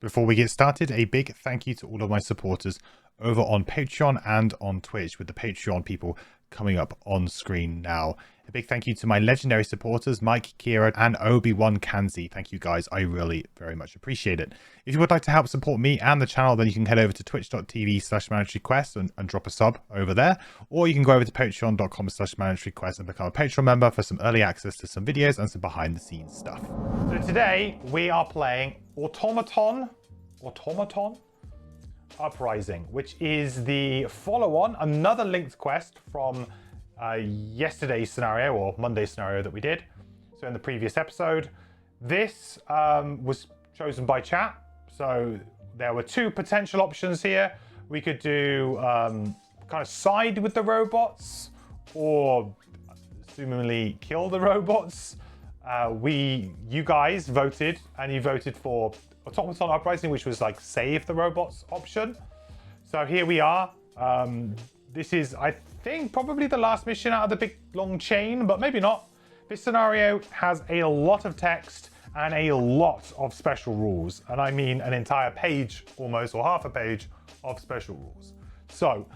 Before we get started, a big thank you to all of my supporters over on Patreon and on Twitch, with the Patreon people coming up on screen now. A big thank you to my legendary supporters, Mike, Kira, and Obi-Wan Kanzi. Thank you guys. I really very much appreciate it. If you would like to help support me and the channel, then you can head over to twitch.tv/mandatoryquest and drop a sub over there. Or you can go over to patreon.com/mandatoryquest and become a Patreon member for some early access to some videos and some behind the scenes stuff. So today we are playing Automaton Uprising, which is the follow-on, another linked quest from yesterday's scenario, or Monday's scenario that we did. So in the previous episode, this was chosen by chat. So there were two potential options here. We could do kind of side with the robots, or assumingly kill the robots. You guys voted, and you voted for Automaton Uprising, which was like save the robots option. So here we are. This is, I think, probably the last mission out of the big long chain, but maybe not. This scenario has a lot of text and a lot of special rules, and I mean an entire page almost, or half a page of special rules. So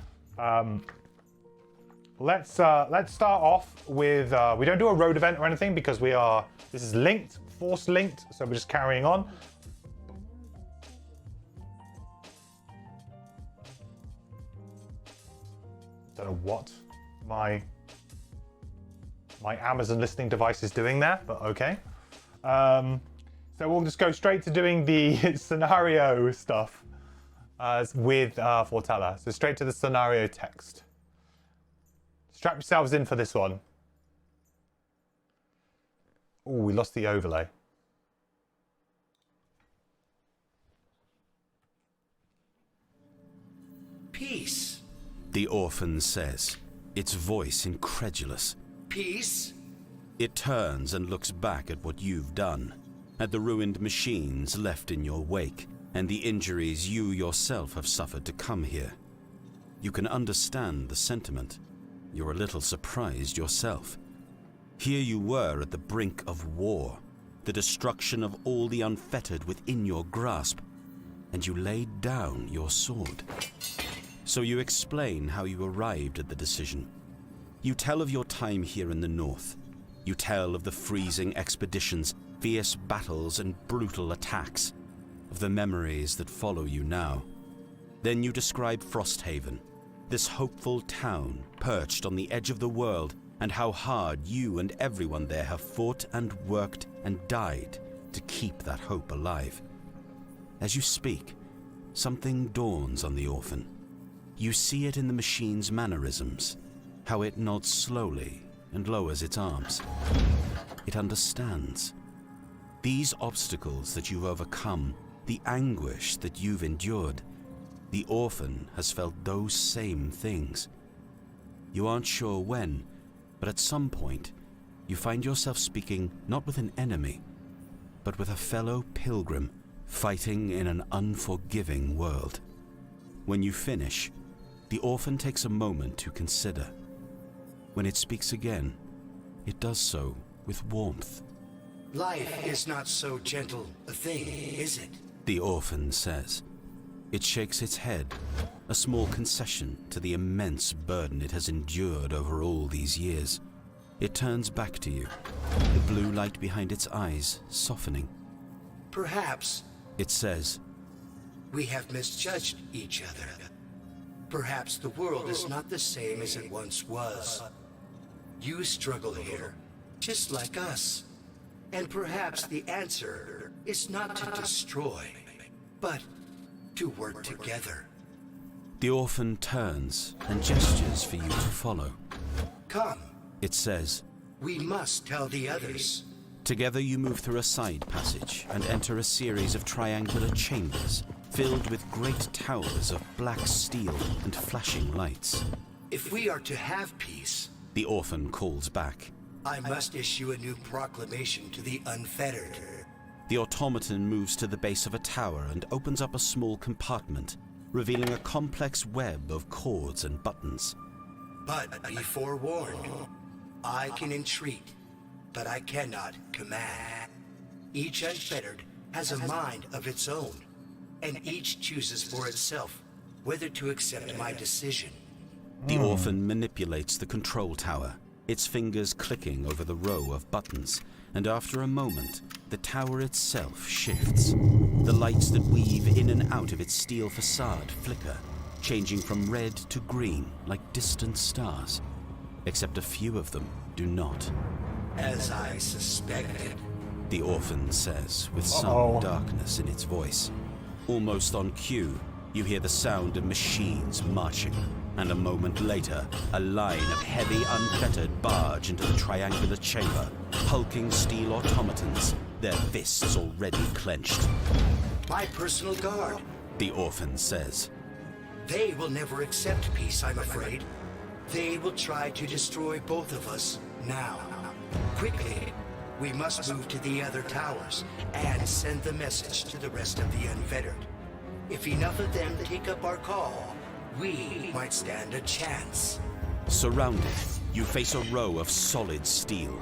let's start off with we don't do a road event or anything because this is linked, force linked, so we're just carrying on. Don't know what my Amazon listening device is doing there, but okay. So we'll just go straight to doing the scenario stuff with Fortella. So straight to the scenario text. Strap yourselves in for this one. Oh, we lost the overlay. Peace, the orphan says, its voice incredulous. peace. It turns and looks back at what you've done, at the ruined machines left in your wake, and the injuries you yourself have suffered to come here. You can understand the sentiment. You're a little surprised yourself. Here you were at the brink of war, the destruction of all the unfettered within your grasp, and you laid down your sword. So you explain how you arrived at the decision. You tell of your time here in the north. You tell of the freezing expeditions, fierce battles and brutal attacks, of the memories that follow you now. Then you describe Frosthaven, this hopeful town perched on the edge of the world, and how hard you and everyone there have fought and worked and died to keep that hope alive. As you speak, something dawns on the orphan. You see it in the machine's mannerisms, how it nods slowly and lowers its arms. It understands. These obstacles that you've overcome, the anguish that you've endured, the orphan has felt those same things. You aren't sure when, but at some point, you find yourself speaking not with an enemy, but with a fellow pilgrim fighting in an unforgiving world. When you finish, the orphan takes a moment to consider. When it speaks again, it does so with warmth. Life is not so gentle a thing, is it? The orphan says. It shakes its head, a small concession to the immense burden it has endured over all these years. It turns back to you, the blue light behind its eyes softening. Perhaps It says, we have misjudged each other. Perhaps the world is not the same as it once was. You struggle here, just like us. And perhaps the answer is not to destroy, but to work together. The orphan turns and gestures for you to follow. Come, It says, we must tell the others. together you move through a side passage and enter a series of triangular chambers filled with great towers of black steel and flashing lights. If we are to have peace, The orphan calls back. I must issue a new proclamation to the unfettered. The automaton moves to the base of a tower and opens up a small compartment, revealing a complex web of cords and buttons. But be forewarned, I can entreat, but I cannot command. Each unfettered has a mind of its own. and each chooses for itself whether to accept my decision. The orphan manipulates the control tower, its fingers clicking over the row of buttons, and after a moment, the tower itself shifts. The lights that weave in and out of its steel facade flicker, changing from red to green like distant stars. Except a few of them do not. As I suspected. The orphan says, with some darkness in its voice. Almost on cue, you hear the sound of machines marching, and a moment later, a line of heavy, unfettered barge into the triangular chamber, hulking steel automatons, their fists already clenched. My personal guard. The orphan says. They will never accept peace, I'm afraid. They will try to destroy both of us now. Quickly, we must move to the other towers and send the message to the rest of the unfettered. If enough of them take up our call, we might stand a chance. Surrounded, you face a row of solid steel.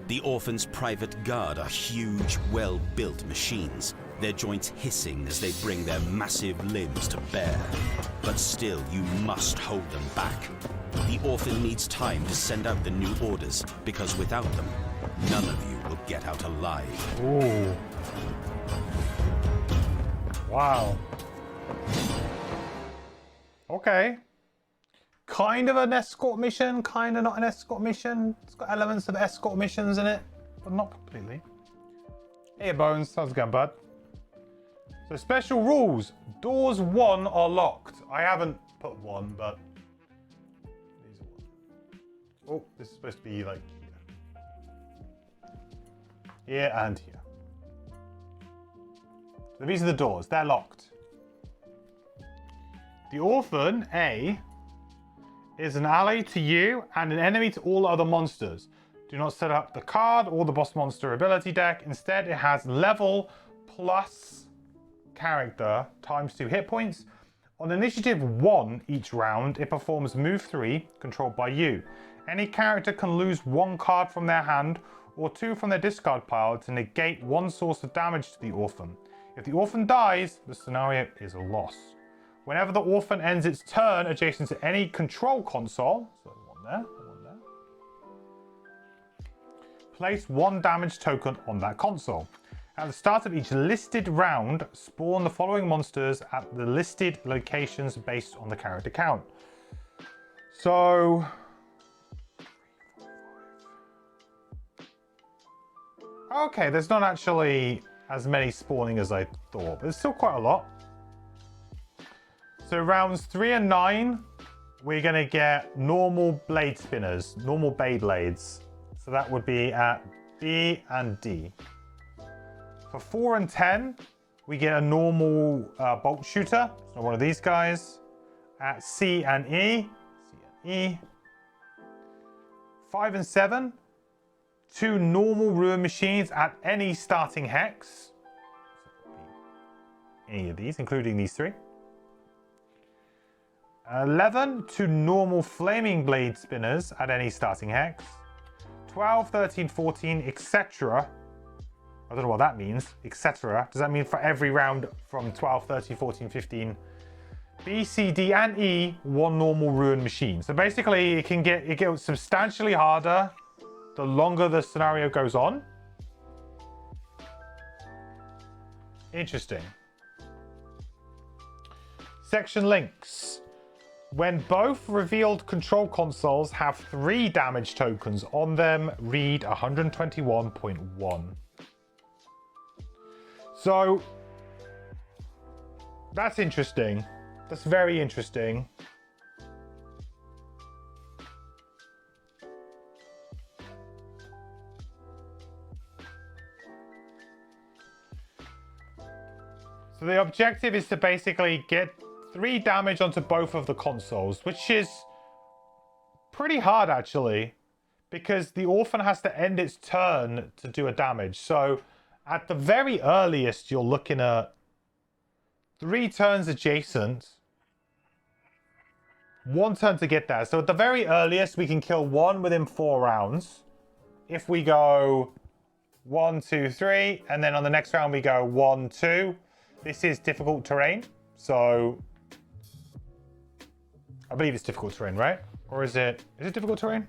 The orphan's private guard are huge, well-built machines, their joints hissing as they bring their massive limbs to bear. But still, you must hold them back. The orphan needs time to send out the new orders, because without them, none of you will get out alive. Ooh. Wow. Okay. Kind of an escort mission, kind of not an escort mission. It's got elements of escort missions in it, but not completely. Hey, Bones. How's it going, bud? So, special rules. Doors 1 are locked. I haven't put 1, but... these are 1. Oh, this is supposed to be like here. Here and here. So these are the doors. They're locked. The orphan, A, is an ally to you and an enemy to all other monsters. Do not set up the card or the boss monster ability deck. Instead, it has level plus character times 2 hit points. On initiative 1 each round, it performs move 3, controlled by you. Any character can lose 1 card from their hand or 2 from their discard pile to negate 1 source of damage to the orphan. If the orphan dies, the scenario is a loss. Whenever the orphan ends its turn adjacent to any control console, so one there, place 1 damage token on that console. At the start of each listed round, spawn the following monsters at the listed locations based on the character count. So... okay, there's not actually as many spawning as I thought, but it's still quite a lot. So rounds 3 and 9, we're going to get normal blade spinners, normal Beyblades. So that would be at B and D. For 4 and 10, we get a normal bolt shooter. It's not one of these guys. At C and E. C and E. 5 and 7, 2 normal ruin machines at any starting hex. Any of these, including these 3. 11, 2 normal flaming blade spinners at any starting hex. 12, 13, 14, etc. I don't know what that means, etc. Does that mean for every round from 12, 13, 14, 15? B, C, D, and E, 1 normal ruin machine. So basically, it gets substantially harder the longer the scenario goes on. Interesting. Section links. When both revealed control consoles have 3 damage tokens on them, read 121.1. So, that's interesting. That's very interesting. So the objective is to basically get 3 damage onto both of the consoles, which is pretty hard actually, because the orphan has to end its turn to do a damage. So at the very earliest, you're looking at 3 turns adjacent, 1 turn to get there. So at the very earliest, we can kill 1 within 4 rounds. If we go 1, 2, 3, and then on the next round we go 1, 2. this is difficult terrain. So I believe it's difficult terrain, right? Or is it difficult terrain?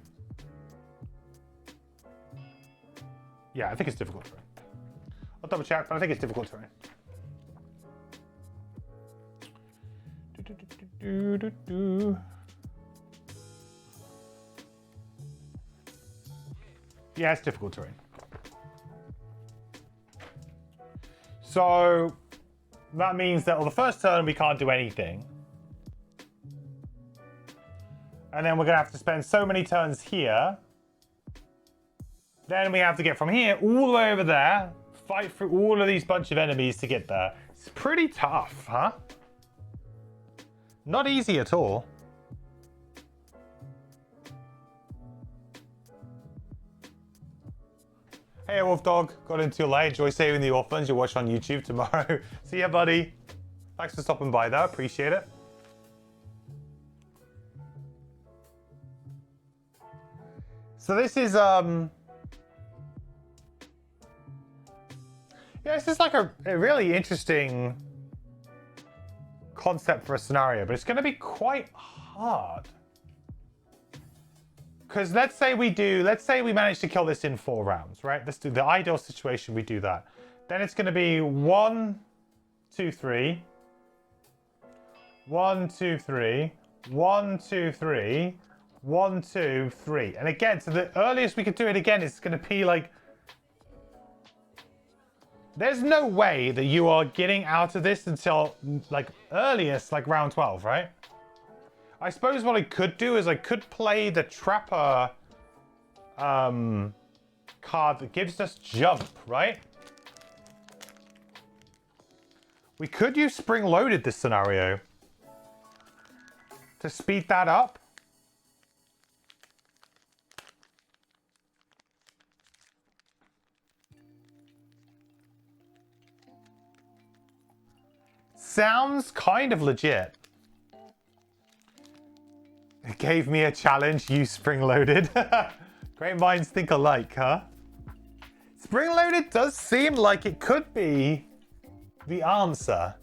Yeah, I think it's difficult terrain. I'll double check, but I think it's difficult terrain. Yeah, it's difficult terrain. So that means that on the first turn we can't do anything. And then we're gonna have to spend so many turns here. Then we have to get from here all the way over there, fight through all of these bunch of enemies to get there. It's pretty tough, huh? Not easy at all. Hey, Wolf Dog, got in too late. Enjoy saving the orphans. You'll watch on YouTube tomorrow. See ya, buddy. Thanks for stopping by, though. Appreciate it. So this is yeah, this is like a really interesting concept for a scenario, but it's going to be quite hard. Because let's say we manage to kill this in 4 rounds, right? Let's do the ideal situation, we do that. Then it's going to be 1, 2, 3. 1, 2, 3. 1, 2, 3. 1, 2, 3. And again, so the earliest we could do it again is going to be like... There's no way that you are getting out of this until, like, earliest, like, round 12, right? I suppose what I could do is I could play the Trapper card that gives us jump, right? We could use Spring Loaded this scenario to speed that up. Sounds kind of legit. It gave me a challenge, use Spring Loaded. Great minds think alike, huh? Spring Loaded does seem like it could be the answer.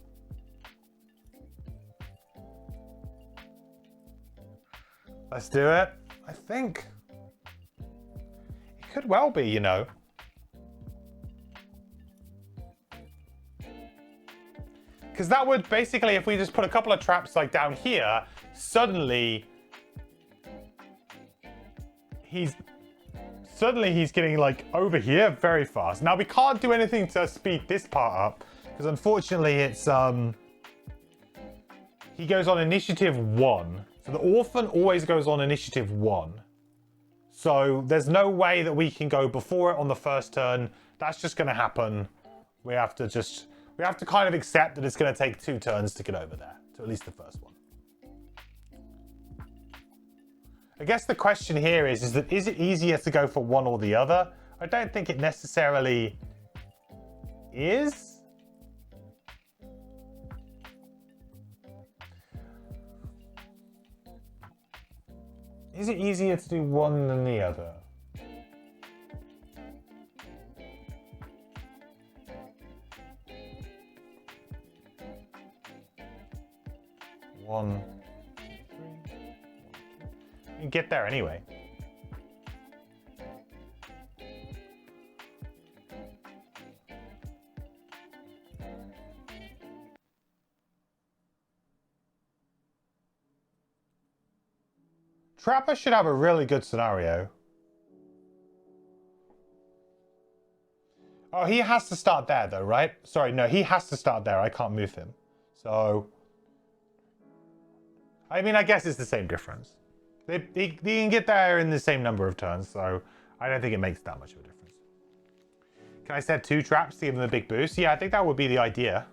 Let's do it. I think it could well be, you know. Because that would basically, if we just put a couple of traps like down here, suddenly he's getting like over here very fast. Now we can't do anything to speed this part up because unfortunately it's he goes on initiative 1. So the orphan always goes on initiative 1. So there's no way that we can go before it on the first turn. That's just going to happen. We have to kind of accept that it's going to take 2 turns to get over there, to at least the first one. I guess the question here is it easier to go for one or the other? I don't think it necessarily is. Is it easier to do one than the other? One, 3, 1, 2. You can get there anyway. Trapper should have a really good scenario. Oh, he has to start there though, right? Sorry, no, he has to start there. I can't move him. So, I mean, I guess it's the same difference. He can get there in the same number of turns, so I don't think it makes that much of a difference. Can I set 2 traps to give them a big boost? Yeah, I think that would be the idea.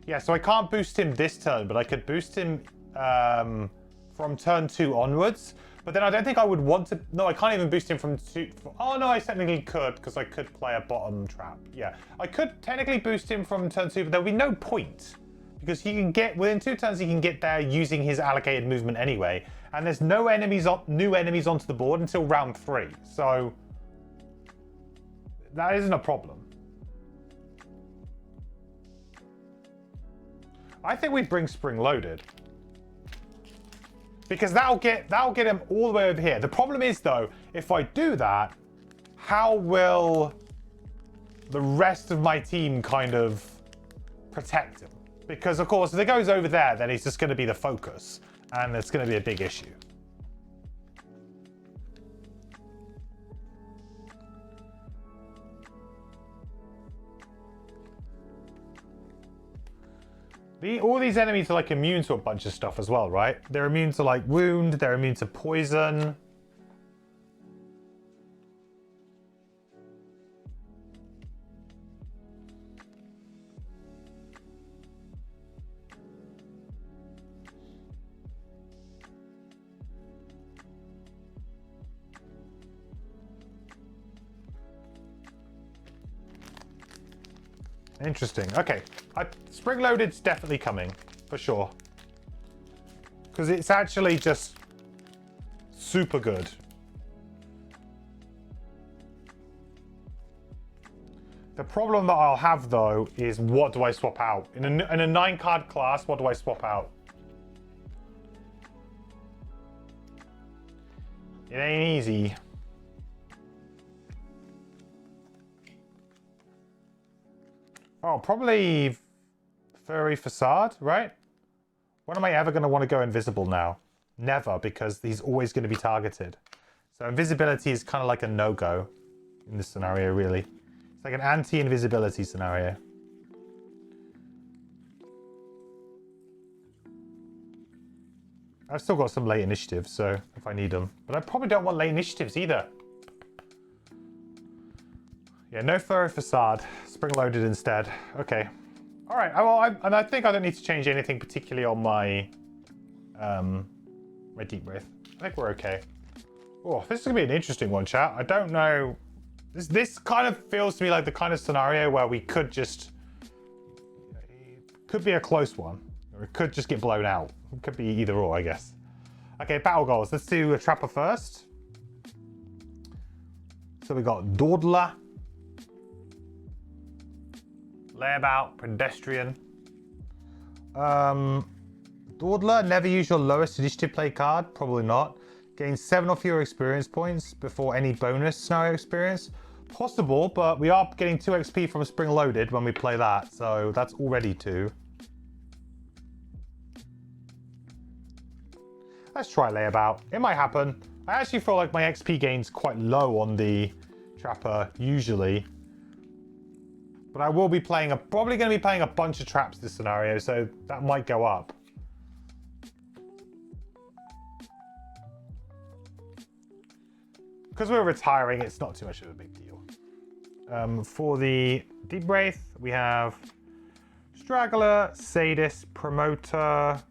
Yeah, so I can't boost him this turn, but I could boost him from turn 2 onwards. But then I don't think I would want to... No, I can't even boost him from 2... Oh, no, I technically could, because I could play a bottom trap. Yeah, I could technically boost him from turn 2, but there'll be no point. Because he can get... Within 2 turns, he can get there using his allocated movement anyway. And there's no enemies new enemies onto the board until round 3. So that isn't a problem. I think we bring spring loaded. Because that'll get him all the way over here. The problem is though, if I do that, how will the rest of my team kind of protect him? Because of course, if it goes over there, then he's just going to be the focus, and it's going to be a big issue. All these enemies are like immune to a bunch of stuff as well, right? They're immune to like wound, they're immune to poison. Interesting. Okay. Spring loaded's definitely coming, for sure. Because it's actually just super good. The problem that I'll have, though, is what do I swap out? In a 9-card class, what do I swap out? It ain't easy. Oh, probably Furry Facade, right? When am I ever going to want to go invisible now? Never, because he's always going to be targeted. So invisibility is kind of like a no-go in this scenario, really. It's like an anti-invisibility scenario. I've still got some late initiatives, so if I need them. But I probably don't want late initiatives either. Yeah, no Furry Facade. Spring loaded instead. Okay. All right. Well, and I think I don't need to change anything particularly on my my Deep Breath. I think we're okay. Oh, this is gonna be an interesting one, chat. I don't know. This kind of feels to me like the kind of scenario where we could just... It could be a close one. Or it could just get blown out. It could be either or, I guess. Okay, battle goals. Let's do a Trapper first. So we got Dawdler. Layabout, Pedestrian. Dawdler, never use your lowest initiative play card. Probably not. Gain 7 or fewer experience points before any bonus scenario experience. Possible, but we are getting 2 XP from Spring Loaded when we play that, so that's already 2. Let's try Layabout. It might happen. I actually feel like my XP gain's quite low on the Trapper, usually. But I will be playing probably going to be playing a bunch of traps this scenario, so that might go up. Because we're retiring, it's not too much of a big deal. For the Deep Wraith, we have Straggler, Sadist, Promoter,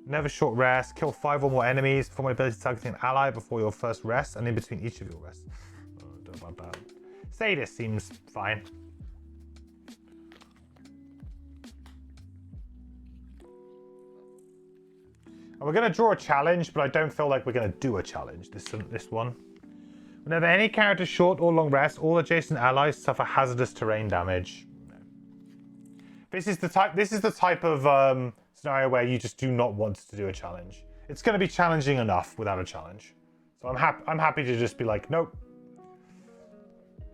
Never Short Rest, kill 5 or more enemies, perform an ability to target an ally before your first rest and in between each of your rests. Oh, don't know about that. Sadist seems fine. And we're going to draw a challenge, but I don't feel like we're going to do a challenge, this one. Whenever any character short or long rest, all adjacent allies suffer hazardous terrain damage. No. This is the type of scenario where you just do not want to do a challenge. It's going to be challenging enough without a challenge. So I'm happy to just be like, nope.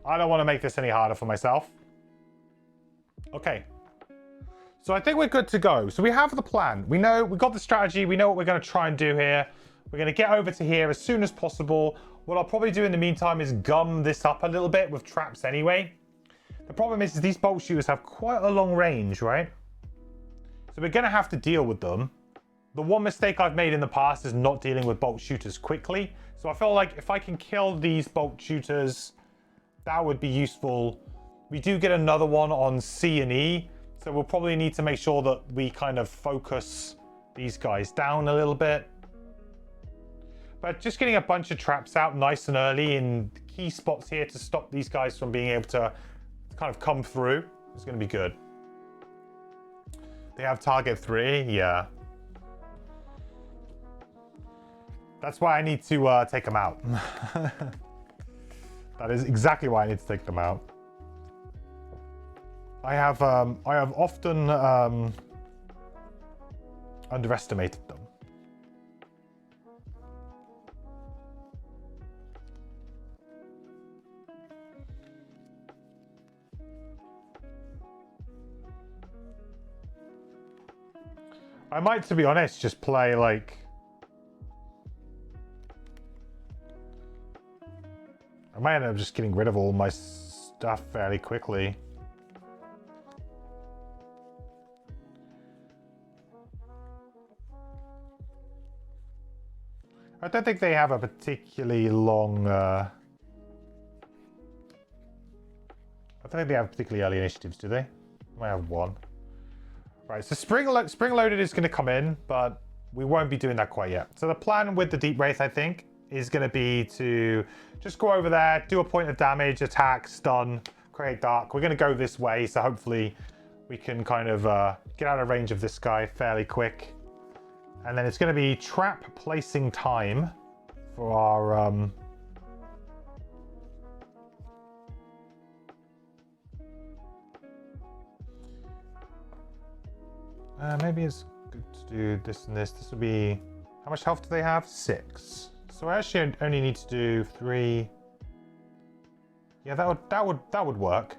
I don't want to make this any harder for myself. Okay. So I think we're good to go. So we have the plan. We got the strategy. We know what we're going to try and do here. We're going to get over to here as soon as possible. What I'll probably do in the meantime is gum this up a little bit with traps anyway. The problem is these bolt shooters have quite a long range, right? So we're going to have to deal with them. The one mistake I've made in the past is not dealing with bolt shooters quickly. So I feel like if I can kill these bolt shooters, that would be useful. We do get another one on C and E. So we'll probably need to make sure that we kind of focus these guys down a little bit. But just getting a bunch of traps out nice and early in key spots here to stop these guys from being able to kind of come through is going to be good. They have target 3, yeah. That's why I need to take them out. That is exactly why I need to take them out. I have often underestimated them. I might, to be honest, just play like... I might end up just getting rid of all my stuff fairly quickly. I don't think they have a particularly long... I don't think they have particularly early initiatives, do they? They might have one. Right, so Spring Loaded is going to come in, but we won't be doing that quite yet. So the plan with the Deep Wraith, I think, is going to be to just go over there, do a point of damage, attack, stun, create dark. We're going to go this way, so hopefully we can kind of get out of range of this guy fairly quick. And then it's going to be trap placing time for our... maybe it's good to do this and this. This would be... How much health do they have? 6. So I actually only need to do 3. Yeah, that would work.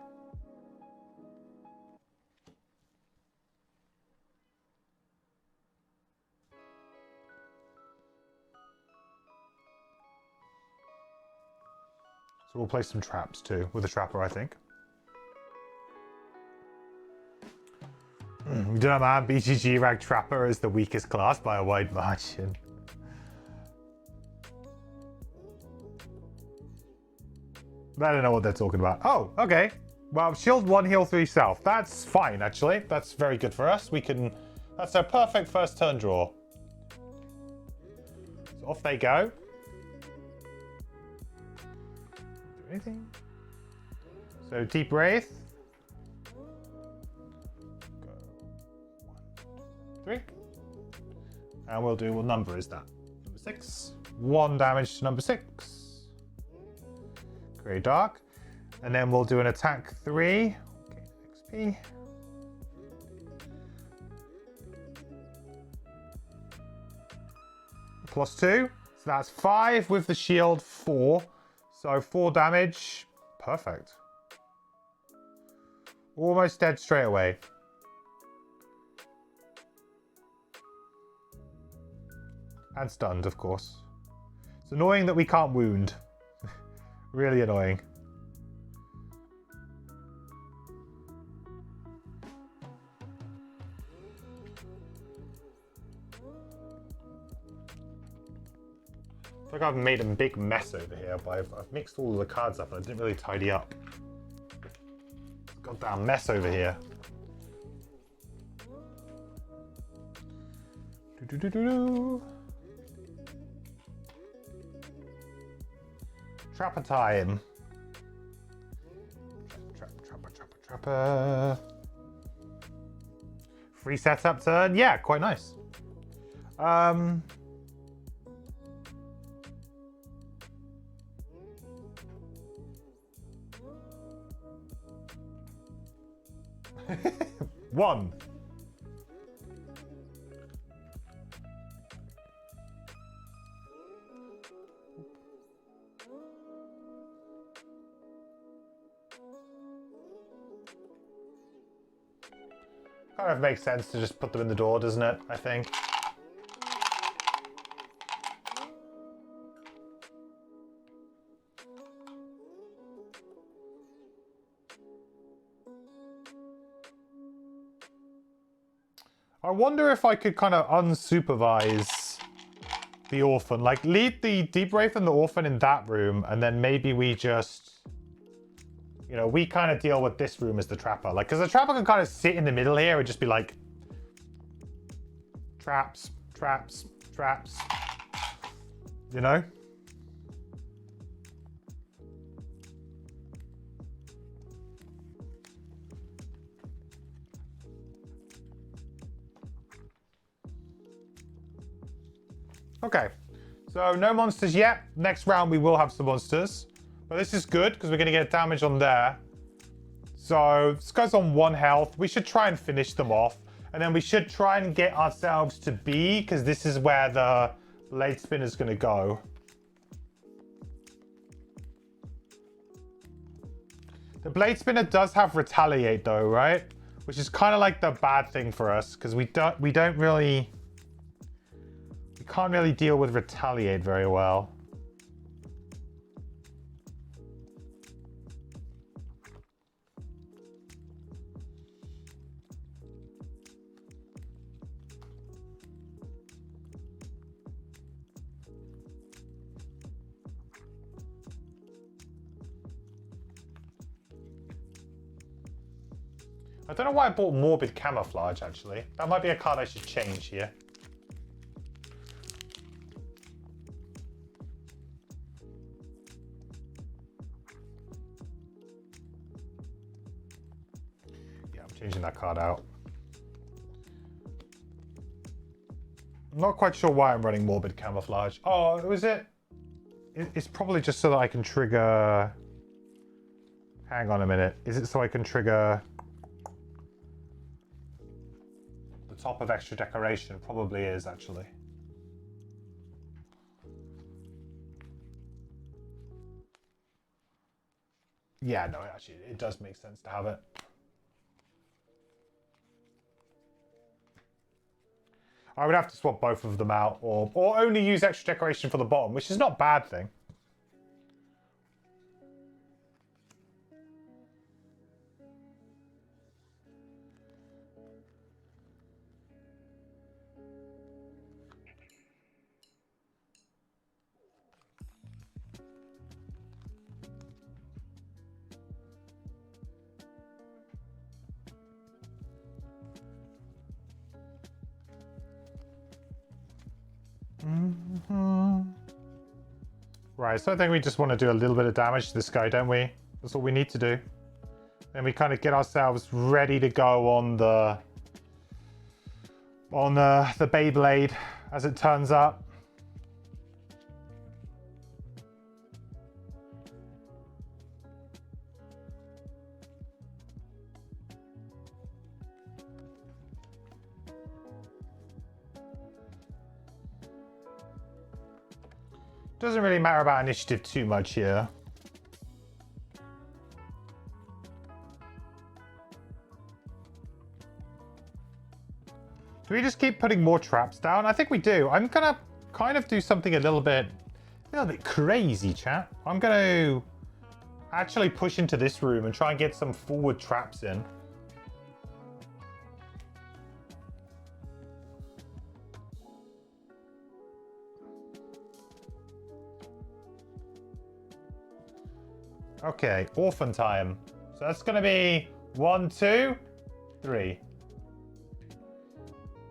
So we'll place some traps too with the trapper, I think. You don't know, man. BGG rank Trapper is the weakest class by a wide margin. I don't know what they're talking about. Oh, okay. Well, shield 1, heal 3 self. That's fine, actually. That's very good for us. We can... That's a perfect first turn draw. So off they go. Do anything? So Deep Wraith. 3. And we'll do, what number is that? Number 6. 1 damage to number 6. Grey Dark. And then we'll do an attack 3. Okay, XP. +2. So that's 5 with the shield, 4. So 4 damage. Perfect. Almost dead straight away. And stunned, of course. It's annoying that we can't wound. Really annoying. I feel like I've made a big mess over here, but I've mixed all of the cards up and I didn't really tidy up. Goddamn mess over here. Do-do-do-do-do. Trapper time. Trapper. Free setup turn. Yeah, quite nice. One. Kind of makes sense to just put them in the door, doesn't it? I think. I wonder if I could kind of unsupervise the Orphan. Like, leave the Deep Wraith and the Orphan in that room, and then maybe we just... You know, we kind of deal with this room as the Trapper. Like, because the Trapper can kind of sit in the middle here and just be like... Traps, traps, traps. You know? Okay. So no monsters yet. Next round we will have some monsters. But this is good because we're going to get damage on there. So this guy's on 1 health. We should try and finish them off. And then we should try and get ourselves to B because this is where the blade spinner is going to go. The blade spinner does have retaliate though, right? Which is kind of like the bad thing for us because we can't really deal with retaliate very well. I don't know why I bought Morbid Camouflage, actually. That might be a card I should change here. Yeah, I'm changing that card out. I'm not quite sure why I'm running Morbid Camouflage. Oh, was it? It's probably just so that I can trigger... Hang on a minute. Is it so I can trigger... top of extra decoration? Probably is, actually. Yeah, no, actually, it does make sense to have it. I would have to swap both of them out, or only use extra decoration for the bottom, which is not a bad thing. Right, so I think we just want to do a little bit of damage to this guy, don't we? That's all we need to do. Then we kind of get ourselves ready to go on the Beyblade as it turns up. Doesn't really matter about initiative too much here. Do we just keep putting more traps down? I think we do. I'm gonna kind of do something a little bit crazy, chat. I'm gonna actually push into this room and try and get some forward traps in. Okay, orphan time. So that's going to be 1, 2, 3.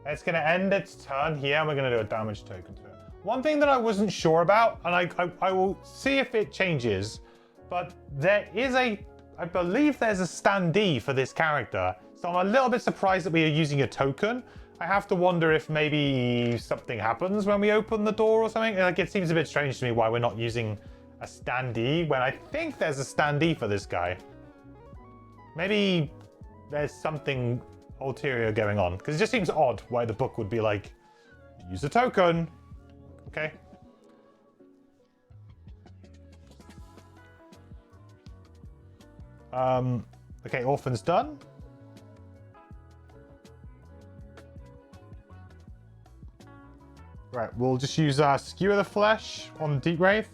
It's going to end its turn here, and we're going to do a damage token to it. One thing that I wasn't sure about, and I will see if it changes, but there is I believe there's a standee for this character. So I'm a little bit surprised that we are using a token. I have to wonder if maybe something happens when we open the door or something. Like, it seems a bit strange to me why we're not using a standee when I think there's a standee for this guy. Maybe there's something ulterior going on, because it just seems odd why the book would be like, use a token. Okay. Okay, orphan's done. Right, we'll just use Skewer the Flesh on Deep Wraith.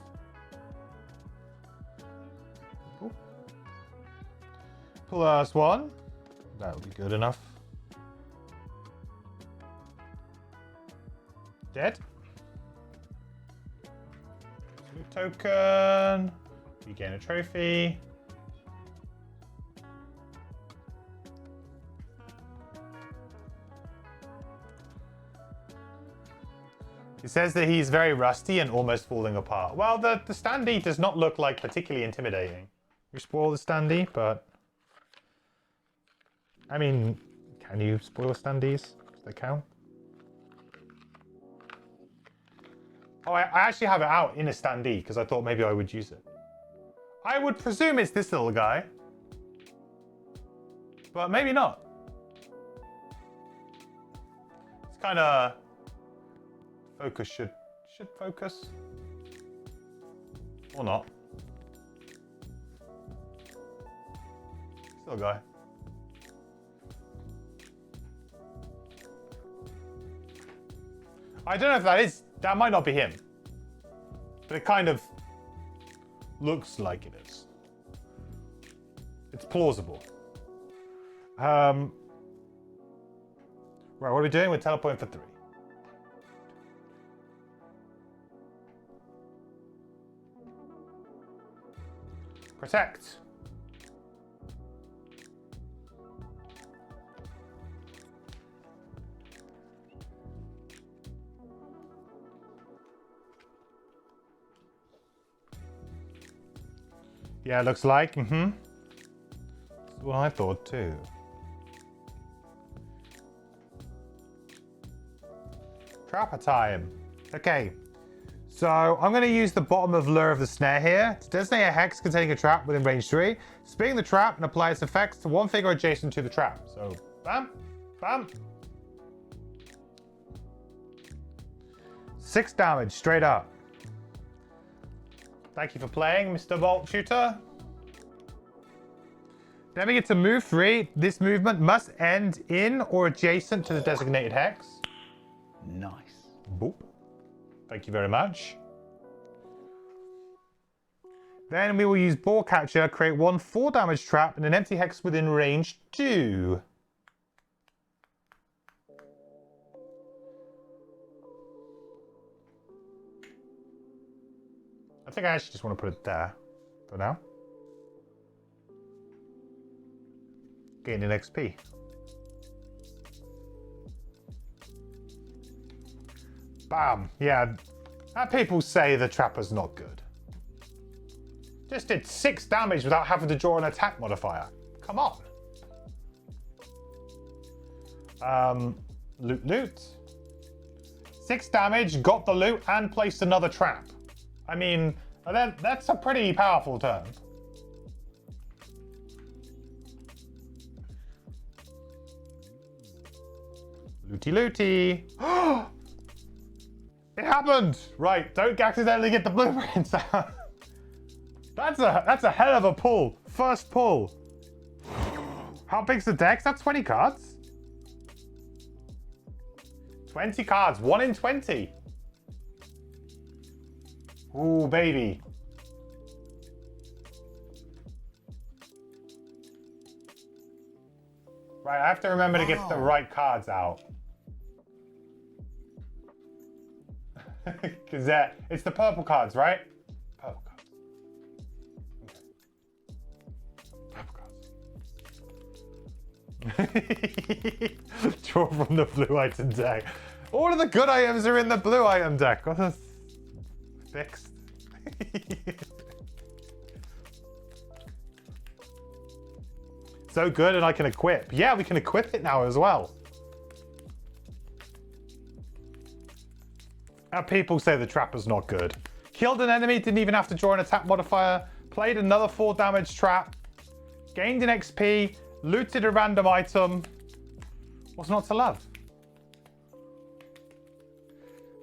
Plus 1. That'll be good enough. Dead. Loot token. You gain a trophy. It says that he's very rusty and almost falling apart. Well, the standee does not look like particularly intimidating. We spoil the standee, but... I mean, can you spoil standees? Does they count? Oh, I actually have it out in a standee because I thought maybe I would use it. I would presume it's this little guy. But maybe not. It's kind of... Focus should focus. Or not. Still guy. I don't know if that might not be him. But it kind of looks like it is. It's plausible. Right, what are we doing? We're teleporting for 3. Protect. Yeah, it looks like. That's what I thought too. Trapper time. Okay. So I'm going to use the bottom of Lure of the Snare here to designate a hex containing a trap within range 3. Spin the trap and apply its effects to one figure adjacent to the trap. So, bam, bam. 6 damage straight up. Thank you for playing, Mr. Bolt Shooter. Then we get to move 3. This movement must end in or adjacent to the designated hex. Nice. Boop. Thank you very much. Then we will use Ball Catcher, create 1 4 damage trap in an empty hex within range 2. I think I actually just want to put it there for now. Gaining XP. Bam. Yeah, people say the Trapper's not good. Just did 6 damage without having to draw an attack modifier. Come on. Loot. 6 damage, got the loot, and placed another trap. I mean, that's a pretty powerful turn. Looty looty. It happened! Right, don't accidentally get the blueprints out. That's a hell of a pull. First pull. How big's the deck? Is that 20 cards? 20 cards, 1 in 20. Ooh, baby. Right, I have to remember to get the right cards out. Because it's the purple cards, right? Purple cards. Okay. Purple cards. Draw from the blue item deck. All of the good items are in the blue item deck. Oh, that's fixed. So good, and I can equip. Yeah, we can equip it now as well. And people say the Trapper's not good. Killed an enemy, didn't even have to draw an attack modifier. Played another 4 damage trap. Gained an XP. Looted a random item. What's not to love?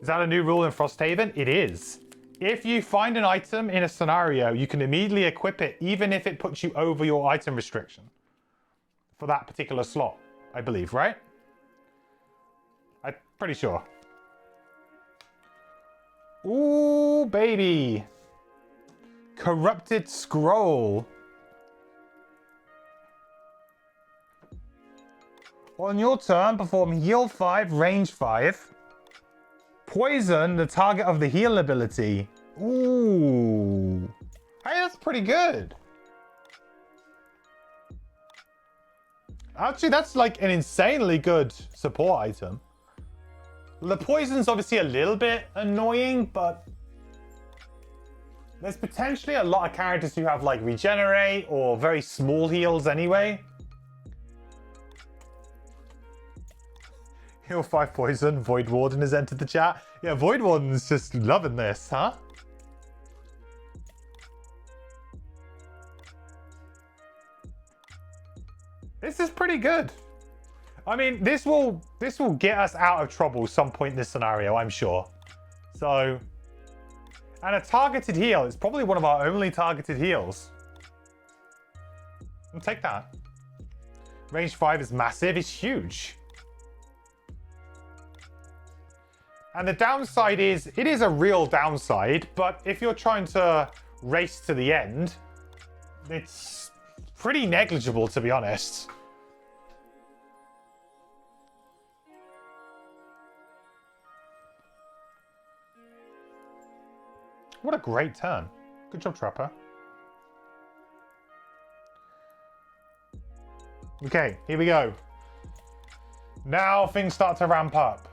Is that a new rule in Frosthaven? It is. If you find an item in a scenario, you can immediately equip it, even if it puts you over your item restriction. For that particular slot, I believe, right? I'm pretty sure. Ooh, baby. Corrupted Scroll. On your turn, perform heal 5, range 5. Poison the target of the heal ability. Ooh. Hey, that's pretty good. Actually, that's like an insanely good support item. The poison's obviously a little bit annoying, but there's potentially a lot of characters who have like regenerate or very small heals anyway. Heal 5 poison. Void Warden has entered the chat. Yeah, Void Warden's just loving this, huh? This is pretty good. I mean, this will get us out of trouble some point in this scenario, I'm sure. So, and a targeted heal. It's probably one of our only targeted heals. I'll take that. Range 5 is massive. It's huge. And the downside is, it is a real downside, but if you're trying to race to the end, it's pretty negligible, to be honest. What a great turn. Good job, Trapper. Okay, here we go. Now things start to ramp up.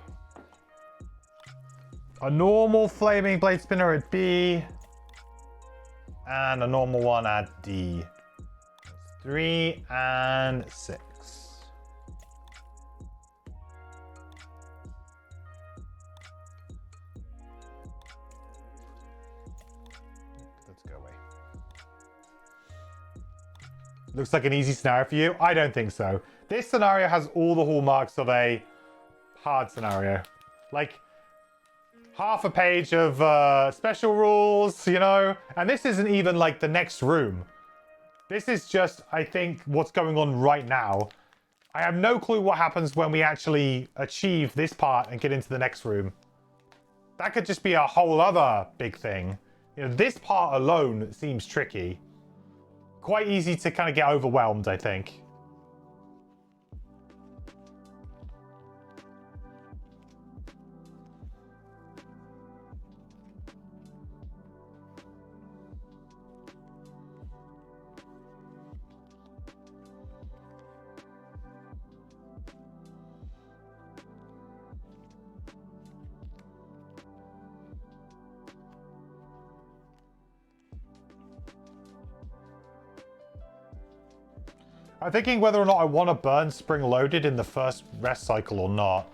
A normal Flaming Blade Spinner at B. And a normal one at D. That's 3 and 6. Let's go away. Looks like an easy scenario for you. I don't think so. This scenario has all the hallmarks of a hard scenario. Like, half a page of special rules, you know? And this isn't even like the next room. This is just, I think, what's going on right now. I have no clue what happens when we actually achieve this part and get into the next room. That could just be a whole other big thing. You know, this part alone seems tricky. Quite easy to kind of get overwhelmed, I think. I'm thinking whether or not I want to burn Spring Loaded in the first rest cycle or not.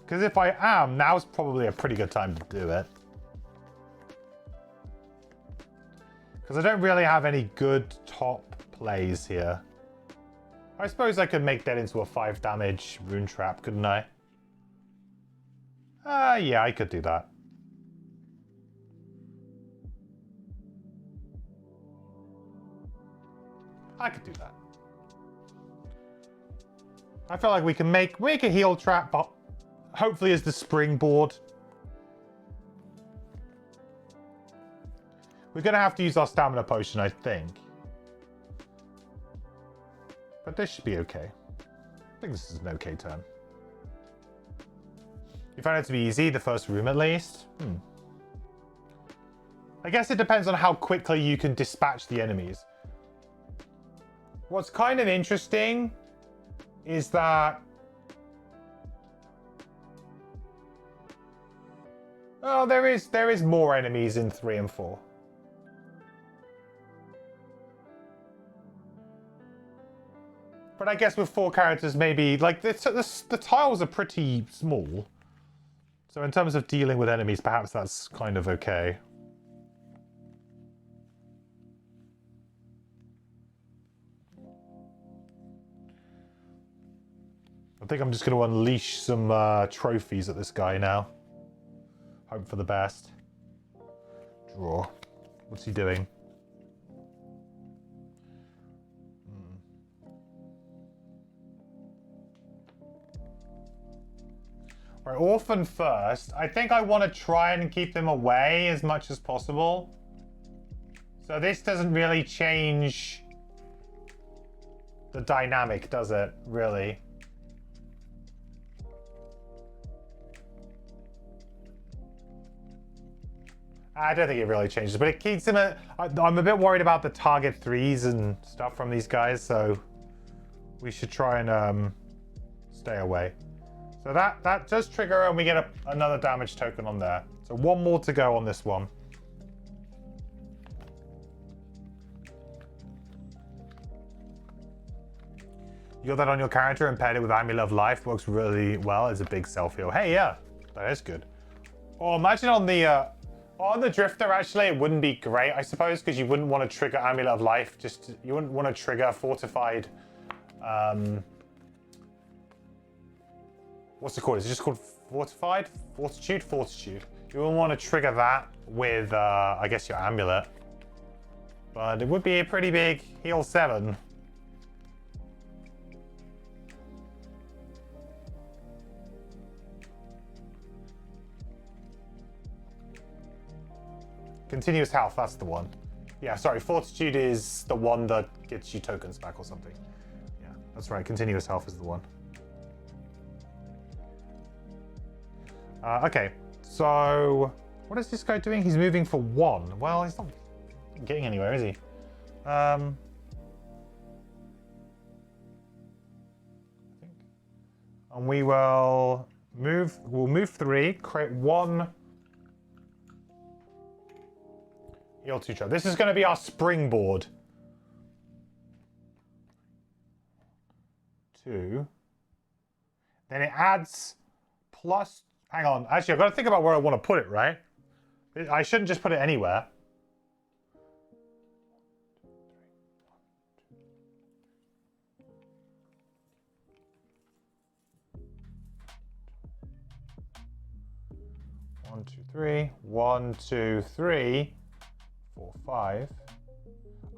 Because if I am, now's probably a pretty good time to do it. Because I don't really have any good top plays here. I suppose I could make that into a 5 damage rune trap, couldn't I? Yeah, I could do that. I could do that. I feel like we can make a heal trap, but hopefully as the springboard. We're going to have to use our stamina potion, I think. But this should be okay. I think this is an okay turn. You found it to be easy, the first room at least? I guess it depends on how quickly you can dispatch the enemies. What's kind of interesting is that... Oh, there is more enemies in 3 and 4. But I guess with 4 characters, maybe... Like, the tiles are pretty small. So in terms of dealing with enemies, perhaps that's kind of okay. I think I'm just going to unleash some trophies at this guy now. Hope for the best. Draw. What's he doing? Right, Orphan first. I think I want to try and keep them away as much as possible. So this doesn't really change the dynamic, does it? Really? I don't think it really changes, but it keeps him I'm a bit worried about the target 3s and stuff from these guys, so we should try and stay away. So that does trigger and we get another damage token on there. So 1 more to go on this one. You got that on your character and paired it with Amulet of Life. Works really well as a big self-heal. Hey, yeah, that is good. Or imagine on the Drifter, actually, it wouldn't be great, I suppose, because you wouldn't want to trigger Amulet of Life. You wouldn't want to trigger Fortified. What's it called? Is it just called Fortified? Fortitude? Fortitude. You wouldn't want to trigger that with, I guess, your Amulet. But it would be a pretty big heal 7. Continuous health, that's the one. Yeah, sorry, Fortitude is the one that gets you tokens back or something. Yeah, that's right, continuous health is the one. Okay, so what is this guy doing? He's moving for 1. Well, he's not getting anywhere, is he? I think. And we will move. We'll move 3. Create 1. Heal 2 trap. This is going to be our springboard. 2. Then it adds plus. Hang on. Actually, I've got to think about where I want to put it, right? I shouldn't just put it anywhere. One, two, three. 1, 2, 3. 4, 5.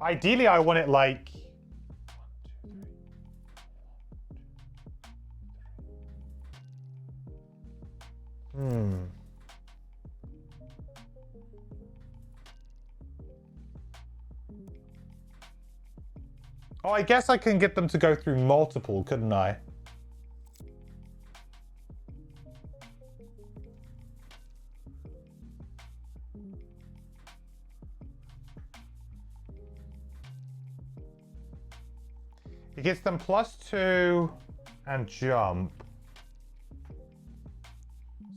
Ideally, I want it like 1, 2, 3. Oh, I guess I can get them to go through multiple, couldn't I? It gets them +2 and jump.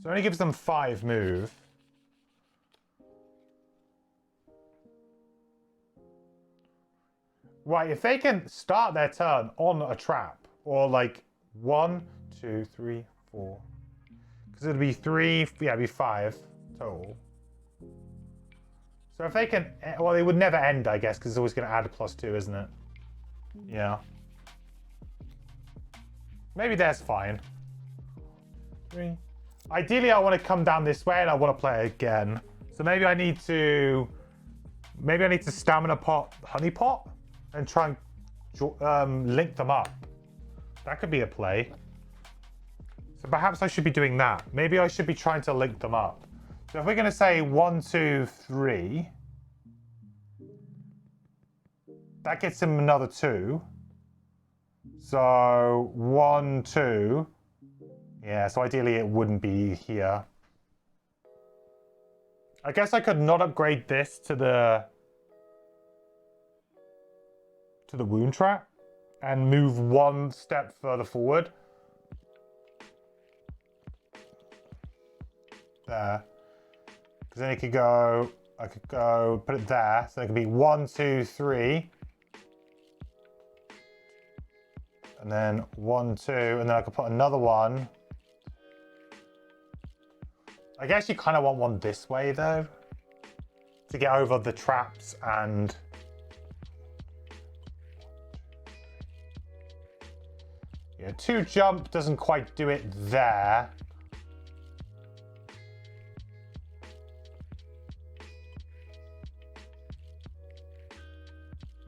So it only gives them 5 move. Right, if they can start their turn on a trap, or like 1, 2, 3, 4. Because it'd be 3, yeah, it'd be 5 total. So if they can, well, it would never end, I guess, because it's always going to add a +2, isn't it? Yeah. Maybe that's fine. 3. Ideally, I want to come down this way and I want to play again. So maybe I need to stamina pot, honey pot, and try and link them up. That could be a play. So perhaps I should be doing that. Maybe I should be trying to link them up. So if we're going to say 1, 2, 3, that gets him another 2. So 1, 2. Yeah, so ideally it wouldn't be here. I guess I could not upgrade this to the wound trap and move 1 step further forward. There. Because then it could go, I could go put it there. So it could be 1, 2, 3. And then 1, 2, and then I could put another one. I guess you kind of want one this way though, to get over the traps and... Yeah, 2 jump doesn't quite do it there.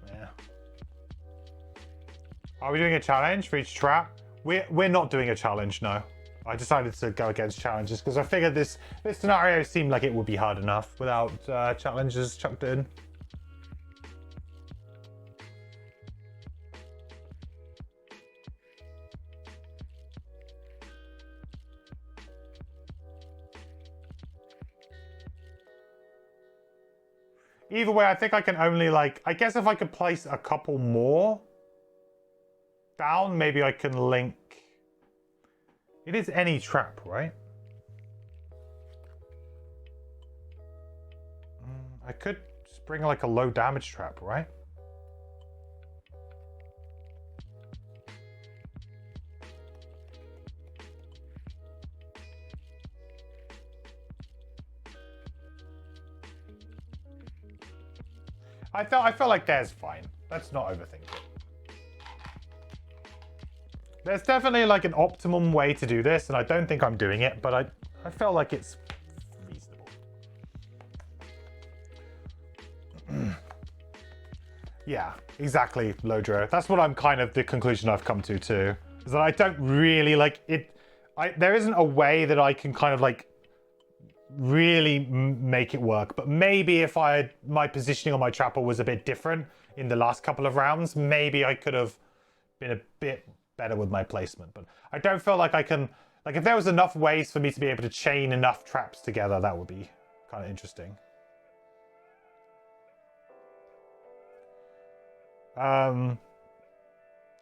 Yeah. Are we doing a challenge for each trap? We're not doing a challenge, no. I decided to go against challenges because I figured this scenario seemed like it would be hard enough without challenges chucked in. Either way, I think I can only I guess if I could place a couple more down, maybe I can link. It is any trap, right? I could just bring like a low damage trap, right? I feel like there's fine. Let's not overthink it. There's definitely like an optimum way to do this, and I don't think I'm doing it, but I feel like it's reasonable. Yeah, exactly, Lodro. That's what I'm kind of the conclusion I've come to too. Is that I don't really like it. There isn't a way that I can kind of like really make it work. But maybe if my positioning on my trapper was a bit different in the last couple of rounds, maybe I could have been a bit better with my placement. But I don't feel like I can, like if there was enough ways for me to be able to chain enough traps together, that would be kind of interesting.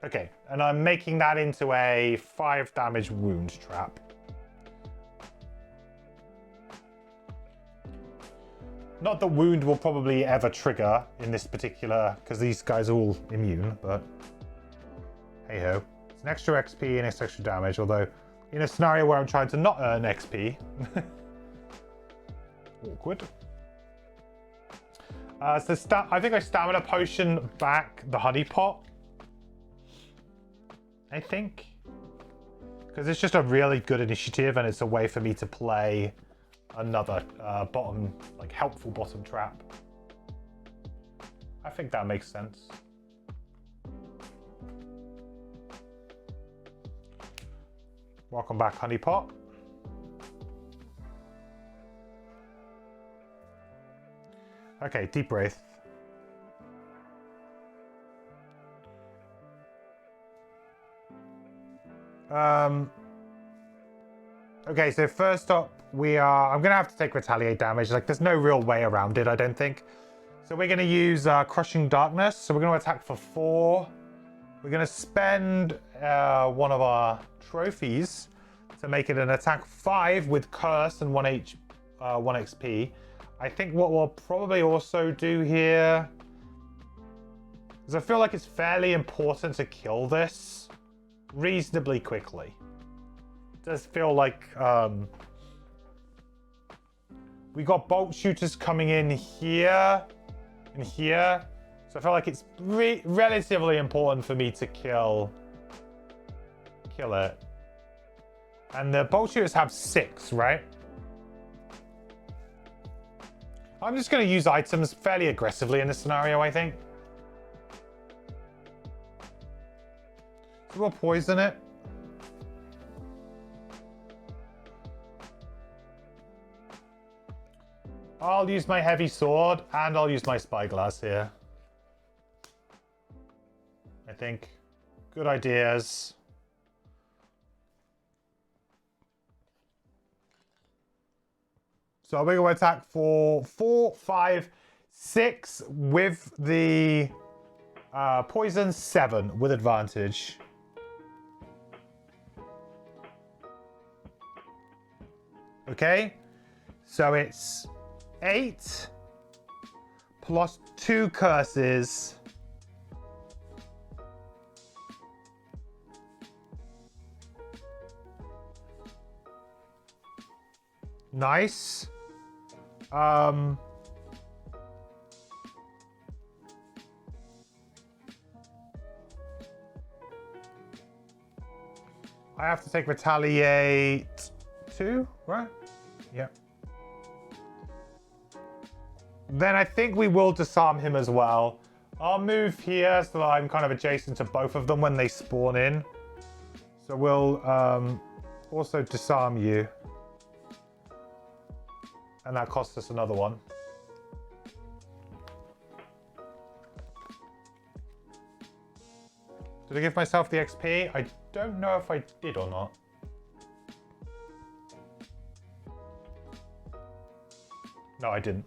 Okay, and I'm making that into a 5 damage wound trap. Not that wound will probably ever trigger in this particular, because these guys are all immune, but hey ho. It's an extra XP and it's extra damage, although in a scenario where I'm trying to not earn XP. Awkward. So I think I stamina potion back the honey pot. I think. Because it's just a really good initiative and it's a way for me to play another bottom, like helpful bottom trap. I think that makes sense. Welcome back, honeypot. Okay, deep breath. Okay, so first up, I'm gonna have to take retaliate damage. Like, there's no real way around it, I don't think. So we're gonna use Crushing Darkness. So we're gonna attack for 4. We're gonna spend one of our trophies to make it an attack 5 with Curse and 1 XP. I think what we'll probably also do here is I feel like it's fairly important to kill this reasonably quickly. It does feel like we got bolt shooters coming in here and here. So I feel like it's relatively important for me to kill it. And the bolt shooters have 6, right? I'm just going to use items fairly aggressively in this scenario, I think. So we'll poison it. I'll use my heavy sword and I'll use my spyglass here. I think. Good ideas. So we're going to attack for 4, 5, 6 with the poison, 7 with advantage. Okay, so it's 8 plus 2 curses. Nice. I have to take retaliate 2, right? Yeah. Then I think we will disarm him as well. I'll move here so that I'm kind of adjacent to both of them when they spawn in. So we'll also disarm you. And that costs us another one. Did I give myself the XP? I don't know if I did or not. No, I didn't.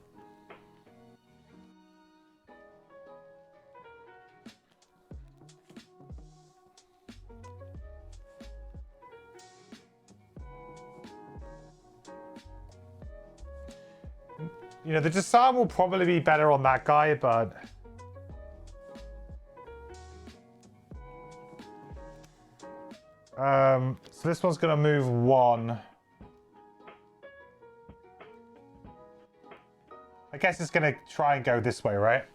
You know, the disarm will probably be better on that guy, but... so this one's going to move 1. I guess it's going to try and go this way, right?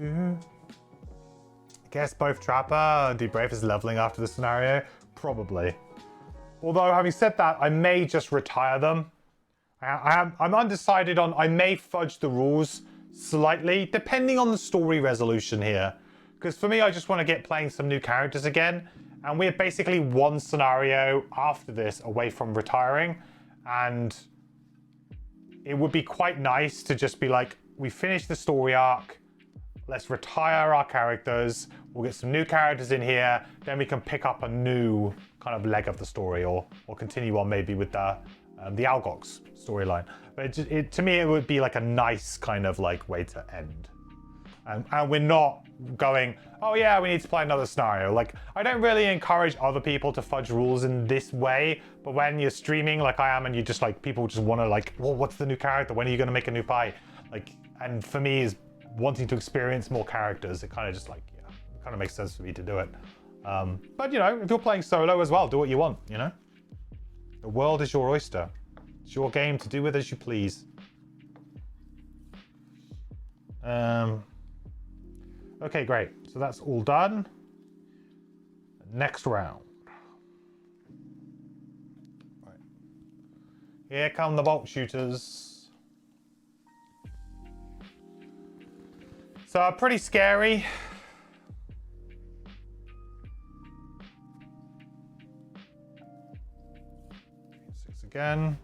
I guess both Trapper and Deep Brave is leveling after the scenario. Probably. Although, having said that, I may just retire them. I'm undecided on... I may fudge the rules slightly, depending on the story resolution here. Because for me, I just want to get playing some new characters again. And we're basically one scenario after this away from retiring. And it would be quite nice to just be like, we finished the story arc. Let's retire our characters. We'll get some new characters in here. Then we can pick up a new kind of leg of the story, or continue on maybe with the Algox storyline. But to me, it would be like a nice kind of like way to end. And we're not going, oh yeah, we need to play another scenario. Like, I don't really encourage other people to fudge rules in this way. But when you're streaming like I am, and you just like, people just want to like, well, what's the new character? When are you going to make a new pie? Like, and for me is wanting to experience more characters. It kind of just like, yeah, it kind of makes sense for me to do it. But you know, if you're playing solo as well, do what you want, you know? The world is your oyster. It's your game to do with as you please. Okay, great. So that's all done. Next round. Right. Here come the bolt shooters. So pretty scary. Six again.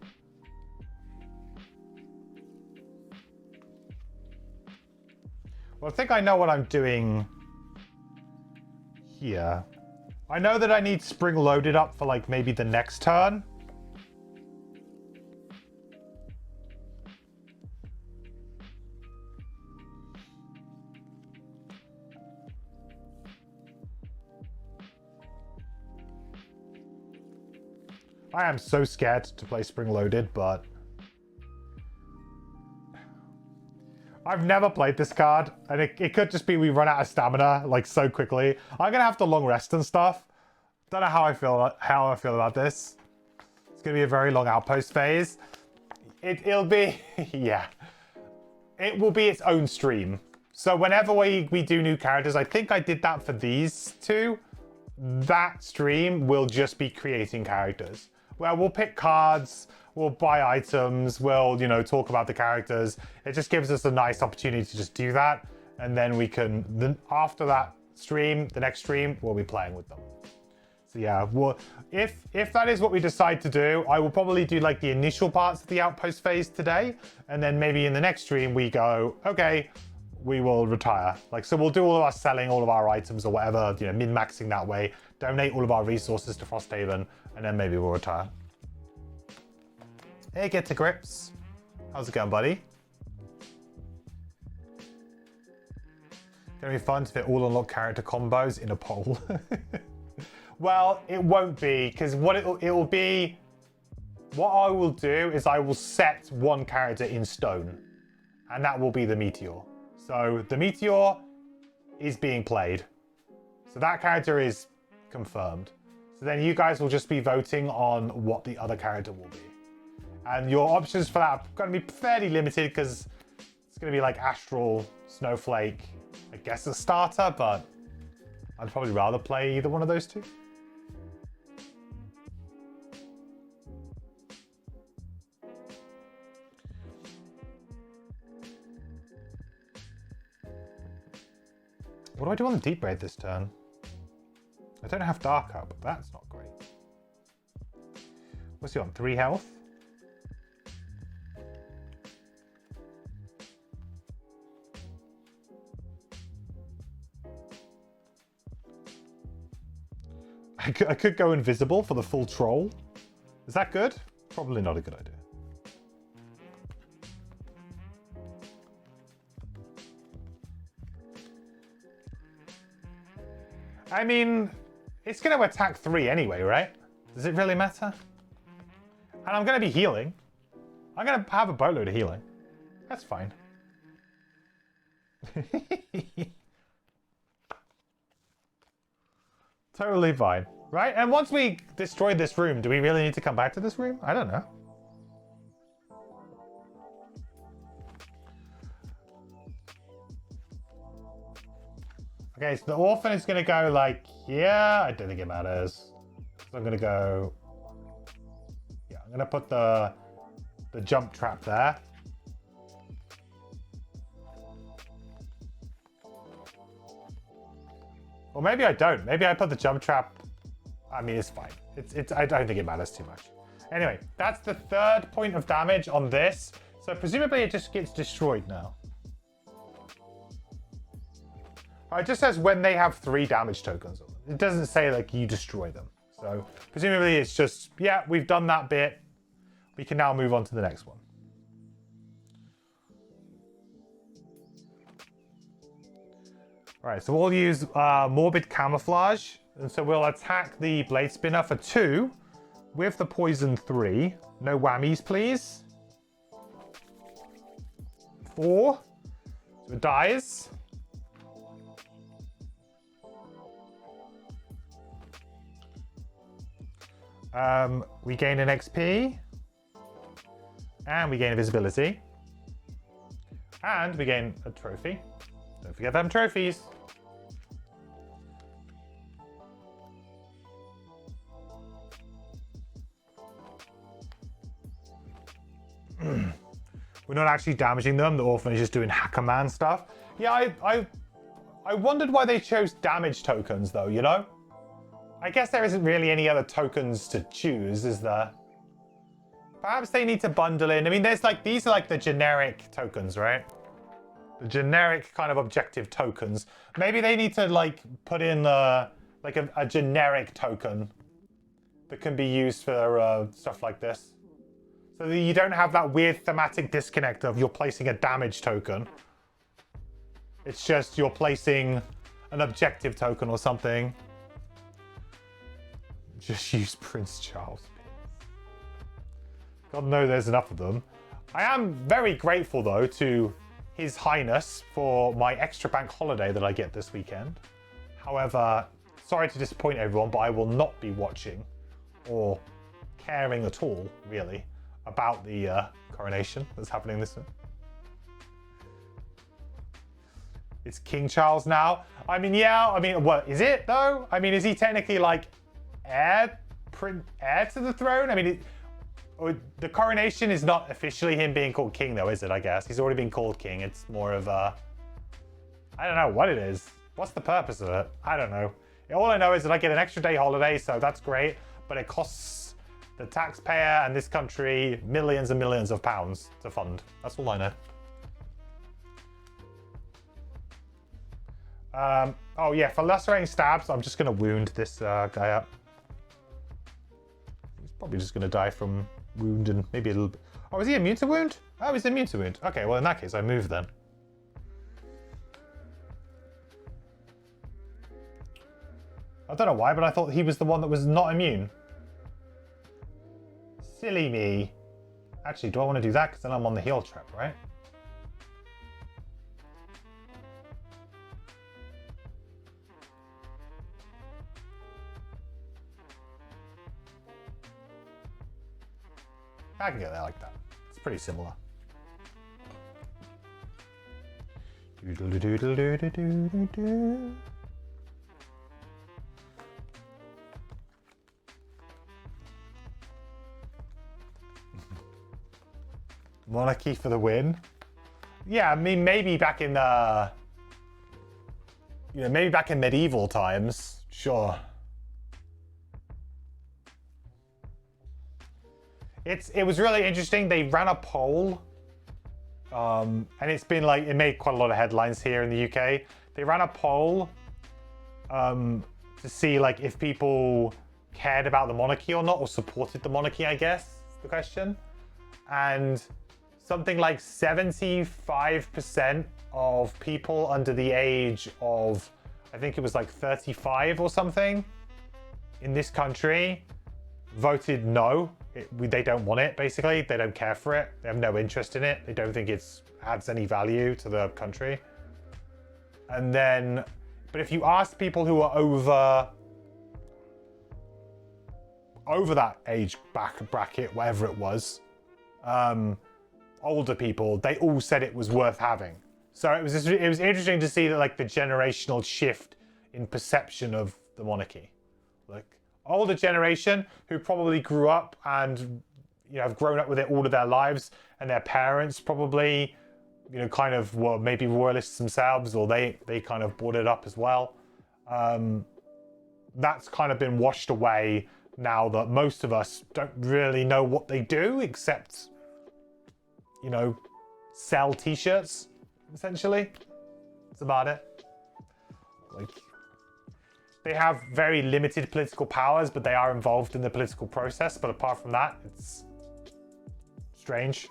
Well, I think I know what I'm doing here. I know that I need spring loaded up for like maybe the next turn. I am so scared to play spring loaded, but I've never played this card, and it could just be we run out of stamina like so quickly. I'm gonna have to long rest and stuff. Don't know how I feel about this. It's gonna be a very long outpost phase. It'll be yeah. It will be its own stream. So whenever we do new characters, I think I did that for these two. That stream will just be creating characters. Where we'll pick cards, we'll buy items, we'll, you know, talk about the characters. It just gives us a nice opportunity to just do that. And then we can, then after that stream, the next stream, we'll be playing with them. So yeah, well, if that is what we decide to do, I will probably do like the initial parts of the outpost phase today. And then maybe in the next stream we go, okay, we will retire. Like, so we'll do all of our selling, all of our items or whatever, you know, min-maxing that way, donate all of our resources to Frosthaven, and then maybe we'll retire. Hey, get to grips. How's it going, buddy? Gonna be fun to fit all unlocked character combos in a poll. Well, it won't be, because what it will be, what I will do is I will set one character in stone, and that will be the Meteor. So the Meteor is being played. So that character is confirmed. So then you guys will just be voting on what the other character will be. And your options for that are going to be fairly limited because it's going to be like Astral, Snowflake, I guess a starter, but I'd probably rather play either one of those two. What do I do on the Deep Raid this turn? I don't have Dark Up, but that's not great. What's he on? 3 health? I could go invisible for the full troll. Is that good? Probably not a good idea. I mean, it's going to attack 3 anyway, right? Does it really matter? And I'm going to be healing. I'm going to have a boatload of healing. That's fine. Totally fine. Right? And once we destroy this room, do we really need to come back to this room? I don't know. Okay, so the orphan is going to go like here. I don't think it matters. So I'm going to go... Yeah, I'm going to put the jump trap there. Or maybe I don't. Maybe I put the jump trap. I mean, it's fine. I don't think it matters too much. Anyway, that's the 3rd point of damage on this. So presumably it just gets destroyed now. It just says when they have 3 damage tokens. It doesn't say like you destroy them. So presumably it's just, yeah, we've done that bit. We can now move on to the next one. All right, so we'll use Morbid Camouflage. And so we'll attack the Blade Spinner for 2 with the Poison 3. No whammies, please. 4. So it dies. We gain an XP. And we gain invisibility. And we gain a trophy. Don't forget them trophies. We're not actually damaging them. The orphan is just doing hacker man stuff. Yeah, I wondered why they chose damage tokens though, you know? I guess there isn't really any other tokens to choose, is there? Perhaps they need to bundle in. I mean, there's like, these are like the generic tokens, right? The generic kind of objective tokens. Maybe they need to like put in like a generic token that can be used for stuff like this. So that you don't have that weird thematic disconnect of you're placing a damage token. It's just you're placing an objective token or something. Just use Prince Charles. God knows there's enough of them. I am very grateful though to His Highness for my extra bank holiday that I get this weekend. However, sorry to disappoint everyone, but I will not be watching or caring at all, really, about the coronation that's happening this year. It's King Charles now. I mean, yeah, I mean, what is it though? I mean, is he technically like heir to the throne? I mean, the coronation is not officially him being called king though, is it? I guess he's already been called king. It's more of a, I don't know what it is. What's the purpose of it? I don't know. All I know is that I get an extra day holiday, so that's great, but it costs the taxpayer and this country millions and millions of pounds to fund. That's all I know. Oh yeah, for lacerating stabs, I'm just gonna wound this guy up. He's probably just gonna die from wound and maybe a little bit. Oh, is he immune to wound? Oh, he's immune to wound. Okay, well in that case, I move then. I don't know why, but I thought he was the one that was not immune. Silly me. Actually, do I want to do that? Because then I'm on the heal trap, right? I can get there like that. It's pretty similar. Doodle-doo-doo-doo-doo-doo-doo. Monarchy for the win. Yeah, I mean, maybe back in maybe back in medieval times, sure. It was really interesting. They ran a poll, and it's been like, it made quite a lot of headlines here in the UK. They ran a poll to see like if people cared about the monarchy or not, or supported the monarchy, I guess is the question. And something like 75% of people under the age of, I think it was like 35 or something, in this country voted no. They don't want it, basically. They don't care for it. They have no interest in it. They don't think it adds any value to the country. And then, but if you ask people who are over that age bracket, whatever it was, older people, they all said it was worth having. So it was interesting to see that like the generational shift in perception of the monarchy. Like older generation who probably grew up and have grown up with it all of their lives, and their parents probably kind of were maybe royalists themselves, or they kind of brought it up as well. That's kind of been washed away now that most of us don't really know what they do except sell t-shirts, essentially. That's about it. Like, they have very limited political powers, but they are involved in the political process. But apart from that, it's strange.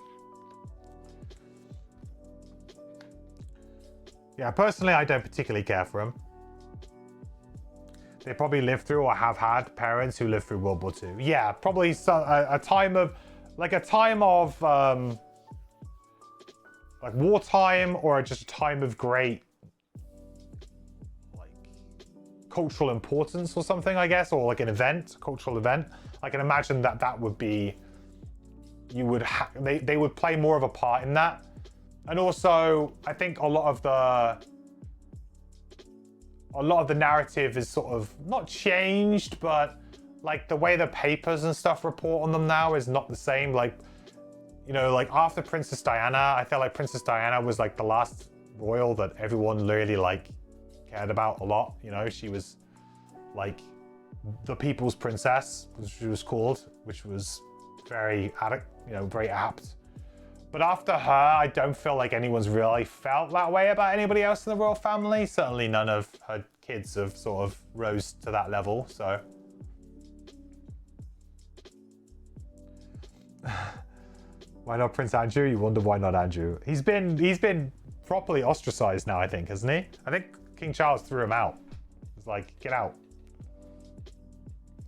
Yeah, personally, I don't particularly care for them. They probably lived through or have had parents who lived through World War II. Yeah, probably a time of like wartime, or just a time of great like cultural importance or something, I guess, or like an event, cultural event. I can imagine that would be, they would play more of a part in that. And also, I think a lot of the narrative is sort of not changed, but like the way the papers and stuff report on them now is not the same. Like, like after Princess Diana, I feel like Princess Diana was like the last royal that everyone really like cared about a lot. She was like the people's princess, which she was called, which was very apt. But after her, I don't feel like anyone's really felt that way about anybody else in the royal family. Certainly none of her kids have sort of rose to that level, so. Why not Prince Andrew? You wonder why not Andrew. He's been properly ostracized now, I think, hasn't he? I think King Charles threw him out. He's like, get out.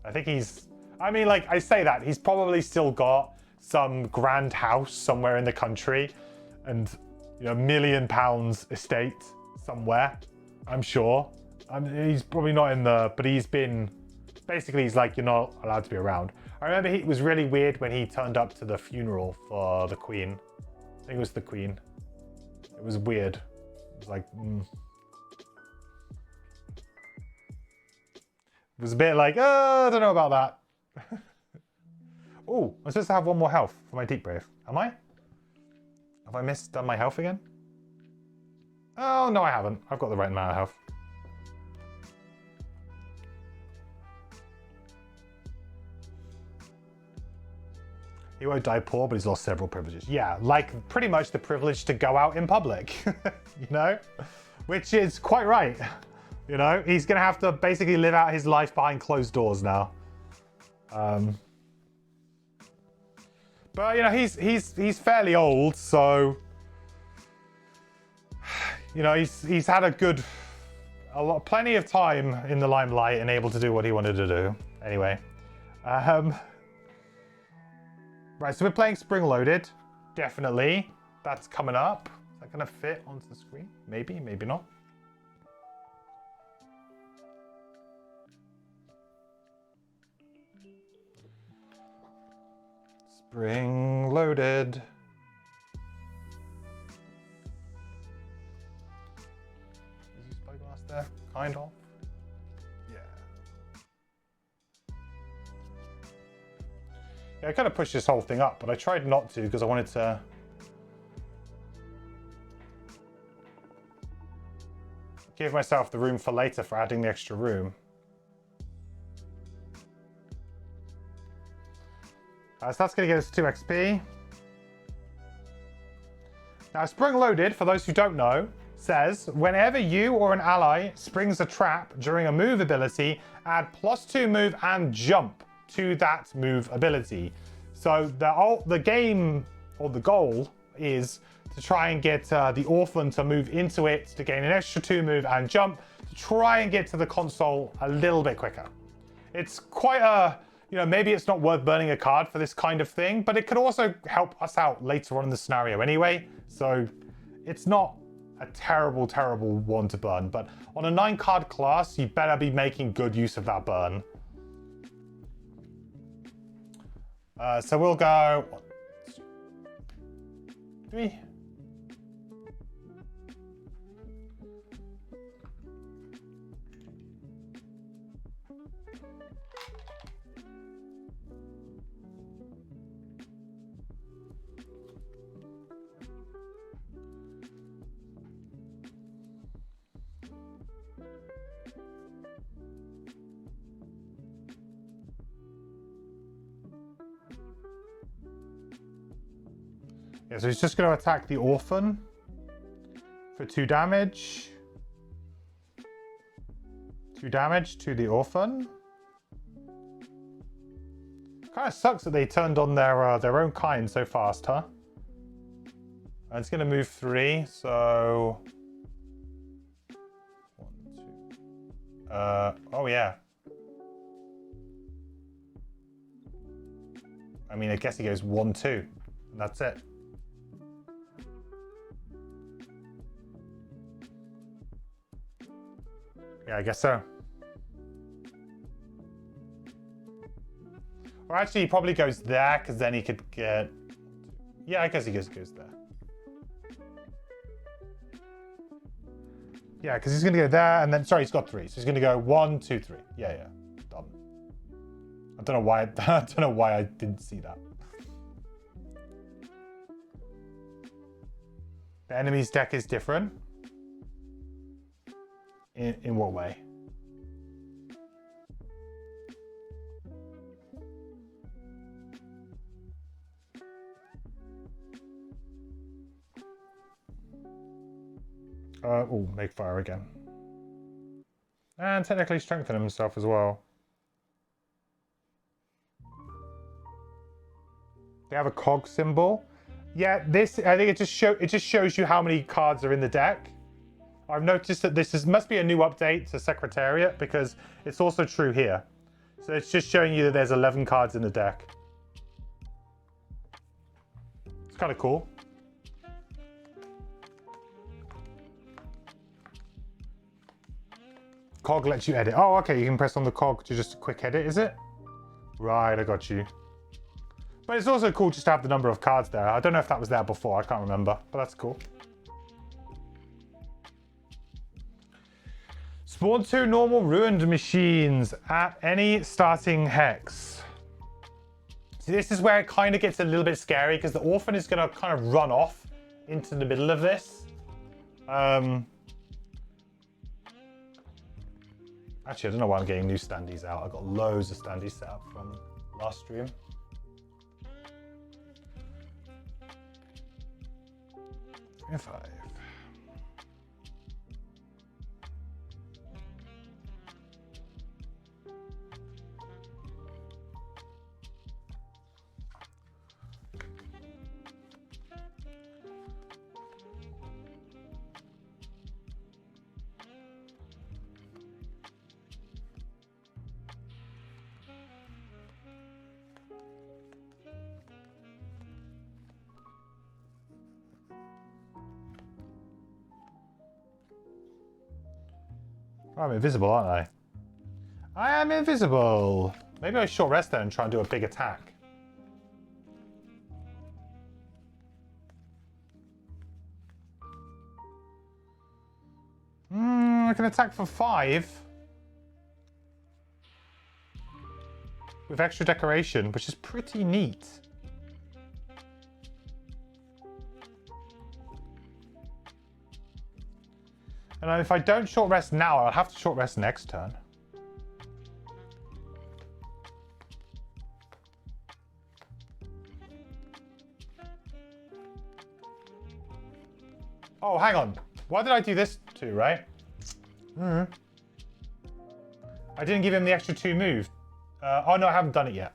I think I say that, he's probably still got some grand house somewhere in the country and £1 million estate somewhere, I'm sure. He's probably not in but he's like, you're not allowed to be around. I remember it was really weird when he turned up to the funeral for the Queen. I think it was the Queen. It was weird. It was like, It was a bit like, I don't know about that. Oh, I'm supposed to have 1 more health for my Deep Brave. Am I? Have I done my health again? Oh, no, I haven't. I've got the right amount of health. He won't die poor, but he's lost several privileges. Yeah, like pretty much the privilege to go out in public, Which is quite right. He's going to have to basically live out his life behind closed doors now. But he's fairly old, so he's had plenty of time in the limelight and able to do what he wanted to do. Anyway, right. So we're playing Spring Loaded, definitely. That's coming up. Is that gonna fit onto the screen? Maybe, maybe not. Spring Loaded. Is he spyglass there? Kind of. Yeah. Yeah, I kind of pushed this whole thing up, but I tried not to because I wanted to give myself the room for later for adding the extra room. So that's going to get us 2 XP. Now, Spring Loaded, for those who don't know, says, whenever you or an ally springs a trap during a move ability, add +2 move and jump to that move ability. So the game, or the goal, is to try and get the Orphan to move into it to gain an extra 2 move and jump to try and get to the console a little bit quicker. It's quite a... maybe it's not worth burning a card for this kind of thing, but it could also help us out later on in the scenario anyway. So it's not a terrible, terrible one to burn. But on a 9-card class, you better be making good use of that burn. So we'll go... 3. Yeah, so he's just going to attack the Orphan for 2 damage. 2 damage to the Orphan. Kind of sucks that they turned on their own kind so fast, huh? And it's going to move 3, so... 1, 2... oh yeah. I mean, I guess he goes 1, 2, and that's it. Yeah, I guess so. Or actually, he probably goes there, because then he could get... Yeah, I guess he goes there. Yeah, because he's going to go there, and then... Sorry, he's got 3. So he's going to go 1, 2, 3. Yeah, yeah. Done. I don't know why I don't know why I didn't see that. The enemy's deck is different. In what way? Oh, make fire again. And technically strengthen himself as well. They have a cog symbol. Yeah, this I think it just shows you how many cards are in the deck. I've noticed that this must be a new update to Secretariat because it's also true here. So it's just showing you that there's 11 cards in the deck. It's kind of cool. Cog lets you edit. Oh, okay, you can press on the cog to just a quick edit, is it? Right, I got you. But it's also cool just to have the number of cards there. I don't know if that was there before, I can't remember, but that's cool. Spawn 2 normal ruined machines at any starting hex. See, this is where it kind of gets a little bit scary because the Orphan is going to kind of run off into the middle of this. Actually, I don't know why I'm getting new standees out. I've got loads of standees set up from last stream. If I... I'm invisible, aren't I? I am invisible. Maybe I short rest there and try and do a big attack. I can attack for 5. With extra decoration, which is pretty neat. And if I don't short rest now, I'll have to short rest next turn. Oh, hang on. Why did I do this too, right? I didn't give him the extra 2 move. Oh no, I haven't done it yet.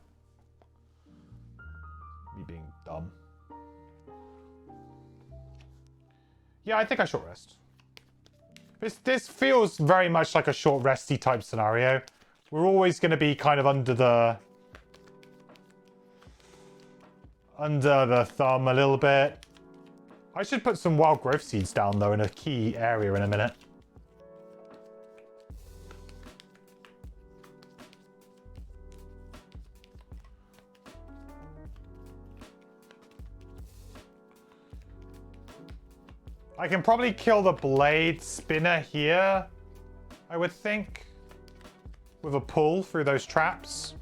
Me being dumb. Yeah, I think I short rest. This feels very much like a short resty type scenario. We're always going to be kind of under the thumb a little bit. I should put some wild growth seeds down though in a key area in a minute. I can probably kill the blade spinner here, I would think. with a pull through those traps.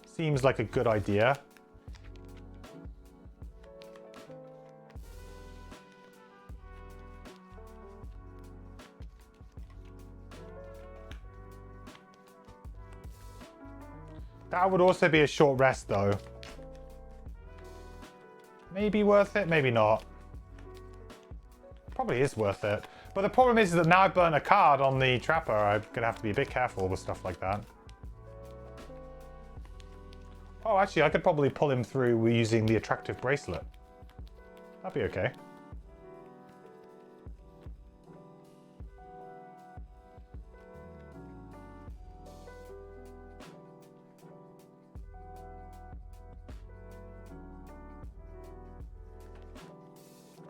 Seems like a good idea. That would also be a short rest though. Maybe worth it, maybe not. Probably is worth it. But the problem is that now I've burnt a card on the trapper, I'm gonna have to be a bit careful with stuff like that. Oh, actually, I could probably pull him through using the attractive bracelet. That'd be okay.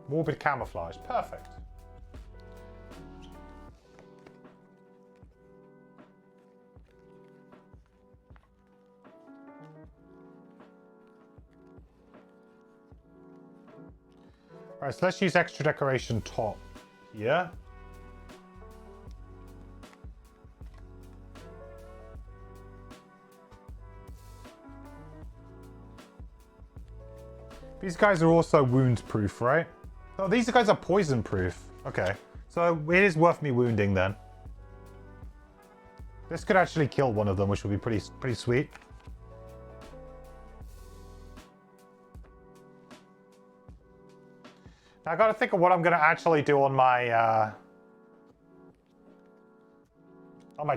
Morbid camouflage, perfect. All right, so let's use extra decoration top here. These guys are also wound proof, right? Oh, these guys are poison proof. Okay, so it is worth me wounding then. This could actually kill one of them, which would be pretty sweet. Now I got to think of what I'm going to actually do on my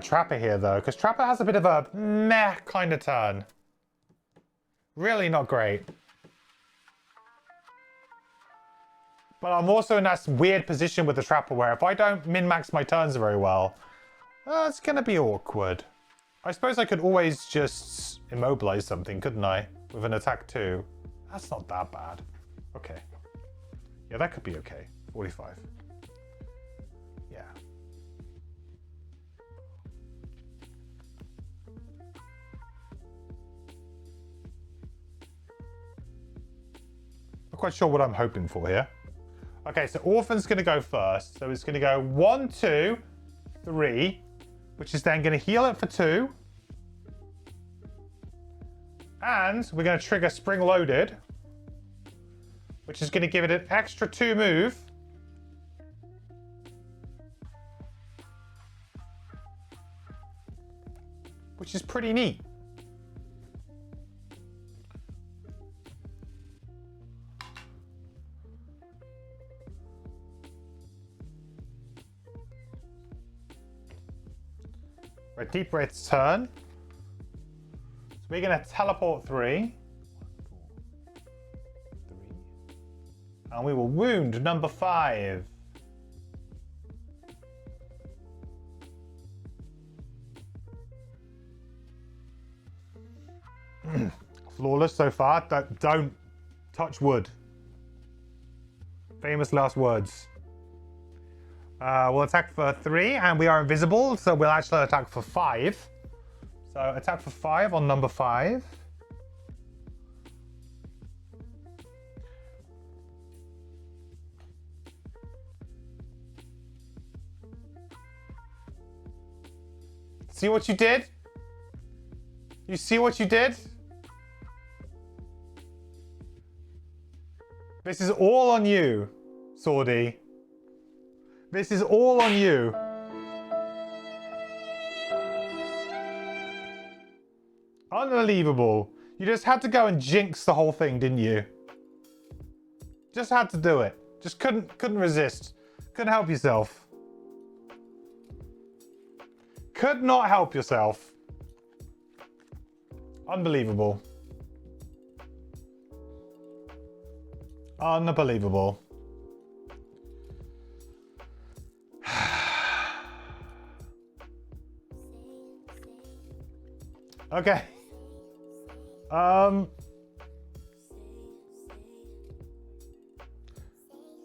trapper here, though, because trapper has a bit of a meh kind of turn. Really not great. But I'm also in that weird position with the trapper where if I don't min-max my turns very well, it's going to be awkward. I suppose I could always just immobilize something, couldn't I? With an attack 2. That's not that bad. Okay. Yeah, that could be okay. 45. Yeah. Not quite sure what I'm hoping for here. Okay, so Orphan's going to go first. So it's going to go 1, 2, 3, which is then going to heal it for 2. And we're going to trigger Spring Loaded, which is going to give it an extra 2 move. Which is pretty neat. Right, Deep Breath's turn. So we're going to teleport 3. And we will wound number 5. Flawless so far. Don't touch wood. Famous last words. We'll attack for 3, and we are invisible, so we'll actually attack for 5. So attack for 5 on number 5. See what you did? You see what you did? This is all on you, Swordy. This is all on you. Unbelievable. You just had to go and jinx the whole thing, didn't you? Just had to do it. Just couldn't resist. Couldn't help yourself. Could not help yourself. Unbelievable. Unbelievable. Okay.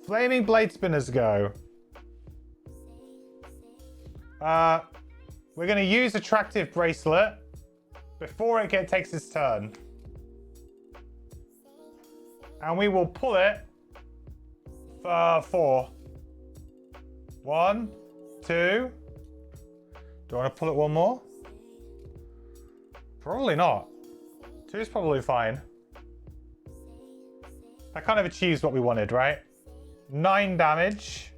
Flaming Blade Spinners go. We're going to use Attractive Bracelet before it takes its turn. And we will pull it for 4. 1, 2. Do I want to pull it one more? Probably not. 2 is probably fine. That kind of achieves what we wanted, right? 9 damage.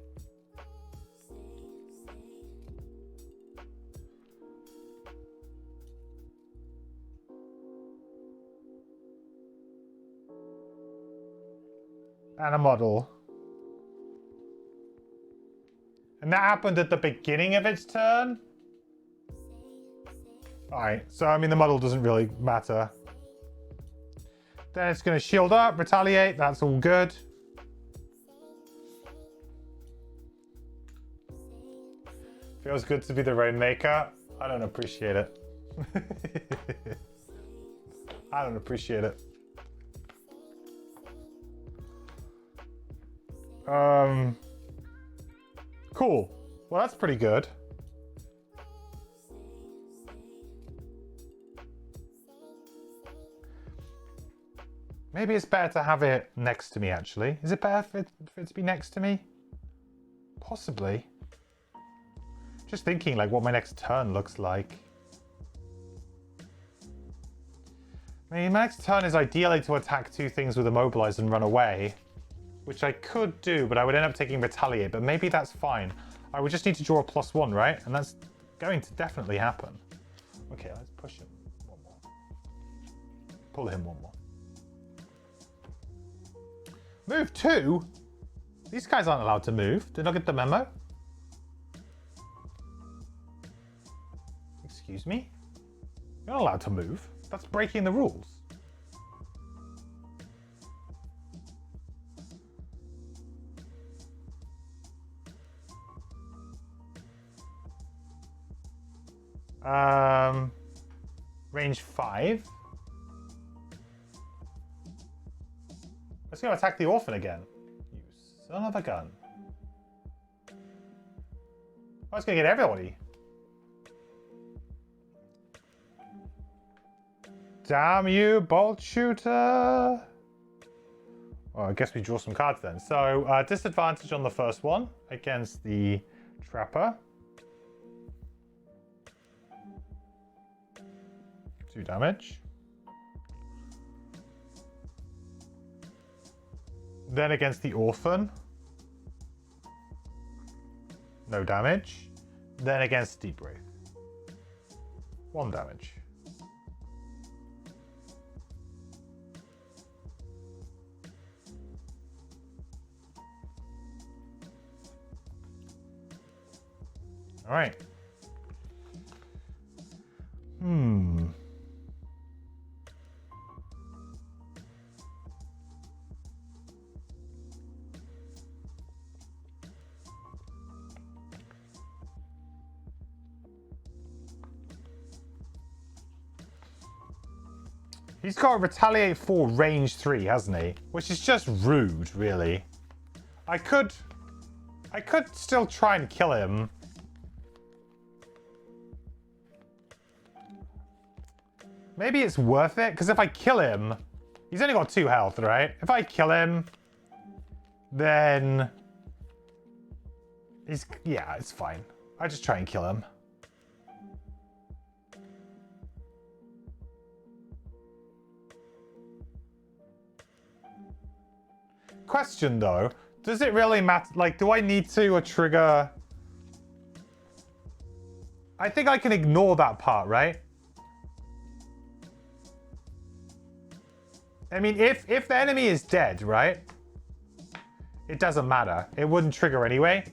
And a model. And that happened at the beginning of its turn? Alright, so I mean the model doesn't really matter. Then it's going to shield up, retaliate, that's all good. Feels good to be the Rainmaker. I don't appreciate it. I don't appreciate it. Cool. Well, that's pretty good. Maybe it's better to have it next to me, actually. Is it better for it to be next to me? Possibly. Just thinking, like, what my next turn looks like. I mean, my next turn is ideally to attack 2 things with Immobilize and run away. Which I could do, but I would end up taking Retaliate. But maybe that's fine. I would just need to draw a +1, right? And that's going to definitely happen. Okay, let's push him 1 more. Pull him 1 more. Move 2? These guys aren't allowed to move. Did I get the memo? Excuse me? You're not allowed to move. That's breaking the rules. Range 5. Let's go attack the orphan again. You son of a gun. I was gonna get everybody. Damn you, bolt shooter. Well, I guess we draw some cards then. So, disadvantage on the first one against the trapper. 2 damage. Then against the orphan. No damage. Then against Deep Wraith. 1 damage. All right. He's got Retaliate 4 range 3, hasn't he? Which is just rude, really. I could still try and kill him. Maybe it's worth it, because if I kill him, he's only got 2 health, right? If I kill him, then yeah, it's fine. I just try and kill him. Question though, does it really matter? Like, do I need to trigger? I think I can ignore that part, right? I mean, if the enemy is dead, right? It doesn't matter. It wouldn't trigger anyway.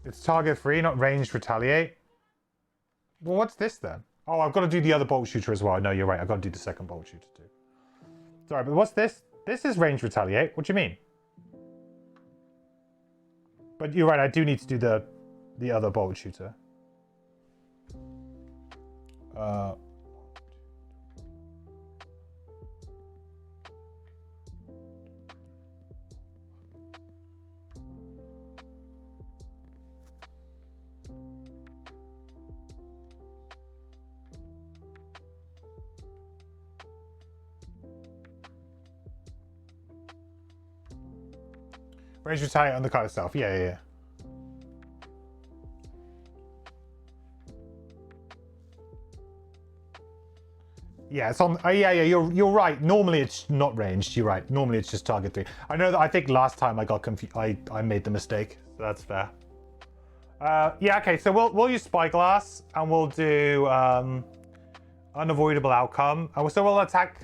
It's target free, not ranged retaliate. Well, what's this then? Oh, I've got to do the other bolt shooter as well. No, you're right. I've got to do the second bolt shooter too. Sorry, but what's this? This is ranged retaliate. What do you mean? But you're right. I do need to do the other bolt shooter. Range retaliate on the card itself. Yeah, yeah, yeah. Yeah, it's on. Yeah, yeah. You're right. Normally it's not ranged. You're right. Normally it's just target 3. I know that. I think last time I got confused. I made the mistake. So that's fair. Yeah. Okay. So we'll use Spyglass and we'll do unavoidable outcome. And so we'll attack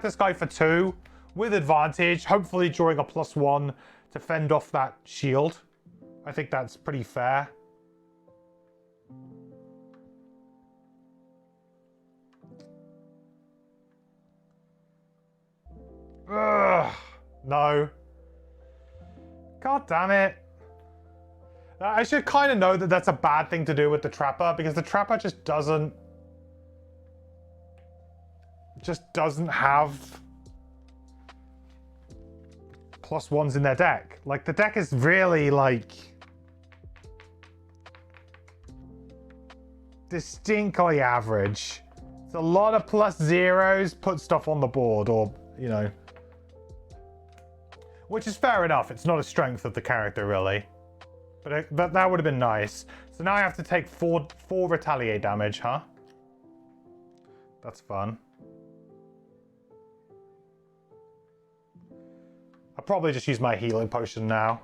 this guy for 2 with advantage. Hopefully drawing a +1 to fend off that shield. I think that's pretty fair. Ugh, no. God damn it. I should kind of know that that's a bad thing to do with the Trapper, because the Trapper just doesn't have +1s in their deck. Like, the deck is really, like, distinctly average. It's a lot of +0s, put stuff on the board, or, you know. Which is fair enough. It's not a strength of the character, really. But that would have been nice. So now I have to take 4 retaliate damage, huh? That's fun. I'll probably just use my healing potion now.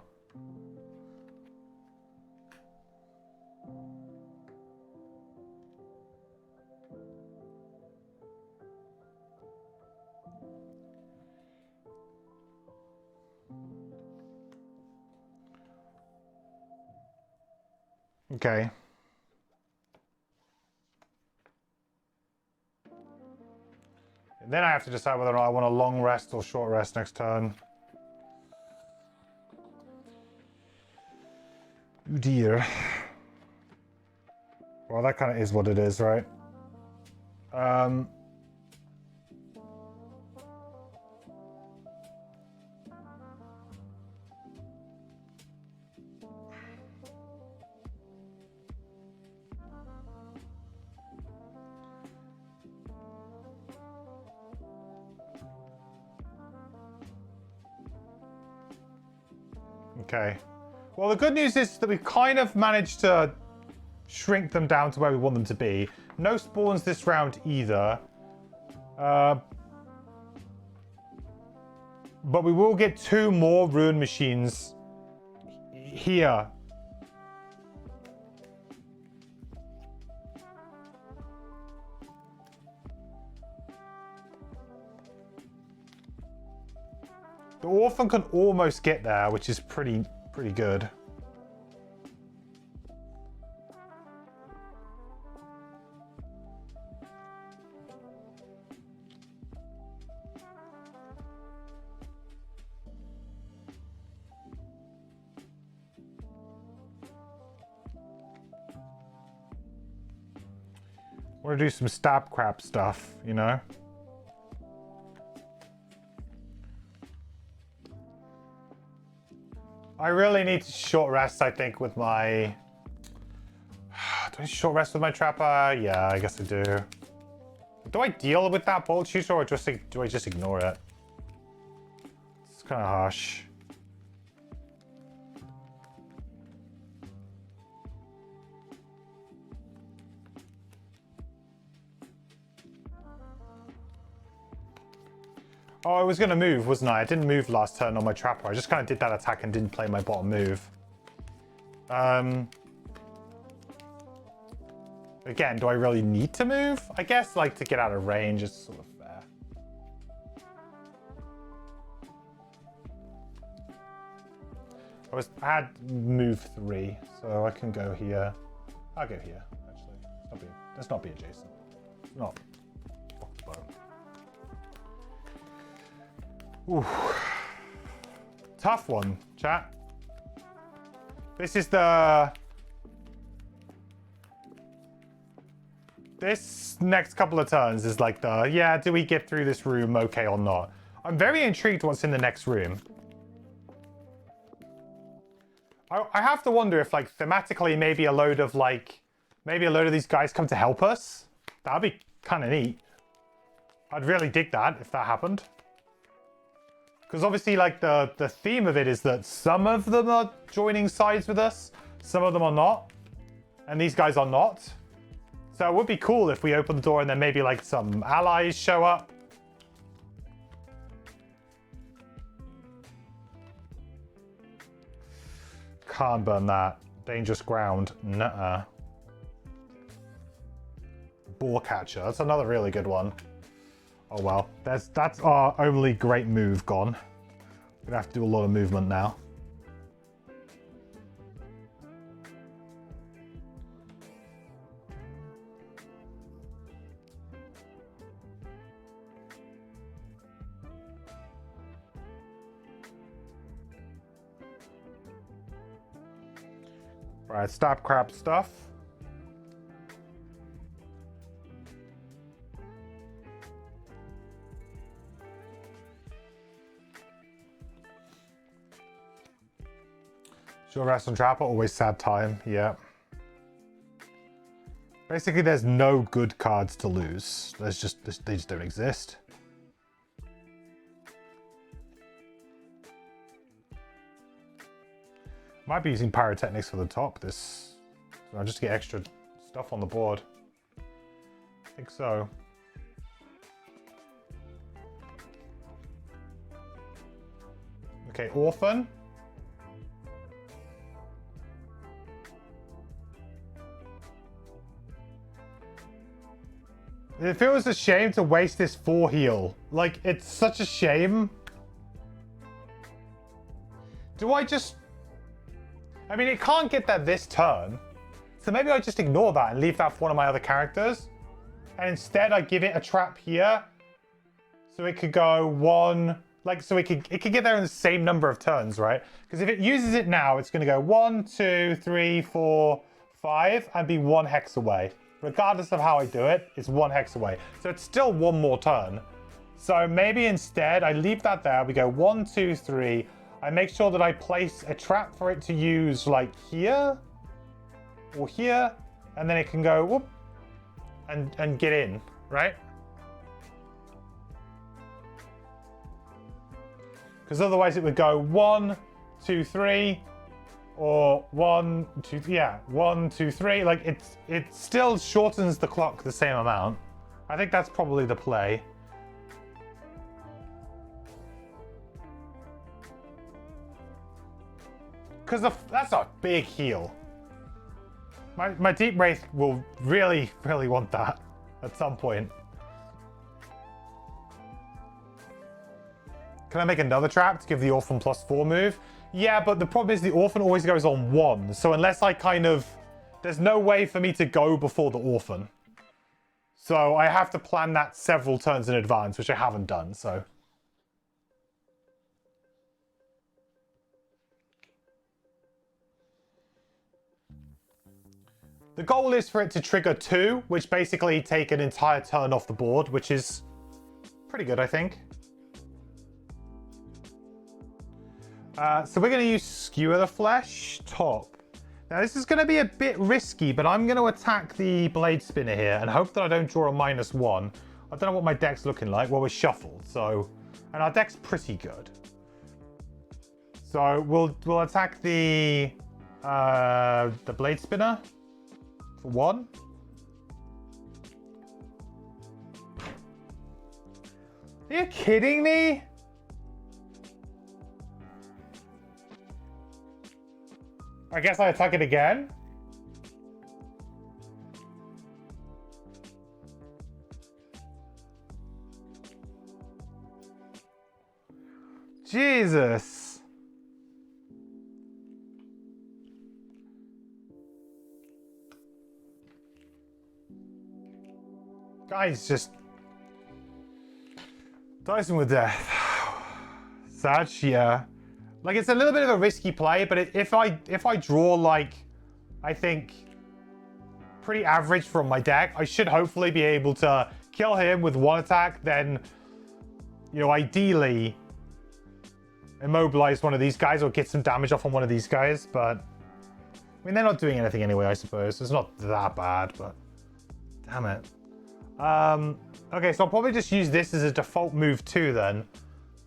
Okay. And then I have to decide whether or not I want a long rest or short rest next turn. Oh dear. Well, that kind of is what it is, right? Okay. Well, the good news is that we've kind of managed to shrink them down to where we want them to be. No spawns this round either. But we will get 2 more Ruin Machines here. The Orphan can almost get there, which is pretty good. I want to do some stab crap stuff, you know? I really need to short rest, I think, with my... Do I short rest with my Trapper? Yeah, I guess I do. Do I deal with that Bolt Shooter, or just do I just ignore it? It's kind of harsh. Oh, I was going to move, wasn't I? I didn't move last turn on my Trapper. I just kind of did that attack and didn't play my bottom move. Again, do I really need to move? I guess, like, to get out of range is sort of fair. I had move 3, so I can go here. I'll go here, actually. Let's not be adjacent. Not. Fuck the bow. Ooh. Tough one, chat. This is the... This next couple of turns is like the, yeah, do we get through this room okay or not? I'm very intrigued what's in the next room. I have to wonder if, like, thematically, maybe a load of these guys come to help us. That'd be kind of neat. I'd really dig that if that happened. Because obviously, like, the theme of it is that some of them are joining sides with us, some of them are not, and these guys are not. So it would be cool if we open the door and then maybe, like, some allies show up. Can't burn that. Dangerous ground. Nuh-uh. Boar catcher. That's another really good one. Oh well. That's our only great move gone. We're gonna have to do a lot of movement now. Right, stop crap stuff. Short rest on Trapper, always sad time, yeah. Basically, there's no good cards to lose. They just don't exist. Might be using pyrotechnics for the top, just to get extra stuff on the board. I think so. Okay, Orphan. It feels a shame to waste this 4 heal. Like, it's such a shame. Do I just... I mean, it can't get that this turn. So maybe I just ignore that and leave that for one of my other characters. And instead I give it a trap here. So it could go 1... Like, so it could get there in the same number of turns, right? Because if it uses it now, it's going to go 1, 2, 3, 4, 5, and be 1 hex away. Regardless of how I do it, it's 1 hex away. So it's still 1 more turn. So maybe instead I leave that there. We go 1, 2, 3. I make sure that I place a trap for it to use like here or here, and then it can go whoop and get in, right? Because otherwise it would go 1, 2, 3, or 1, 2, yeah, 1, 2, 3. Like it still shortens the clock the same amount. I think that's probably the play. Because that's a big heal. My Deep Wraith will really, really want that at some point. Can I make another trap to give the Orphan +4 move? Yeah, but the problem is the Orphan always goes on 1. So unless I kind of... There's no way for me to go before the Orphan. So I have to plan that several turns in advance, which I haven't done, so... The goal is for it to trigger 2, which basically take an entire turn off the board, which is pretty good, I think. So we're going to use Skewer the Flesh top. Now this is going to be a bit risky, but I'm going to attack the Blade Spinner here and hope that I don't draw a -1. I don't know what my deck's looking like. Well, we're shuffled, so... And our deck's pretty good. So we'll attack the Blade Spinner for 1. Are you kidding me? I guess I attack it again. Jesus. Guys, just dicing with death. Such, yeah. Like, it's a little bit of a risky play, but if I draw, like, I think, pretty average from my deck, I should hopefully be able to kill him with 1 attack, then, you know, ideally, immobilize one of these guys or get some damage off on one of these guys, but, I mean, they're not doing anything anyway, I suppose. It's not that bad, but, damn it. Okay, so I'll probably just use this as a default move too, then.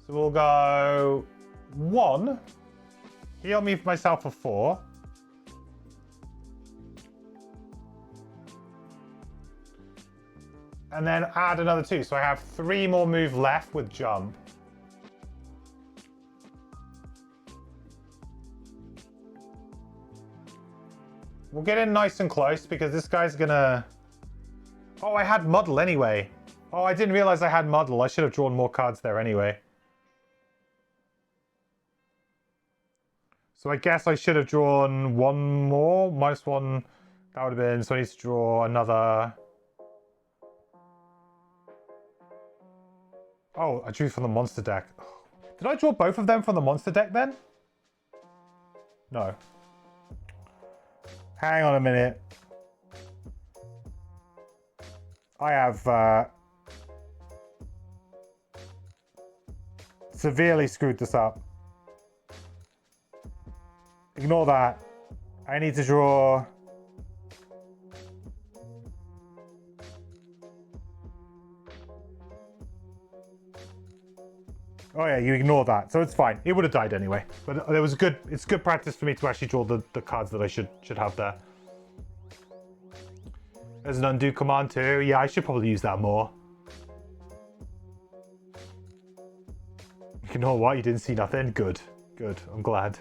So we'll go 1. Heal me for myself for 4. And then add another 2. So I have 3 more move left with jump. We'll get in nice and close because this guy's gonna... Oh, I had Muddle anyway. Oh, I didn't realize I had Muddle. I should have drawn more cards there anyway. So I guess I should have drawn 1 more. -1. That would have been... So I need to draw another... Oh, I drew from the monster deck. Did I draw both of them from the monster deck then? No. Hang on a minute. I have severely screwed this up. Ignore that. I need to draw... Oh yeah, you ignore that, so it's fine. It would have died anyway. But there was it's good practice for me to actually draw the cards that I should have there. There's an undo command too. Yeah, I should probably use that more. You know what? You didn't see nothing? Good. Good. I'm glad.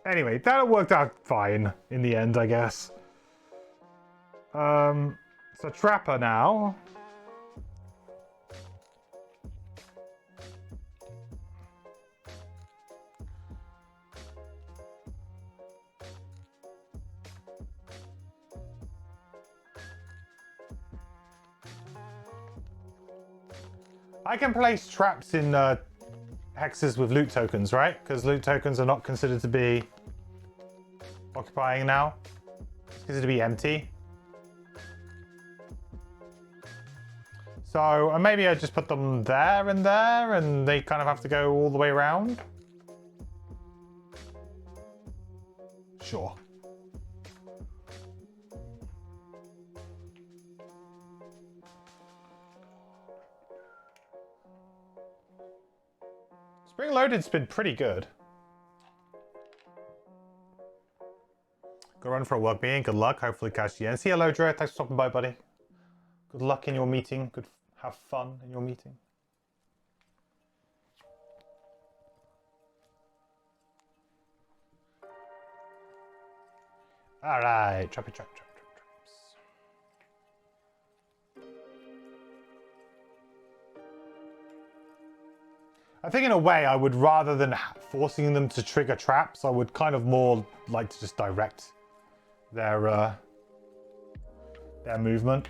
Anyway, that worked out fine in the end, I guess. So Trapper now. I can place traps in hexes with loot tokens, right? Because loot tokens are not considered to be occupying now. It's considered to be empty. So maybe I just put them there, and they kind of have to go all the way around. Sure. Spring Loaded's been pretty good. Go run for a work meeting. Good luck. Hopefully catch you. And see, hello, Dre. Thanks for stopping by, buddy. Good luck in your meeting. Have fun in your meeting. All right, trappy traps. I think in a way I would, rather than forcing them to trigger traps, I would kind of more like to just direct their movement.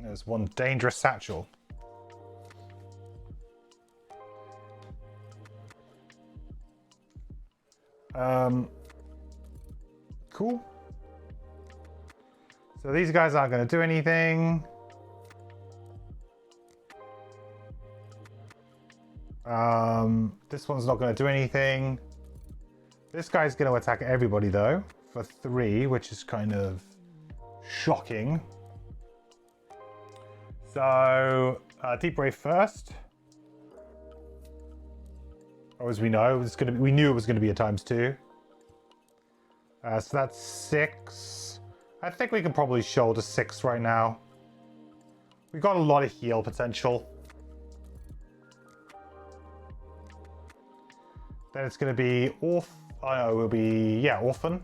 There's one dangerous satchel. Cool. So these guys aren't going to do anything. This one's not going to do anything. This guy's going to attack everybody though for 3, which is kind of shocking. So Deep Wave first. Or as we know, we knew it was going to be a ×2. So that's 6. I think we can probably shoulder 6 right now. We've got a lot of heal potential. Then it's going to be Orphan.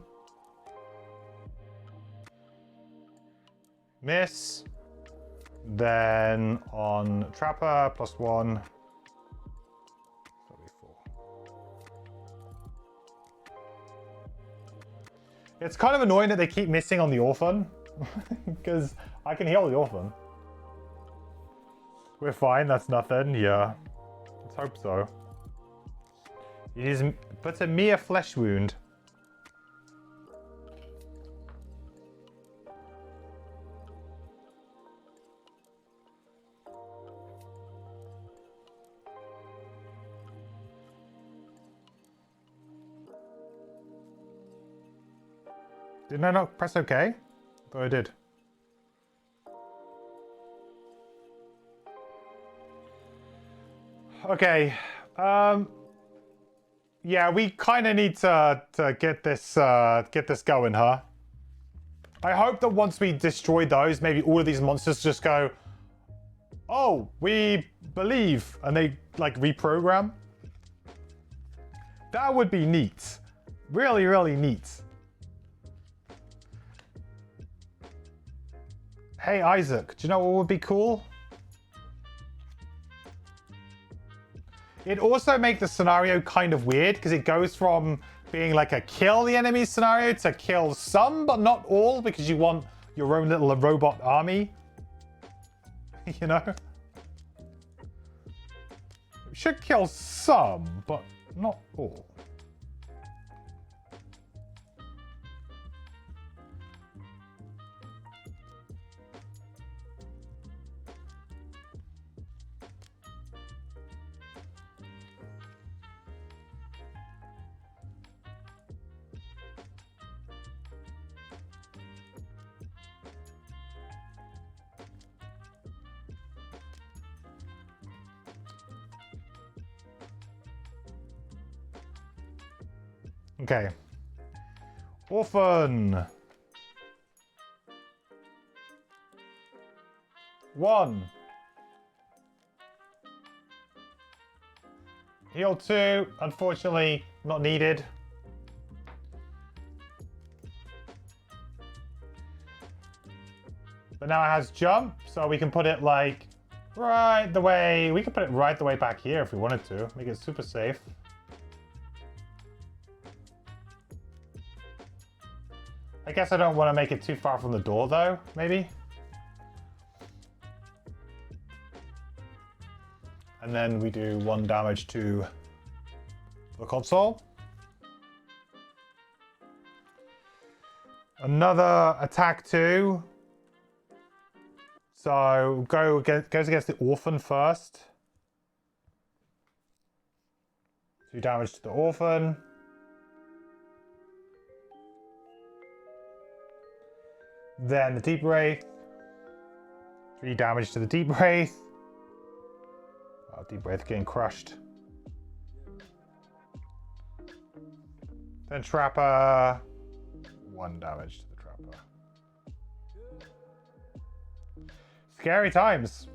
Miss. Then on Trapper, +1. It's kind of annoying that they keep missing on the Orphan, because I can heal the Orphan. We're fine, that's nothing, yeah. Let's hope so. It is but a mere flesh wound. Didn't I not press OK? I thought I did. Okay. Yeah, we kind of need to get this going, huh? I hope that once we destroy those, maybe all of these monsters just go, oh, we believe, and they like reprogram. That would be neat. Really, really neat. Hey, Isaac, do you know what would be cool? It also makes the scenario kind of weird because it goes from being like a kill the enemy scenario to kill some, but not all, because you want your own little robot army. You know? It should kill some, but not all. Okay. Orphan. 1. Heal 2. Unfortunately, not needed. But now it has jump, so we can put it like right the way. We can put it right the way back here if we wanted to. Make it super safe. I guess I don't want to make it too far from the door, though, maybe. And then we do 1 damage to the console. Another attack 2. So goes against the orphan first. 2 damage to the orphan. Then the Deep Wraith. 3 damage to the Deep Wraith. Oh, Deep Wraith getting crushed. Then Trapper. 1 damage to the Trapper. Scary times.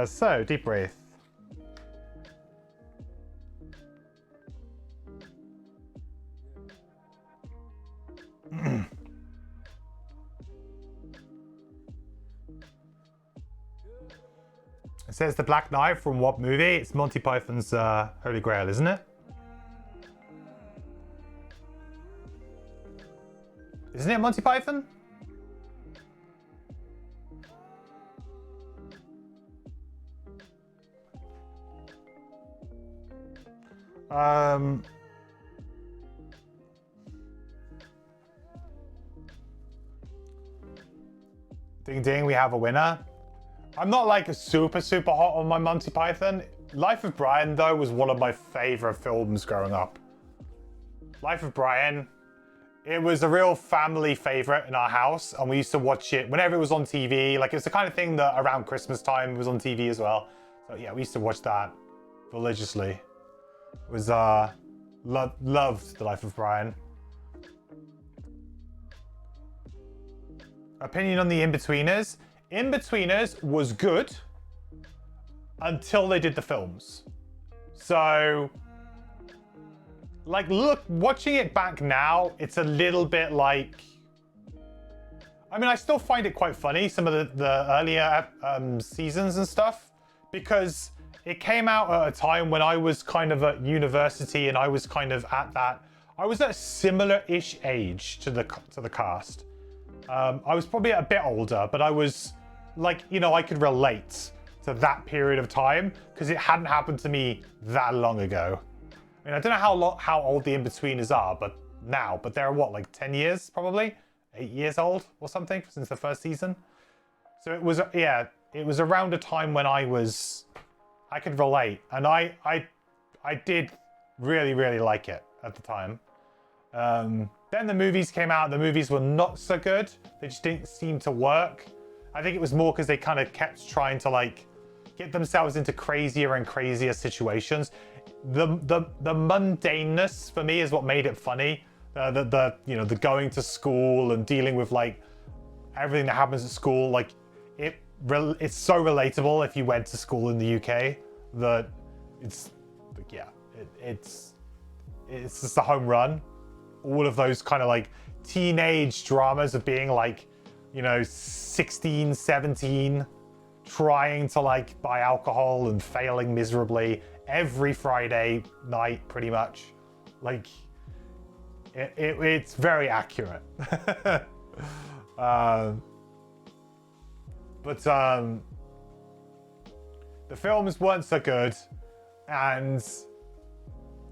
So, Deep Wraith. It says the Black Knight from what movie? It's Monty Python's Holy Grail, isn't it? Isn't it Monty Python? Ding ding, we have a winner. I'm not like a super hot on my Monty Python. Life of Brian, though, was one of my favorite films growing up. Life of Brian, it was a real family favorite in our house, and we used to watch it whenever it was on TV. Like, it was the kind of thing that around Christmas time was on TV as well. So yeah, we used to watch that religiously. It was loved The Life of Brian. Opinion on the In-Betweeners. In-Betweeners was good until they did the films. So, like, look, watching it back now, it's a little bit like... I mean, I still find it quite funny, some of the earlier seasons and stuff, because it came out at a time when I was kind of at university and I was kind of at that... I was at a similar-ish age to the cast. I was probably a bit older, but I was... like, you know, I could relate to that period of time because it hadn't happened to me that long ago. I mean, I don't know how old the In-Betweeners are, but they're what, like 10 years probably? 8 years old or something since the first season. So it was, yeah, it was around a time when I could relate. And I I did really, really like it at the time. Then the movies came out. The movies were not so good. They just didn't seem to work. I think it was more because they kind of kept trying to like get themselves into crazier and crazier situations. The mundaneness for me is what made it funny. The going to school and dealing with like everything that happens at school. Like it's so relatable if you went to school in the UK that it's just a home run. All of those kind of like teenage dramas of being like, 16, 17, trying to like buy alcohol and failing miserably every Friday night, pretty much. Like, it's very accurate. But the films weren't so good, and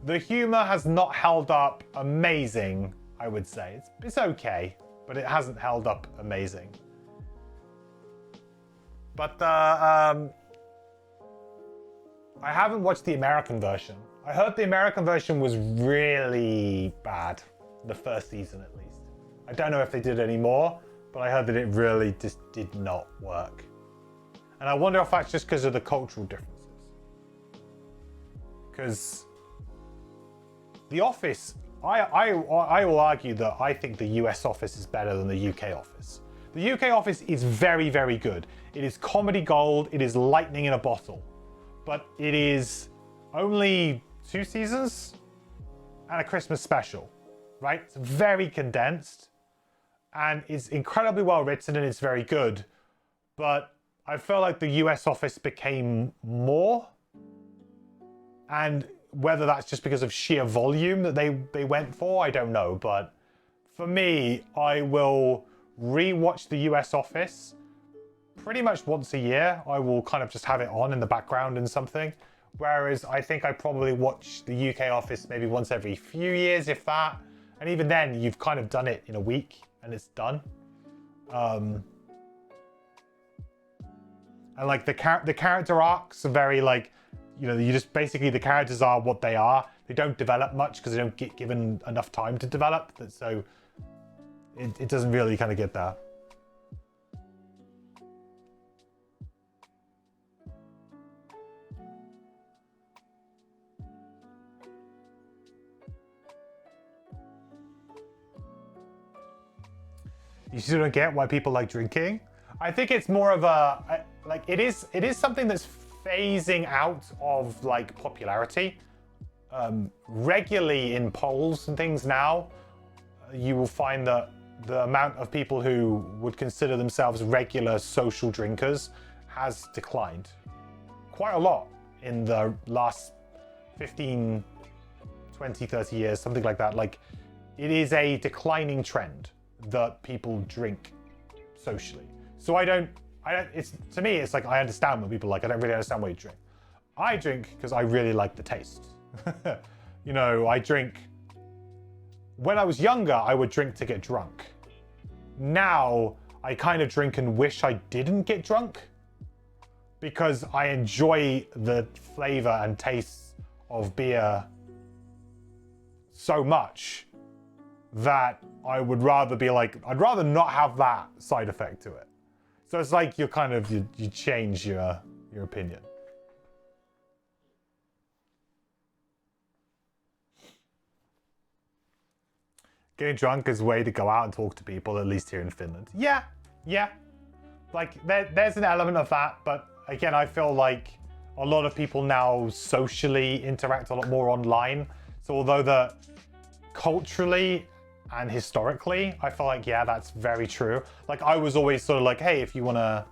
the humor has not held up amazing, I would say. It's okay, but it hasn't held up amazing. But I haven't watched the American version. I heard the American version was really bad, the first season at least. I don't know if they did any more, but I heard that it really just did not work. And I wonder if that's just because of the cultural differences. Because The Office, I will argue that I think the US Office is better than the UK Office. The UK Office is very, very good. It is comedy gold. It is lightning in a bottle. But it is only 2 seasons and a Christmas special, right? It's very condensed and it's incredibly well written and it's very good. But I feel like the US Office became more, and whether that's just because of sheer volume that they went for, I don't know. But for me, I will rewatch the US Office pretty much once a year. I will kind of just have it on in the background and something. Whereas I think I probably watch the UK Office maybe once every few years, if that. And even then, you've kind of done it in a week and it's done. And like the character arcs are very like, you just basically, the characters are what they are. They don't develop much because they don't get given enough time to develop. So it doesn't really kind of get there. You still don't get why people like drinking? I think it's more of a, like, it is something that's phasing out of like popularity. Regularly in polls and things now, you will find that the amount of people who would consider themselves regular social drinkers has declined quite a lot in the last 15, 20, 30 years, something like that. Like, it is a declining trend that people drink socially. So to me, it's like, I understand when people like, I don't really understand why you drink. I drink because I really like the taste. I drink, when I was younger, I would drink to get drunk. Now, I kind of drink and wish I didn't get drunk because I enjoy the flavor and taste of beer so much that I would rather be like, I'd rather not have that side effect to it. So it's like you change your opinion. Getting drunk is a way to go out and talk to people, at least here in Finland. Yeah. Like, there's an element of that, but again, I feel like a lot of people now socially interact a lot more online. So although culturally and historically, I feel like, yeah, that's very true. Like, I was always sort of like, hey, if you want to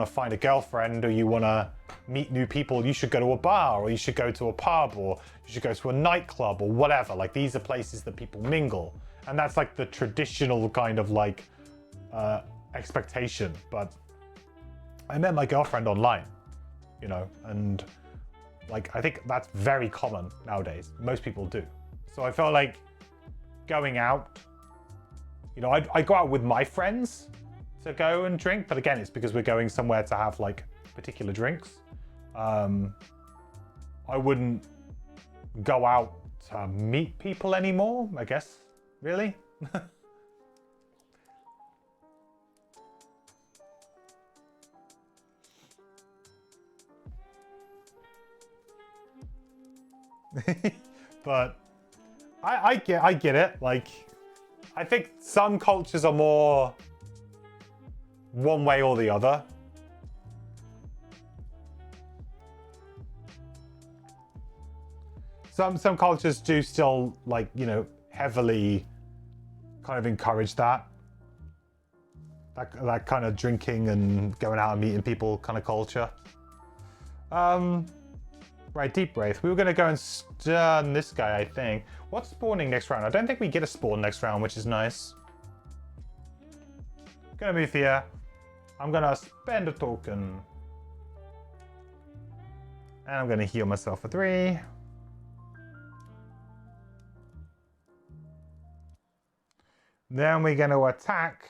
find a girlfriend or you want to meet new people, you should go to a bar or you should go to a pub or you should go to a nightclub or whatever. Like, these are places that people mingle. And that's like the traditional kind of like expectation. But I met my girlfriend online, and like, I think that's very common nowadays. Most people do. So I felt like going out, I go out with my friends to go and drink, but again, it's because we're going somewhere to have like particular drinks. I wouldn't go out to meet people anymore, I guess. Really? But I get it. Like, I think some cultures are more one way or the other. Some cultures do still, like, you know, heavily kind of encourage that kind of drinking and going out and meeting people kind of culture. Right, Deep Wraith. We were going to go and stun this guy, I think. What's spawning next round? I don't think we get a spawn next round, which is nice. Gonna move here. I'm gonna spend a token. And I'm gonna heal myself for 3. Then we're gonna attack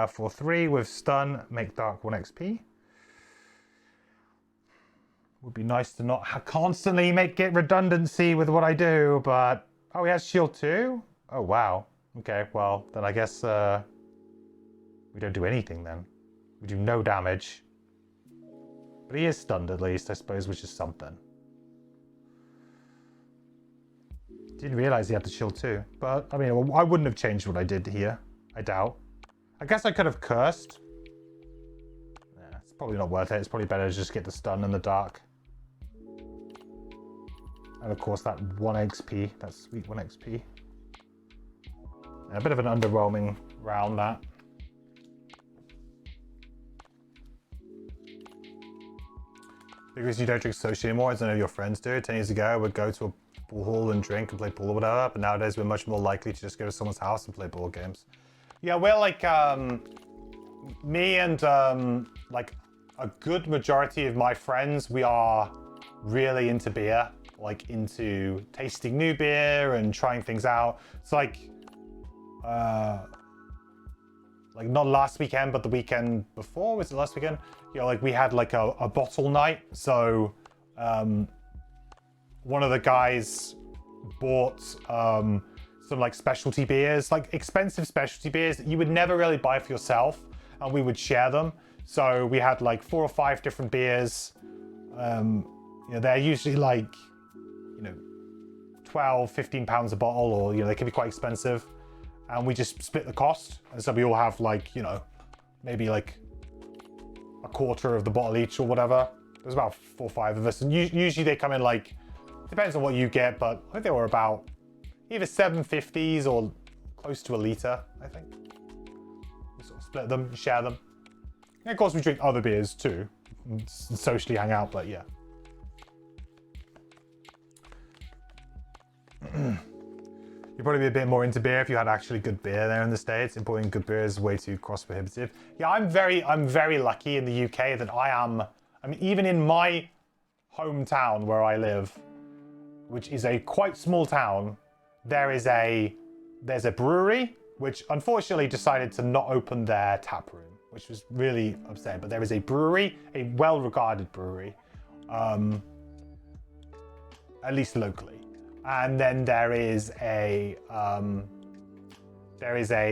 for 3 with stun, make dark 1 XP. Would be nice to not constantly get redundancy with what I do, but... Oh, he has shield too? Oh, wow. Okay, well, then I guess we don't do anything then. We do no damage. But he is stunned at least, I suppose, which is something. Didn't realize he had the shield too. But, I mean, I wouldn't have changed what I did here. I doubt. I guess I could have cursed. Yeah, it's probably not worth it. It's probably better to just get the stun in the dark. And of course that 1 XP, that sweet 1 XP. Yeah, a bit of an underwhelming round, that. Because you don't drink socially anymore, as none of your friends do. 10 years ago, I would go to a pool hall and drink and play pool or whatever, but nowadays we're much more likely to just go to someone's house and play board games. Yeah, we're like, me and like a good majority of my friends, we are really into beer. Like into tasting new beer and trying things out. It's like not last weekend, but the weekend before. Was it last weekend? You know, like we had like a bottle night. So one of the guys bought some like specialty beers, like expensive specialty beers that you would never really buy for yourself, and we would share them. So we had like 4 or 5 different beers. You know, they're usually like, you know, 12, 15 pounds a bottle, or, you know, they can be quite expensive. And we just split the cost. And so we all have like, you know, maybe like a quarter of the bottle each or whatever. There's about 4 or 5 of us. And usually they come in like, depends on what you get, but I think they were about either 750s or close to a litre, I think. We sort of split them, share them. And of course we drink other beers too, and socially hang out, but yeah. You'd probably be a bit more into beer if you had actually good beer there in the States. Importing good beer is way too cost prohibitive. Yeah, I'm very lucky in the UK that I mean, even in my hometown where I live, which is a quite small town, there's a brewery, which unfortunately decided to not open their tap room, which was really upsetting. But there is a brewery, a well-regarded brewery, at least locally. And then there is a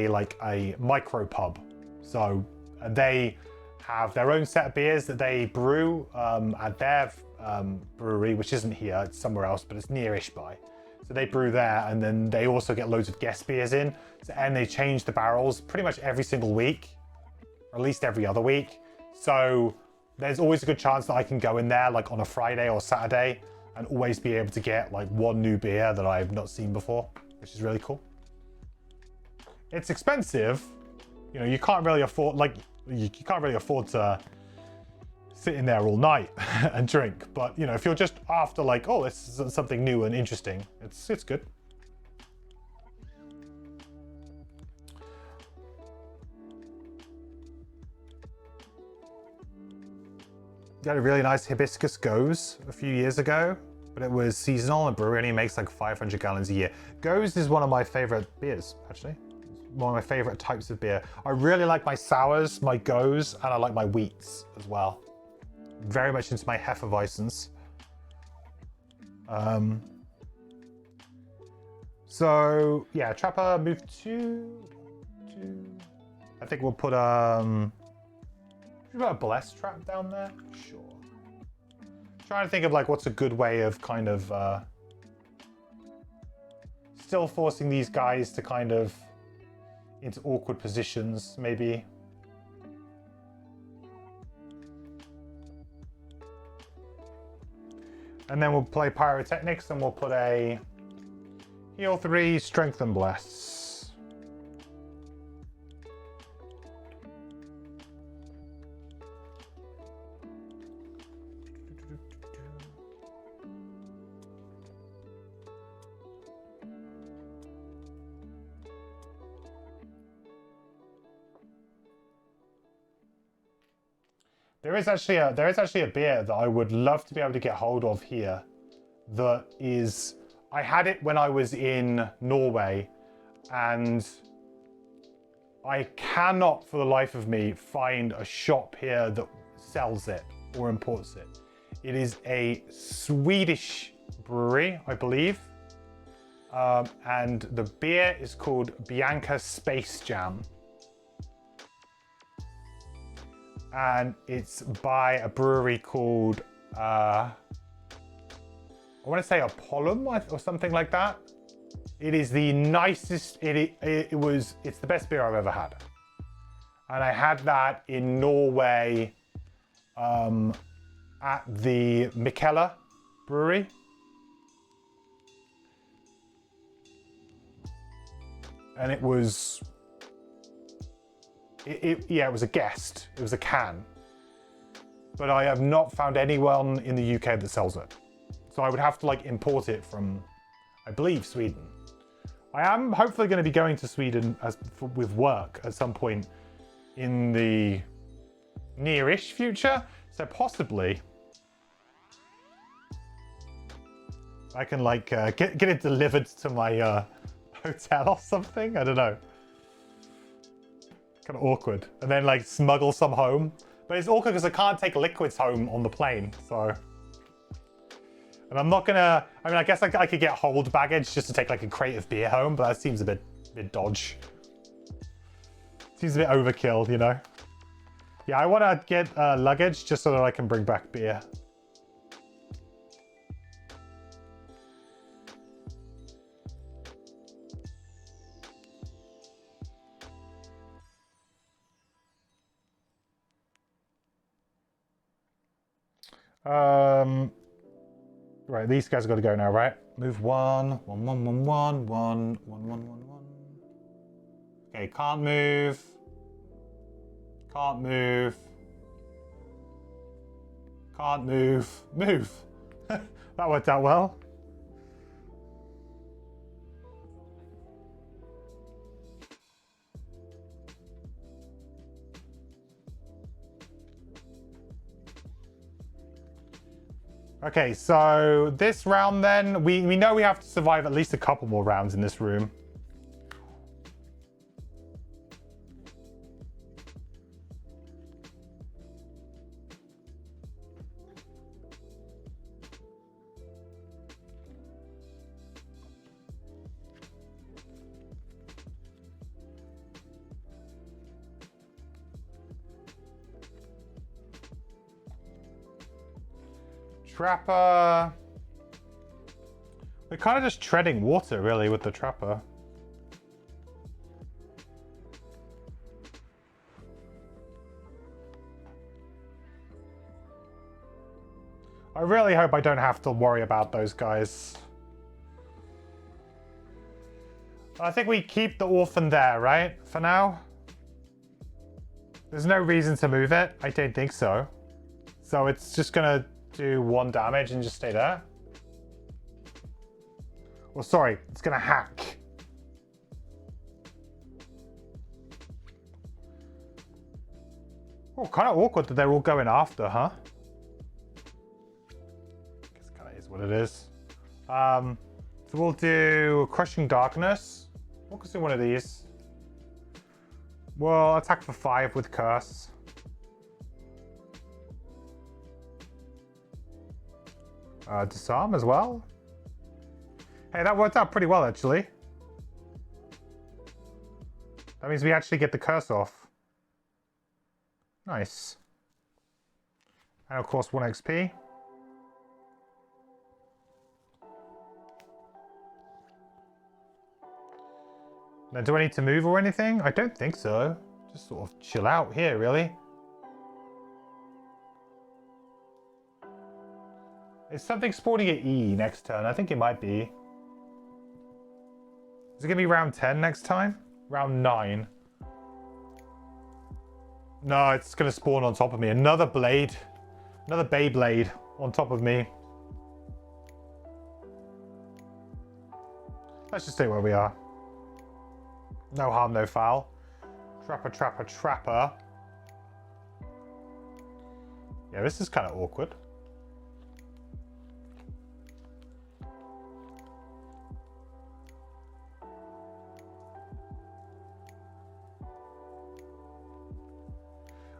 like a micro pub. So they have their own set of beers that they brew at their brewery, which isn't here, it's somewhere else, but it's nearish by. So they brew there, and then they also get loads of guest beers in. So, and they change the barrels pretty much every single week, or at least every other week. So there's always a good chance that I can go in there like on a Friday or Saturday and always be able to get like 1 new beer that I've not seen before, which is really cool. It's expensive, you know, you can't really afford, like, you can't really afford to sit in there all night and drink. But, you know, if you're just after like, oh, this is something new and interesting, it's good. We had a really nice hibiscus goes a few years ago, but it was seasonal, and brewery only makes like 500 gallons a year. Goes is one of my favorite beers, actually. It's one of my favorite types of beer. I really like my sours, my goes, and I like my wheats as well. Very much into my Hefeweizens. So yeah, Trapper move two. I think we'll put should we put a bless trap down there? Sure. Trying to think of like what's a good way of kind of still forcing these guys to kind of into awkward positions, maybe. And then we'll play Pyrotechnics and we'll put a heal 3, strength and bless. There is actually a beer that I would love to be able to get hold of here. That is, I had it when I was in Norway, and I cannot for the life of me find a shop here that sells it or imports it. It is a Swedish brewery, I believe, and the beer is called Bianca Space Jam. And it's by a brewery called, I want to say Apollum or something like that. It is the nicest, it's the best beer I've ever had. And I had that in Norway at the Mikella brewery. And it was, yeah, it was a guest. It was a can. But I have not found anyone in the UK that sells it. So I would have to like import it from, I believe, Sweden. I am hopefully going to be going to Sweden with work at some point in the near-ish future. So possibly I can like get it delivered to my hotel or something. I don't know. Kind of awkward. And then like smuggle some home. But it's awkward because I can't take liquids home on the plane. So, and I'm not gonna, I mean, I guess I could get hold baggage just to take like a crate of beer home, but that seems a bit dodge. Seems a bit overkill, you know? Yeah, I want to get luggage just so that I can bring back beer. Right, these guys have got to go now, right? Move 1, 1, 1, 1, 1, 1, 1, 1, 1, 1. Okay, can't move. Can't move. Can't move. Move. That worked out well. Okay, so this round then, we know we have to survive at least a couple more rounds in this room. Trapper. We're kind of just treading water, really, with the Trapper. I really hope I don't have to worry about those guys. I think we keep the Orphan there, right? For now? There's no reason to move it. I don't think so. So it's just gonna do 1 damage and just stay there. Well, sorry, it's gonna hack. Oh, kind of awkward that they're all going after, huh? Guess kind of is what it is. So we'll do Crushing Darkness. We'll do one of these. We'll attack for 5 with Curse. Disarm as well. Hey, that worked out pretty well, actually. That means we actually get the curse off. Nice. And of course 1 XP. Now, do I need to move or anything? I don't think so. Just sort of chill out here, really. Is something spawning at E next turn? I think it might be. Is it going to be round 10 next time? Round 9. No, it's going to spawn on top of me. Another blade. Another Beyblade on top of me. Let's just stay where we are. No harm, no foul. Trapper, trapper, trapper. Yeah, this is kind of awkward.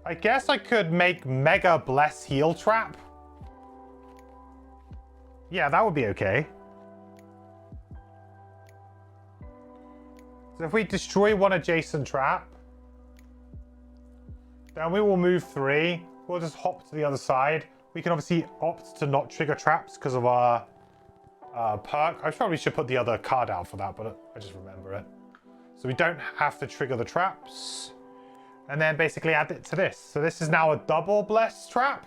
I guess I could make Mega Bless Heal Trap. Yeah, that would be okay. So if we destroy one adjacent trap, then we will move 3. We'll just hop to the other side. We can obviously opt to not trigger traps because of our perk. I probably should put the other card out for that, but I just remember it. So we don't have to trigger the traps. And then basically add it to this. So this is now a double bless trap.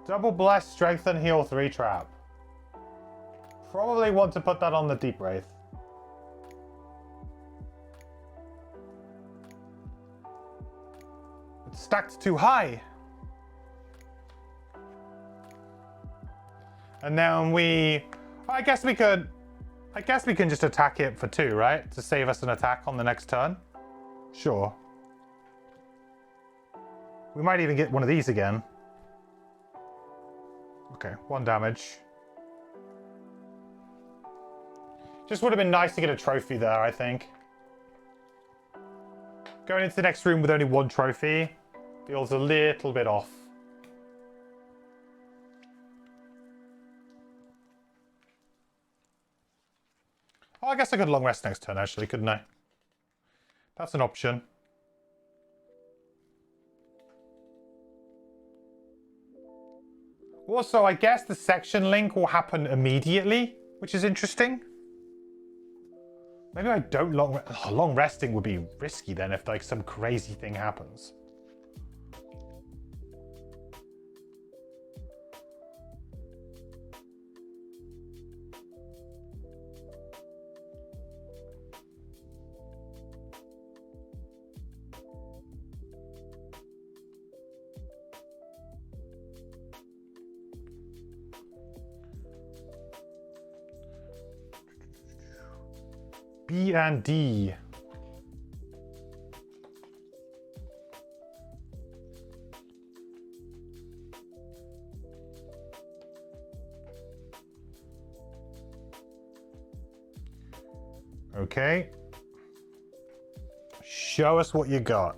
Double bless, strengthen, heal 3 trap. Probably want to put that on the Deep Wraith. It's stacked too high. And then I guess we can just attack it for 2, right? To save us an attack on the next turn. Sure. We might even get one of these again. Okay, 1 damage. Just would have been nice to get a trophy there, I think. Going into the next room with only 1 trophy feels a little bit off. Oh, I guess I could long rest next turn, actually, couldn't I? That's an option. Also, I guess the section link will happen immediately, which is interesting. Maybe I don't long resting would be risky then if like some crazy thing happens. B and D. Okay. Show us what you got.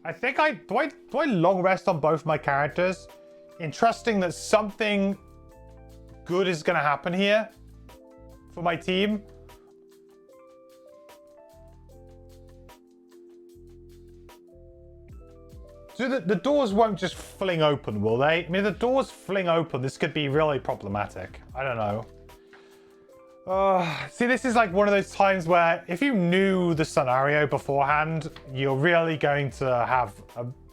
I think do I long rest on both my characters in trusting that something good is going to happen here for my team? So the doors won't just fling open, will they? I mean, if the doors fling open, this could be really problematic. I don't know. See, this is like one of those times where if you knew the scenario beforehand, you're really going to have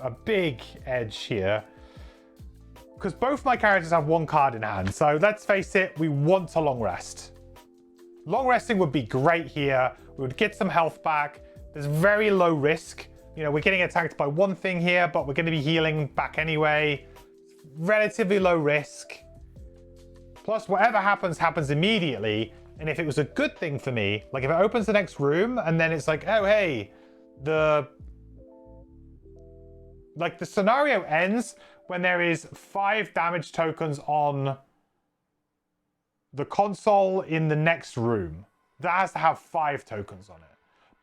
a big edge here. Because both my characters have 1 card in hand. So let's face it, we want to long rest. Long resting would be great here. We would get some health back. There's very low risk. You know, we're getting attacked by 1 thing here, but we're going to be healing back anyway. Relatively low risk. Plus, whatever happens, happens immediately. And if it was a good thing for me, like if it opens the next room and then it's like, oh, hey, the scenario ends when there is 5 damage tokens on the console in the next room. That has to have 5 tokens on it.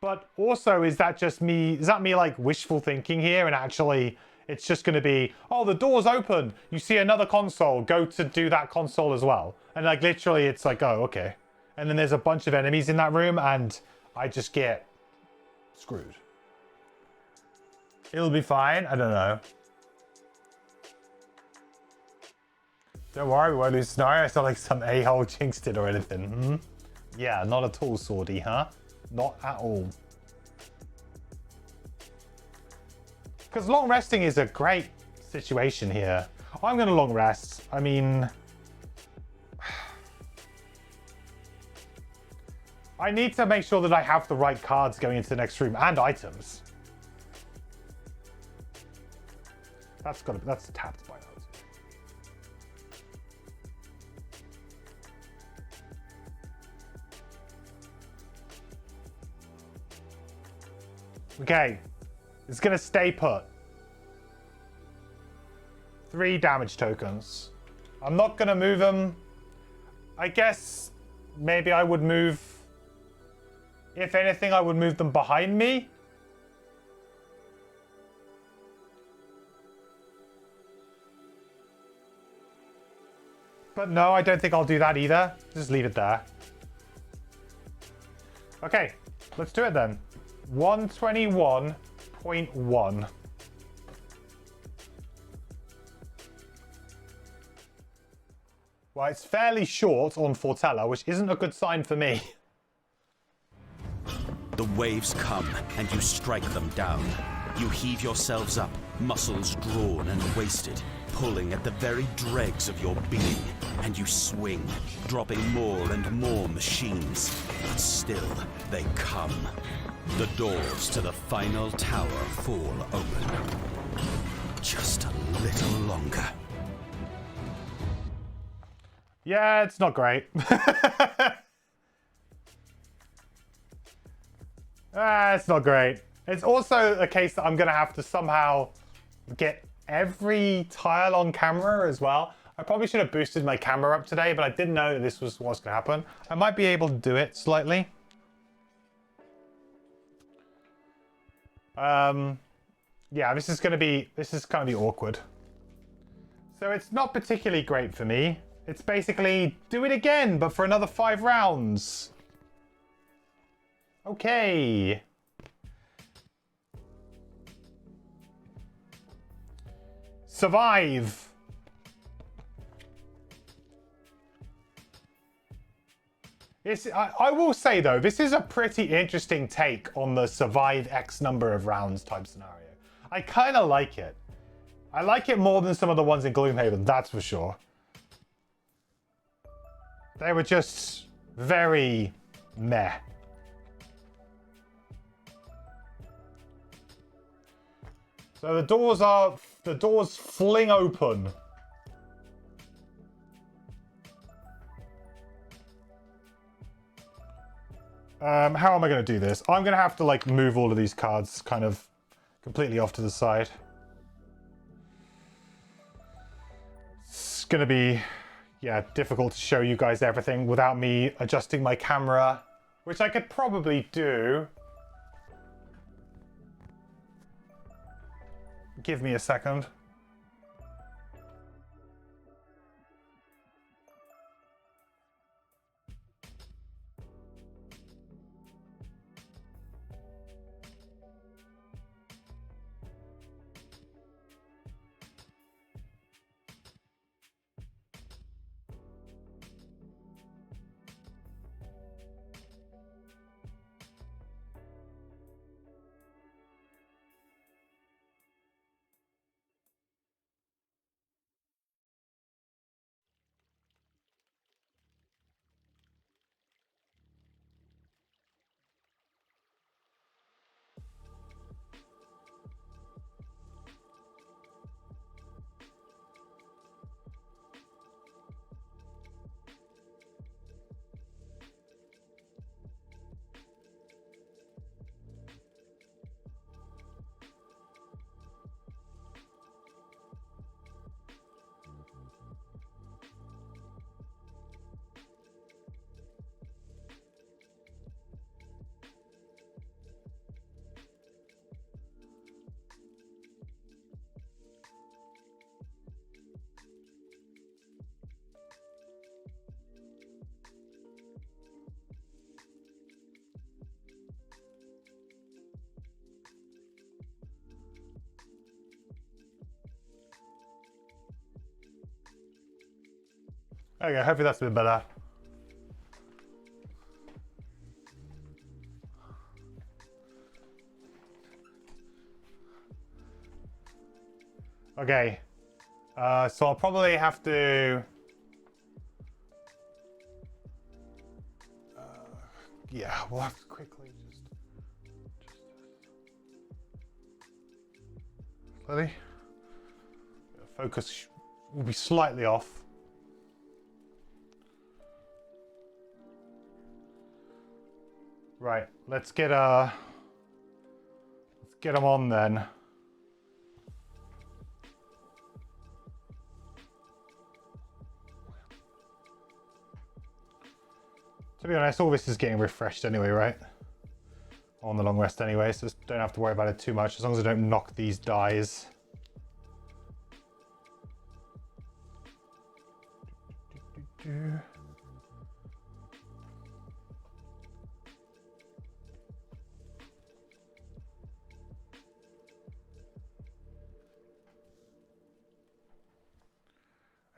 But also, is that just me? Is that me like wishful thinking here? And actually, it's just going to be, oh, the door's open. You see another console. Go to do that console as well. And like literally, it's like, oh, okay. And then there's a bunch of enemies in that room, and I just get screwed. It'll be fine. I don't know. Don't worry, we won't lose scenario. It's not like some a-hole jinxed it or anything. Hmm? Yeah, not at all, Swordy, huh? Not at all. Because long resting is a great situation here. I'm going to long rest. I mean... I need to make sure that I have the right cards going into the next room and items. That's tapped by now. Okay, it's gonna stay put. 3 damage tokens. I'm not gonna move them. I guess maybe I would move. If anything, I would move them behind me. But no, I don't think I'll do that either. Just leave it there. Okay, let's do it then. 121.1. Well, it's fairly short on Fortella, which isn't a good sign for me. The waves come, and you strike them down. You heave yourselves up, muscles drawn and wasted, pulling at the very dregs of your being, and you swing, dropping more and more machines. But still, they come. The doors to the final tower fall open. Just a little longer. Yeah, it's not great. It's not great. It's also a case that I'm going to have to somehow get every tile on camera as well. I probably should have boosted my camera up today, but I didn't know that this was what's going to happen. I might be able to do it slightly. Yeah, this is going to be awkward. So it's not particularly great for me. It's basically do it again, but for another 5 rounds. Okay. Survive. I will say though, this is a pretty interesting take on the survive X number of rounds type scenario. I kind of like it. I like it more than some of the ones in Gloomhaven, that's for sure. They were just very meh. So the doors fling open. How am I going to do this? I'm going to have to like move all of these cards kind of completely off to the side. It's going to be, yeah, difficult to show you guys everything without me adjusting my camera, which I could probably do. Give me a second. Okay, hopefully that's a bit better. Okay, so I'll probably have to... yeah, we'll have to quickly just... Ready? Focus will be slightly off. Right, let's get them on then. To be honest, all this is getting refreshed anyway, right? On the long rest anyway, so just don't have to worry about it too much, as long as I don't knock these dies.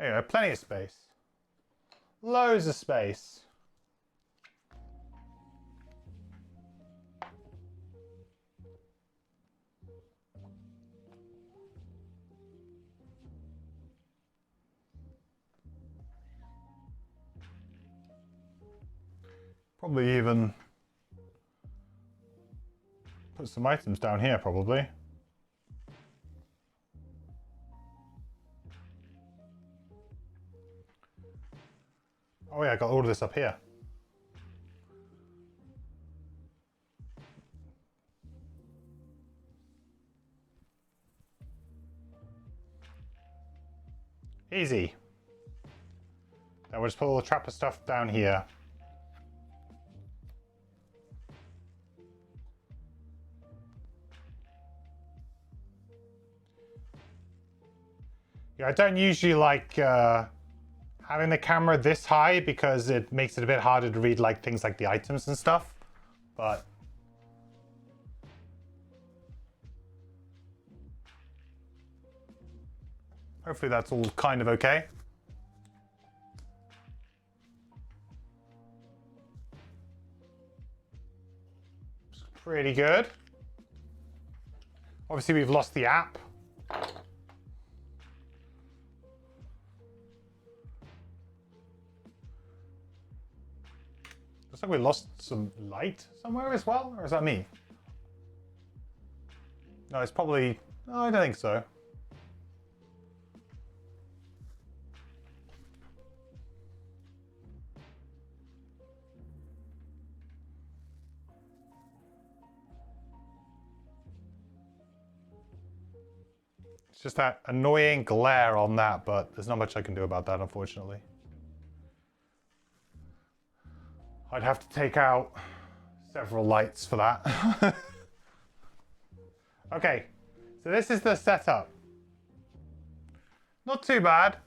Anyway, plenty of space. Loads of space. Probably even put some items down here, probably. Oh yeah, I got all of this up here. Easy. Now we'll just put all the trapper stuff down here. Yeah, I don't usually like having the camera this high because it makes it a bit harder to read like things like the items and stuff, but hopefully that's all kind of okay. It's pretty good. Obviously we've lost the app. Looks like we lost some light somewhere as well, or is that me? No, it's probably... No, I don't think so. It's just that annoying glare on that, but there's not much I can do about that, unfortunately. I'd have to take out several lights for that. Okay, so this is the setup. Not too bad.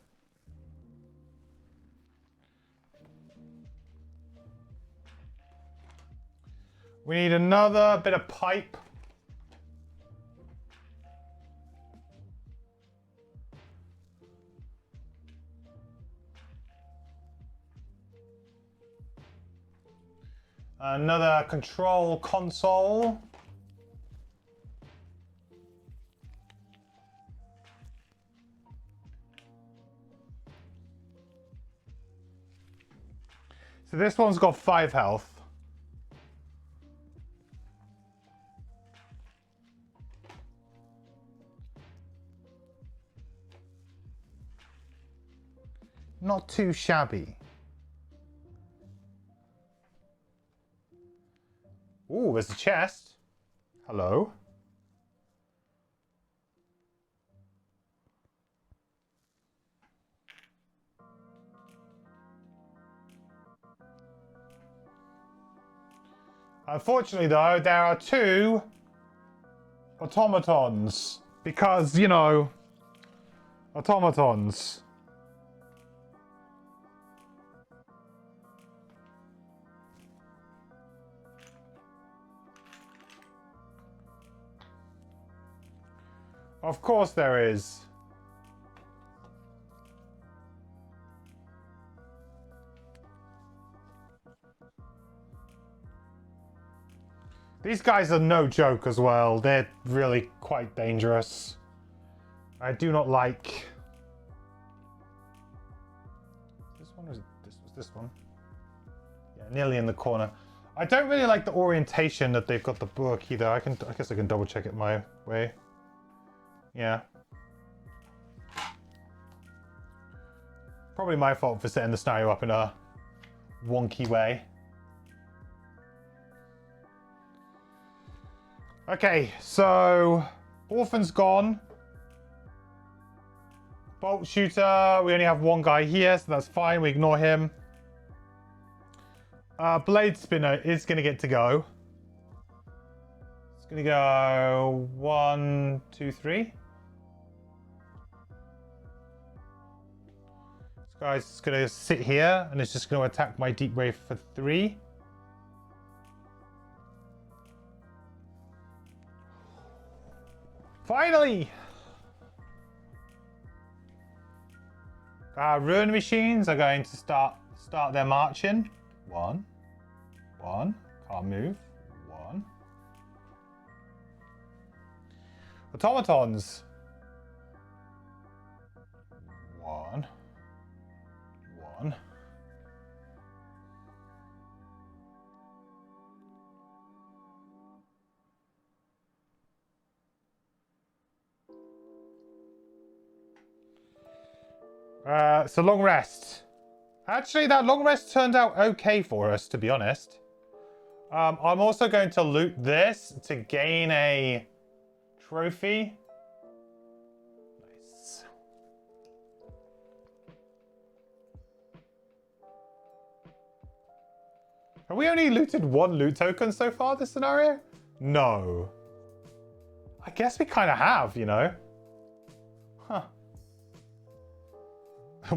We need another bit of pipe. Another control console. So this one's got 5 health. Not too shabby. Ooh, there's a chest. Hello. Unfortunately, though, there are 2 automatons. Because, you know, automatons. Of course there is. These guys are no joke as well. They're really quite dangerous. I do not like... This one was this one. Yeah, nearly in the corner. I don't really like the orientation that they've got the book either. I guess I can double check it my way. Yeah. Probably my fault for setting the scenario up in a wonky way. Okay, so Orphan's gone. Bolt shooter, we only have one guy here, so that's fine. We ignore him. Blade spinner is going to get to go. It's going to go 1, 2, 3. This guy's just going to sit here and it's just going to attack my deep wave for 3. Finally! Ruin machines are going to start their marching. 1, 1, can't move. 1. Automatons. 1, 1. So long rest. Actually, that long rest turned out okay for us, to be honest. I'm also going to loot this to gain a trophy. Nice. Have we only looted 1 loot token so far this scenario? No. I guess we kind of have, you know. Huh.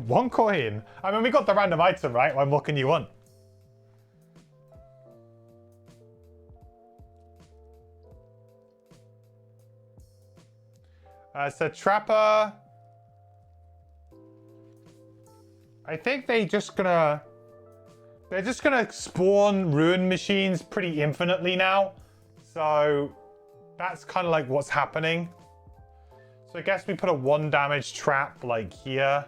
1 coin. I mean, we got the random item, right? Well, what can you want? So Trapper. I think they're just gonna spawn ruin machines pretty infinitely now. So that's kind of like what's happening. So I guess we put a 1 damage trap like here.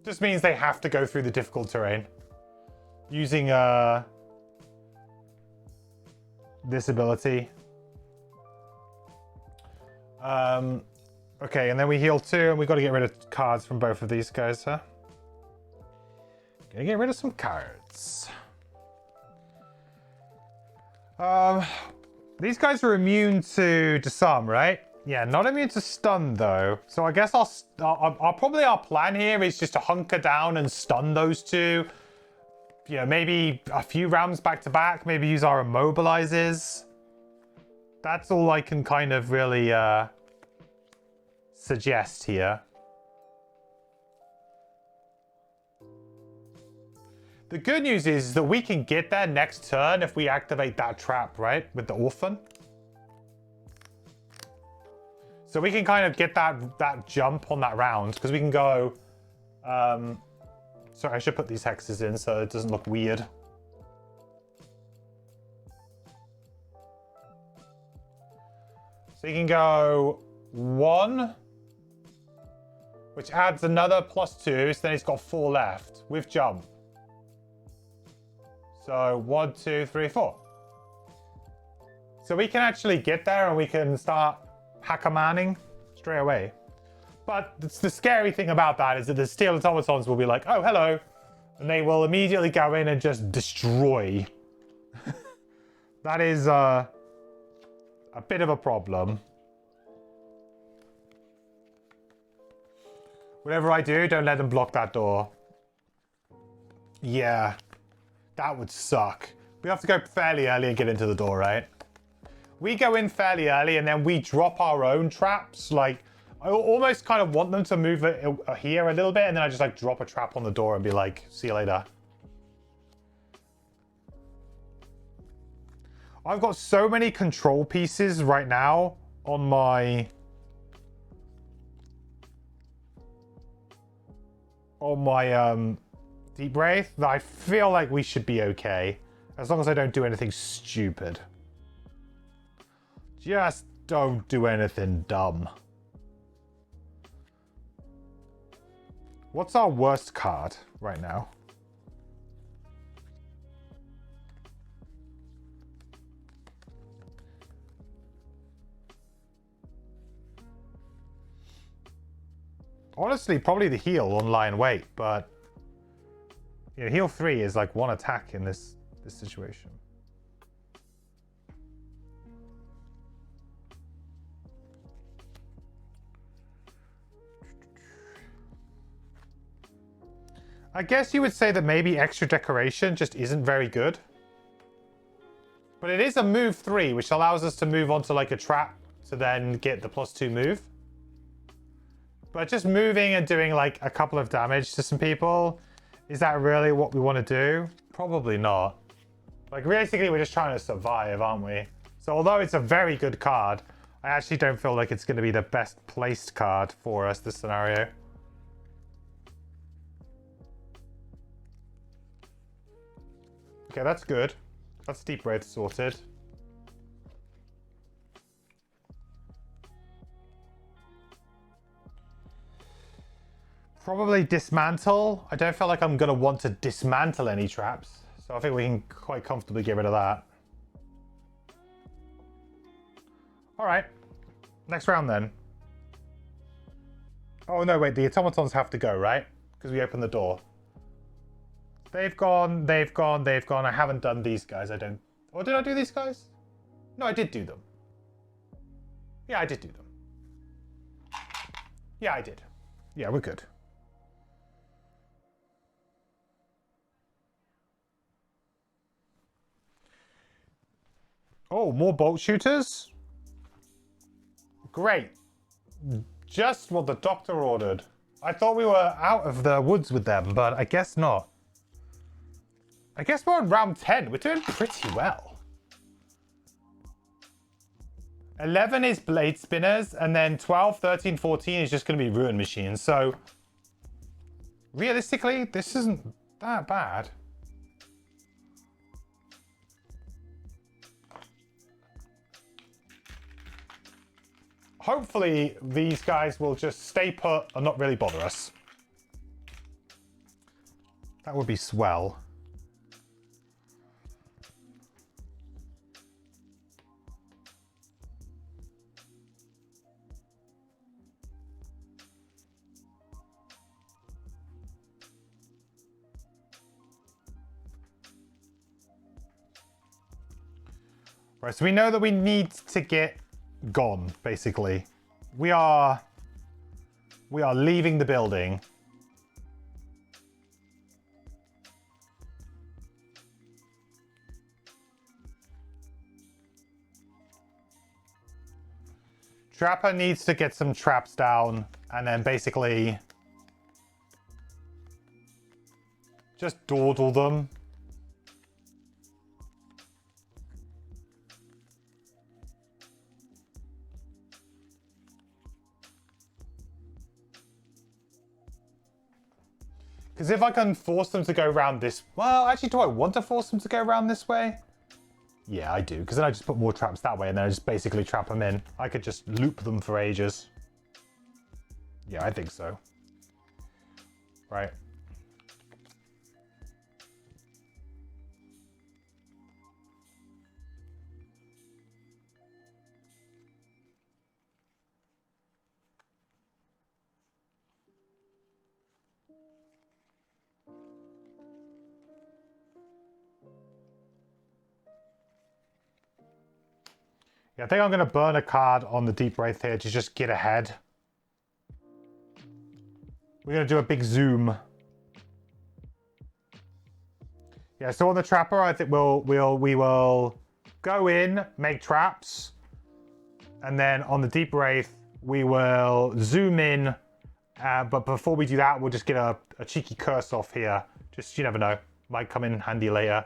Just means they have to go through the difficult terrain. Using this ability. Okay, and then we heal 2, and we've got to get rid of cards from both of these guys, huh? Gonna get rid of some cards. These guys are immune to disarm, right? Yeah, not immune to stun though. So I guess probably our plan here is just to hunker down and stun those 2. You know, maybe a few rounds back to back. Maybe use our immobilizers. That's all I can kind of really suggest here. The good news is that we can get there next turn if we activate that trap, right? With the Orphan. So we can kind of get that jump on that round, because we can go... sorry, I should put these hexes in so it doesn't look weird. So you can go 1, which adds another +2, so then it's got 4 left with jump. So 1, 2, 3, 4. So we can actually get there and we can start hacker-manning straight away. But the scary thing about that is that the steel automatons will be like, oh, hello. And they will immediately go in and just destroy. That is a bit of a problem. Whatever I do, don't let them block that door. Yeah, that would suck. We have to go fairly early and get into the door, right? We go in fairly early and then we drop our own traps. Like, I almost kind of want them to move it here a little bit, and then I just like drop a trap on the door and be like, see you later. I've got so many control pieces right now on my on my Deep Wraith, that I feel like we should be okay. As long as I don't do anything stupid. Just don't do anything dumb. What's our worst card right now? Honestly, probably the heal on Lion Weight, but you know, heal 3 is like 1 attack in this situation. I guess you would say that maybe extra decoration just isn't very good. But it is a move 3, which allows us to move onto like a trap to then get the +2 move. But just moving and doing like a couple of damage to some people, is that really what we want to do? Probably not. Like realistically, we're just trying to survive, aren't we? So although it's a very good card, I actually don't feel like it's going to be the best placed card for us this scenario. Okay, that's good. That's Deep Wraith sorted. Probably dismantle. I don't feel like I'm going to want to dismantle any traps. So I think we can quite comfortably get rid of that. All right. Next round then. Oh, no, wait. The automatons have to go, right? Because we opened the door. They've gone, they've gone, they've gone. I haven't done these guys, I don't... Or did I do these guys? No, I did do them. Yeah, I did do them. Yeah, I did. Yeah, we're good. Oh, more bolt shooters? Great. Just what the doctor ordered. I thought we were out of the woods with them, but I guess not. I guess we're on round 10. We're doing pretty well. 11 is blade spinners, and then 12, 13, 14 is just going to be ruin machines. So, realistically, this isn't that bad. Hopefully, these guys will just stay put and not really bother us. That would be swell. Right, so we know that we need to get gone, basically. We are leaving the building. Trapper needs to get some traps down and then basically just dawdle them. Because if I can force them to go around this... Well, actually, do I want to force them to go around this way? Yeah, I do. Because then I just put more traps that way and then I just basically trap them in. I could just loop them for ages. Yeah, I think so. Right. Yeah, I think I'm going to burn a card on the Deep Wraith here to just get ahead. We're going to do a big zoom. Yeah, so on the Trapper, I think we will go in, make traps. And then on the Deep Wraith, we will zoom in. But before we do that, we'll just get a cheeky curse off here. Just, you never know. Might come in handy later.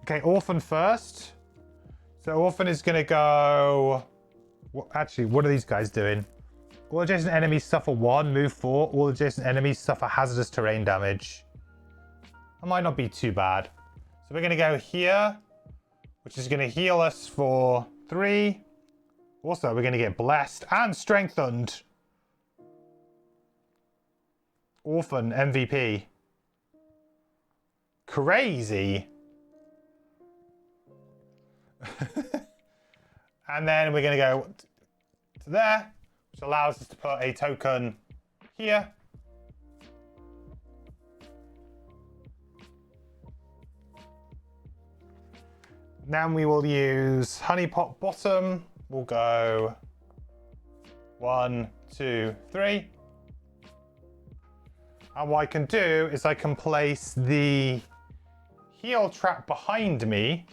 Okay, Orphan first. So Orphan is going to go Actually, what are these guys doing? All adjacent enemies suffer 1, move 4. All adjacent enemies suffer hazardous terrain damage. That might not be too bad. So we're going to go here, which is going to heal us for 3. Also, we're going to get blessed and strengthened. Orphan MVP. Crazy. And then we're going to go to there, which allows us to put a token here. Then we will use honeypot bottom. We'll go 1, 2, 3. And what I can do is I can place the heal trap behind me,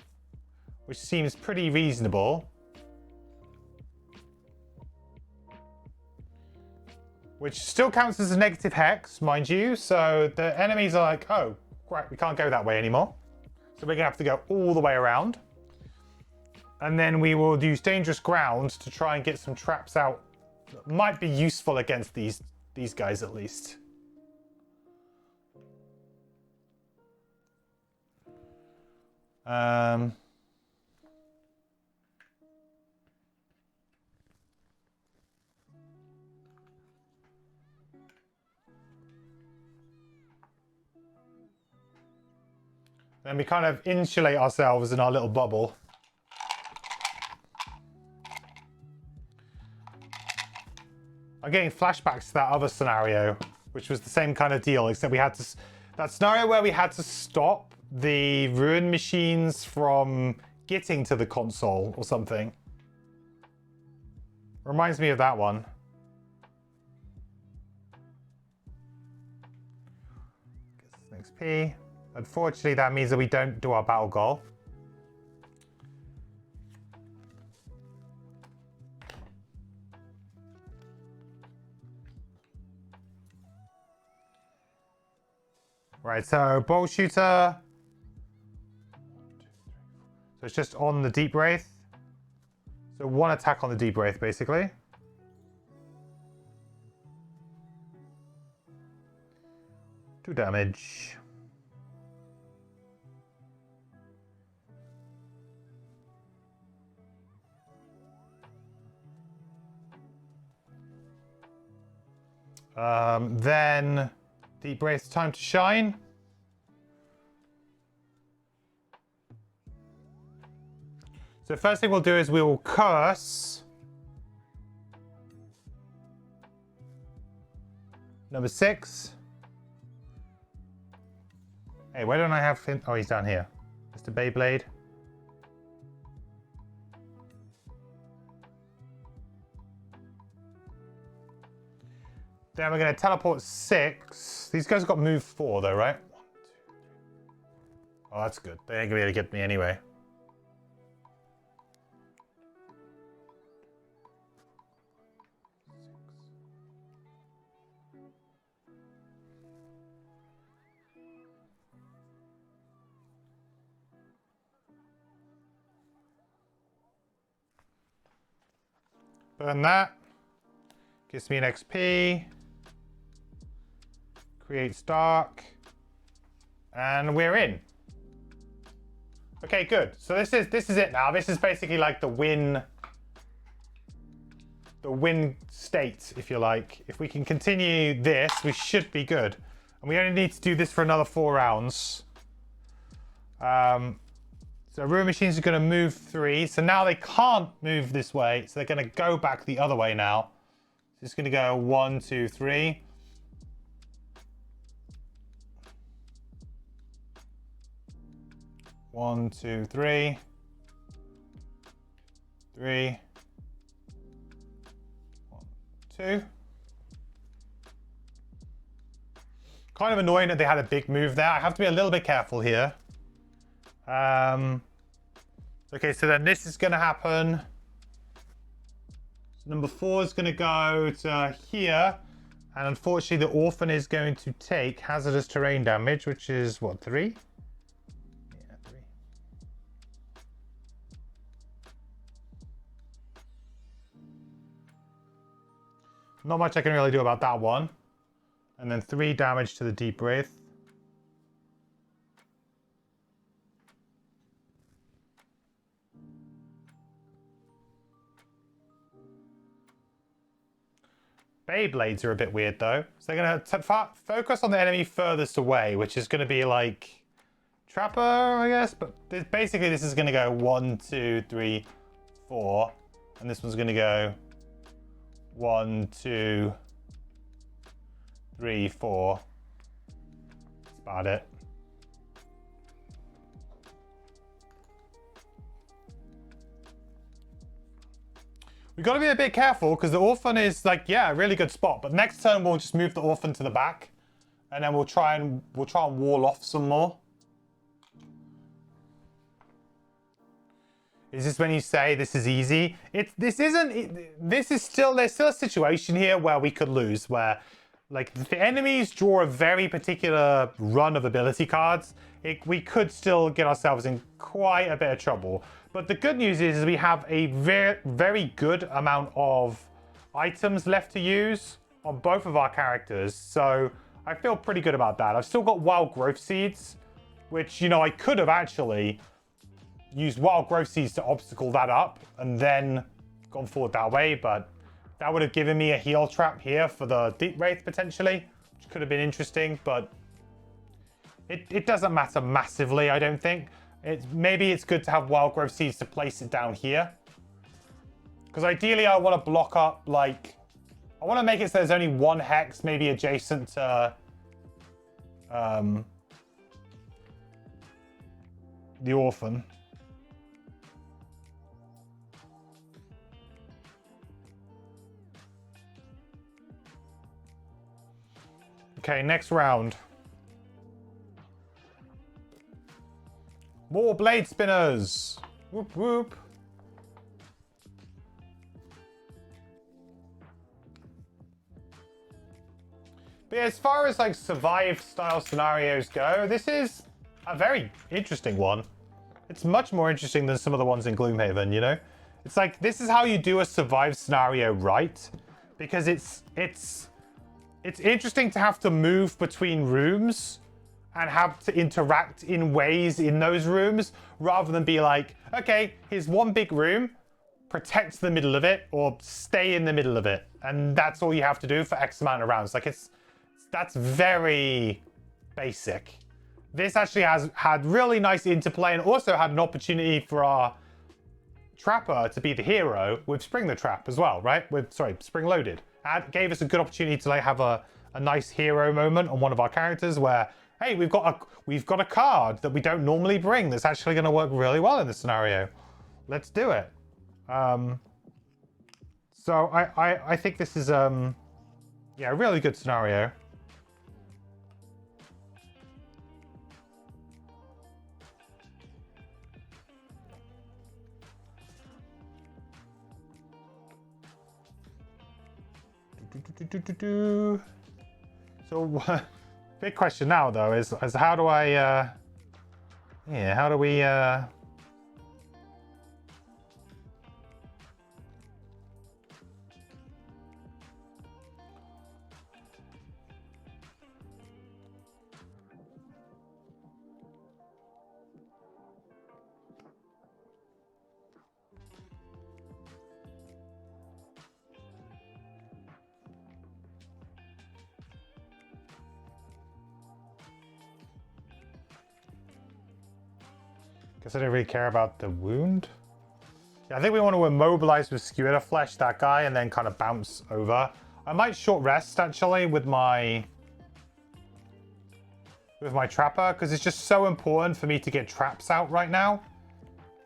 which seems pretty reasonable. Which still counts as a negative hex, mind you. So the enemies are like, oh, great, we can't go that way anymore. So we're gonna have to go all the way around. And then we will use dangerous ground to try and get some traps out that might be useful against these guys at least. Then we kind of insulate ourselves in our little bubble. I'm getting flashbacks to that other scenario, which was the same kind of deal, except we had to... That scenario where we had to stop the ruin machines from getting to the console or something. Reminds me of that one. Get some XP. Unfortunately, that means that we don't do our battle goal. Right, so bow shooter. So it's just on the deep wraith. So 1 attack on the deep wraith, basically. Two damage. Then deep wraith's time to shine. So first thing we'll do is we will curse number 6. Hey, why don't I have him? Oh, he's down here. Mr. Beyblade. Then we're going to teleport 6. These guys have got move 4 though, right? 1, 2, 3. Oh, that's good. They ain't going to be able to get me anyway. Burn that. Gives me an XP. Creates dark. And we're in. Okay, good. So this is it now. This is basically like the win state, if you like. If we can continue this, we should be good. And we only need to do this for another 4 rounds. So ruin machines are going to move 3. So now they can't move this way. So they're going to go back the other way now. So it's going to go 1, 2, 3. One, two, 3. 3. 1, 2. Kind of annoying that they had a big move there. I have to be a little bit careful here. Okay, so then this is going to happen. So number 4 is going to go to here. And unfortunately, the orphan is going to take hazardous terrain damage, which is, what, 3? Yeah, 3. Not much I can really do about that one. And then 3 damage to the Deep Wraith. Beyblades are a bit weird though. So they're going to focus on the enemy furthest away, which is going to be like Trapper, I guess. But basically this is going to go 1, 2, 3, 4. And this one's going to go 1, 2, 3, 4. That's about it. We've got to be a bit careful because the Orphan is like, yeah, a really good spot. But next turn we'll just move the Orphan to the back, and then we'll try and wall off some more. Is this when you say this is easy? There's still a situation here where we could lose, where like if the enemies draw a very particular run of ability cards, we could still get ourselves in quite a bit of trouble. But the good news is we have a very good amount of items left to use on both of our characters. So I feel pretty good about that. I've still got Wild Growth Seeds, which, you know, I could have actually used Wild Growth Seeds to obstacle that up and then gone forward that way. But that would have given me a heal trap here for the Deep Wraith potentially, which could have been interesting. But it doesn't matter massively, I don't think. Maybe it's good to have Wild Growth Seeds to place it down here. Because ideally I want to block up, like, I want to make it so there's only 1 hex, maybe adjacent to the Orphan. Okay, next round. More blade spinners. Whoop whoop. But yeah, as far as like survive style scenarios go, this is a very interesting one. It's much more interesting than some of the ones in Gloomhaven, you know? It's like, this is how you do a survive scenario right, because it's interesting to have to move between rooms and have to interact in ways in those rooms, rather than be like, okay, here's one big room, protect the middle of it, or stay in the middle of it. And that's all you have to do for X amount of rounds. Like, that's very basic. This actually has had really nice interplay and also had an opportunity for our Trapper to be the hero with Spring the Trap as well, right? Spring Loaded. It gave us a good opportunity to like have a nice hero moment on one of our characters where, hey, we've got a card that we don't normally bring that's actually going to work really well in this scenario. Let's do it. So I think this is yeah, a really good scenario. So big question now though is how do I yeah, how do we guess I didn't really care about the wound. Yeah, I think we want to immobilize with Skewer Flesh that guy and then kind of bounce over. I might short rest actually with my Trapper, because it's just so important for me to get traps out right now.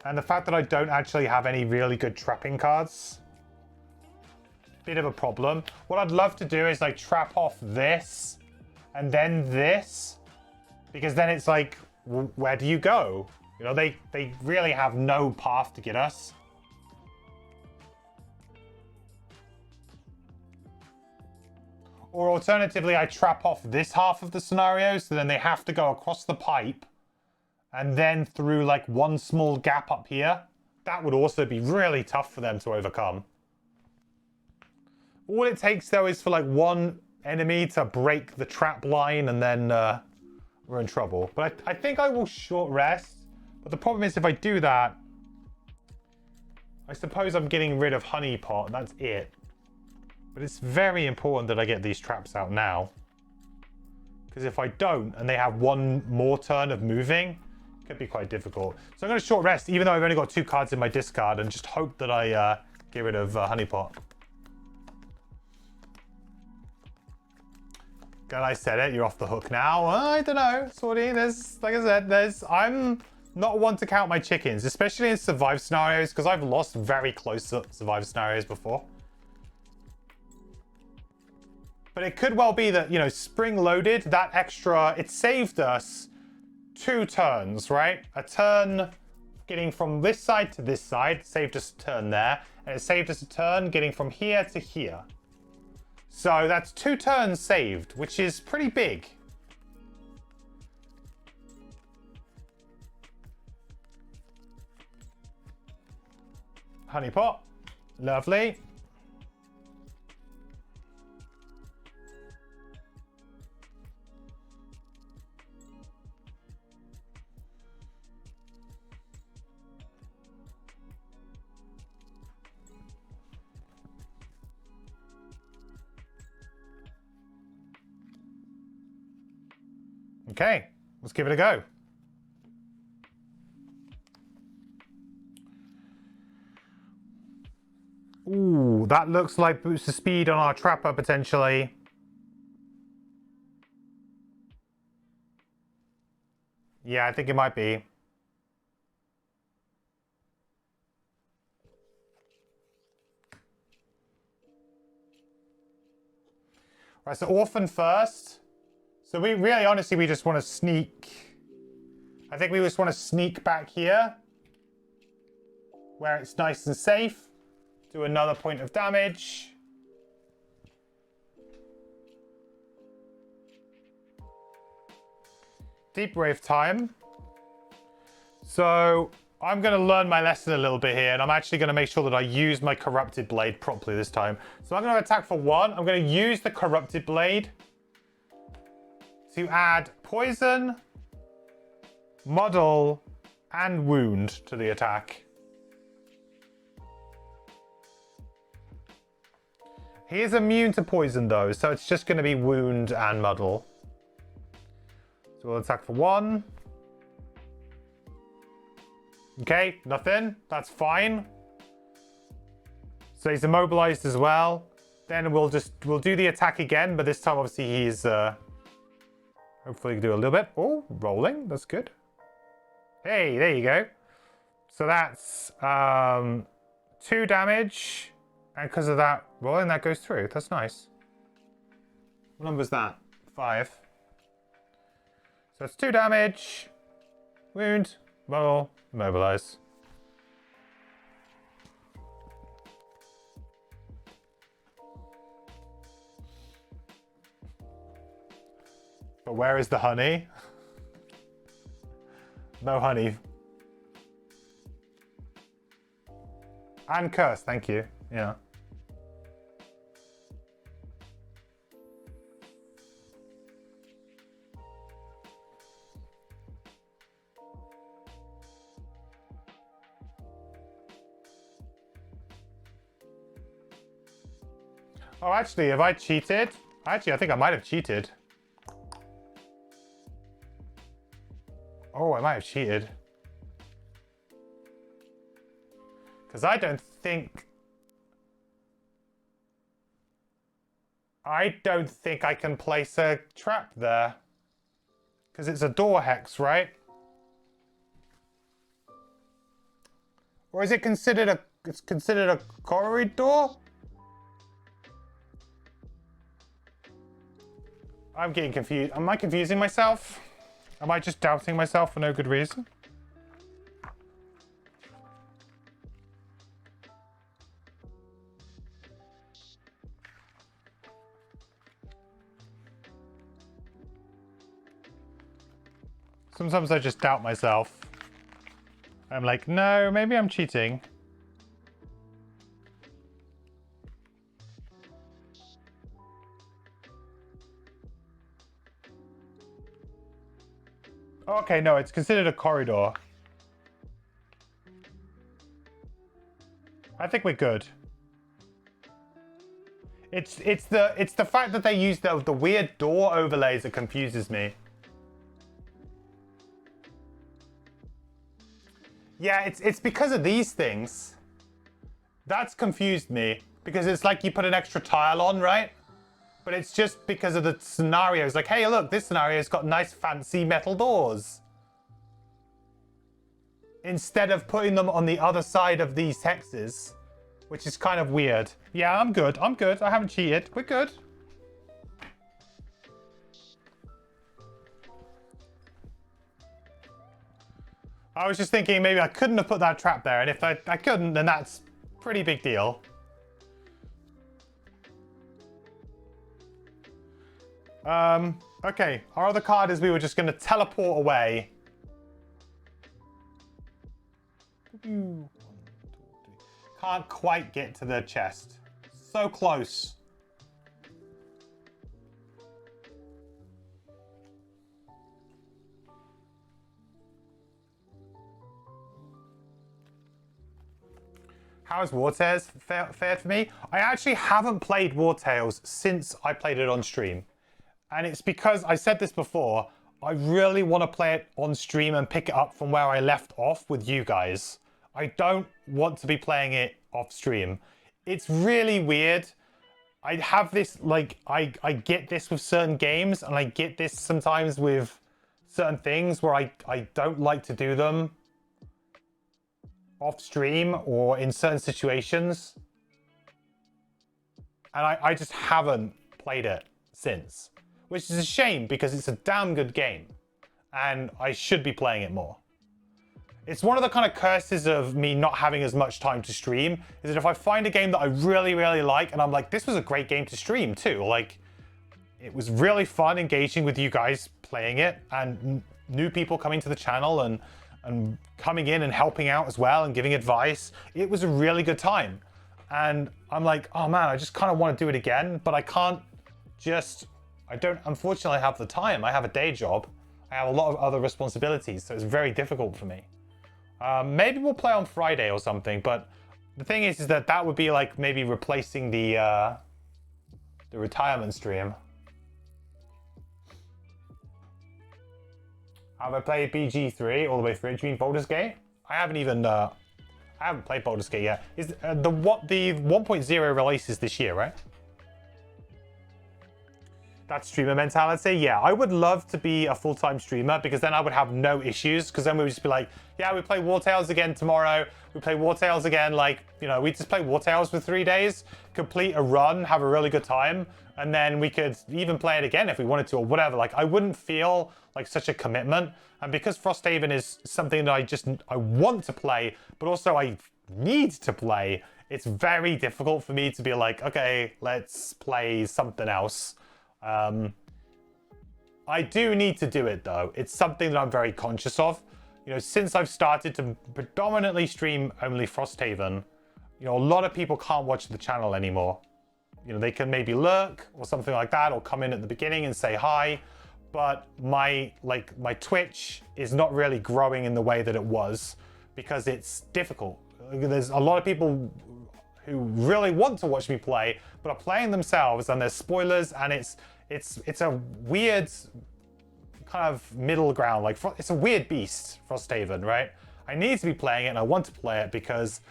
And the fact that I don't actually have any really good trapping cards, bit of a problem. What I'd love to do is like trap off this and then this, because then it's like, where do you go? You know, they really have no path to get us. Or alternatively, I trap off this half of the scenario, so then they have to go across the pipe and then through like one small gap up here. That would also be really tough for them to overcome. All it takes, though, is for like one enemy to break the trap line and then we're in trouble. But I think I will short rest. But the problem is if I do that, I suppose I'm getting rid of Honeypot. That's it. But it's very important that I get these traps out now. Because if I don't, and they have one more turn of moving, it could be quite difficult. So I'm going to short rest, even though I've only got 2 cards in my discard, and just hope that I get rid of Honeypot. God, I said it, you're off the hook now. I don't know, Swordy. There's, like I said, I'm not one to count my chickens, especially in survive scenarios, because I've lost very close to survive scenarios before. But it could well be that, you know, spring loaded, that extra, it saved us 2 turns, right? A turn getting from this side to this side, saved us a turn there. And it saved us a turn getting from here to here. So that's 2 turns saved, which is pretty big. Honeypot, lovely. Okay, let's give it a go. Ooh, that looks like boost the speed on our trapper potentially. Yeah, I think it might be. Right, so Orphan first. So we really, honestly, we just want to sneak. I think we just want to sneak back here, where it's nice and safe. Do another point of damage. Deep Wave time. So I'm going to learn my lesson a little bit here, and I'm actually going to make sure that I use my Corrupted Blade properly this time. So I'm going to attack for 1. I'm going to use the Corrupted Blade to add poison, muddle, and wound to the attack. He is immune to poison though, so it's just going to be wound and muddle. So we'll attack for 1. Okay, nothing. That's fine. So he's immobilized as well. Then we'll do the attack again, but this time obviously he's hopefully do a little bit. Oh, rolling. That's good. Hey, there you go. So that's 2 damage. And because of that rolling, that goes through. That's nice. What number is that? 5. So it's 2 damage. Wound. Muddle. Immobilize. But where is the honey? No honey. And curse, thank you. Yeah. Oh, actually, have I cheated? Actually, I think I might have cheated. Oh, I might have cheated. Because I don't think I can place a trap there. Because it's a door hex, right? Or is it considered a corridor? I'm getting confused. Am I confusing myself? Am I just doubting myself for no good reason? Sometimes I just doubt myself. I'm like, no, maybe I'm cheating. Okay, no, it's considered a corridor. I think we're good. It's the fact that they use the weird door overlays that confuses me. Yeah, it's because of these things. That's confused me. Because it's like you put an extra tile on, right? But it's just because of the scenarios. Like, hey, look, this scenario's got nice fancy metal doors. Instead of putting them on the other side of these hexes. Which is kind of weird. Yeah, I'm good. I'm good. I haven't cheated. We're good. I was just thinking maybe I couldn't have put that trap there. And if I couldn't, then that's a pretty big deal. Okay. Our other card is we were just going to teleport away. Can't quite get to the chest. So close. How's War Tales fared for me? I actually haven't played War Tales since I played it on stream. And it's because, I said this before, I really want to play it on stream and pick it up from where I left off with you guys. I don't want to be playing it off stream. It's really weird. I have this, like, I get this with certain games, and I get this sometimes with certain things where I don't like to do them off stream or in certain situations. And I just haven't played it since. Which is a shame because it's a damn good game. And I should be playing it more. It's one of the kind of curses of me not having as much time to stream, is that if I find a game that I really, really like, and I'm like, this was a great game to stream too. Like, it was really fun engaging with you guys playing it, and new people coming to the channel and coming in and helping out as well and giving advice. It was a really good time. And I'm like, oh man, I just kind of want to do it again, but I can't just, I don't unfortunately have the time. I have a day job. I have a lot of other responsibilities, so it's very difficult for me. Maybe we'll play on Friday or something, but the thing is that that would be like maybe replacing the retirement stream. Have I played BG3 all the way through? Do you mean Baldur's Gate? I haven't even, I haven't played Baldur's Gate yet. Is the 1.0 releases this year, right? That streamer mentality, yeah. I would love to be a full-time streamer because then I would have no issues, because then we would just be like, yeah, we play War Tales again tomorrow. We play War Tales again, like, you know, we just play War Tales for 3 days, complete a run, have a really good time, and then we could even play it again if we wanted to or whatever. Like, I wouldn't feel like such a commitment. And because Frosthaven is something that I want to play, but also I need to play, it's very difficult for me to be like, okay, let's play something else. I do need to do it though. It's something that I'm very conscious of. You know, since I've started to predominantly stream only Frosthaven, you know, a lot of people can't watch the channel anymore. You know, they can maybe lurk or something like that, or come in at the beginning and say hi. But my Twitch is not really growing in the way that it was because it's difficult. There's a lot of people who really want to watch me play, but are playing themselves, and there's spoilers, and it's a weird kind of middle ground. Like, it's a weird beast, Frosthaven, right? I need to be playing it, and I want to play it because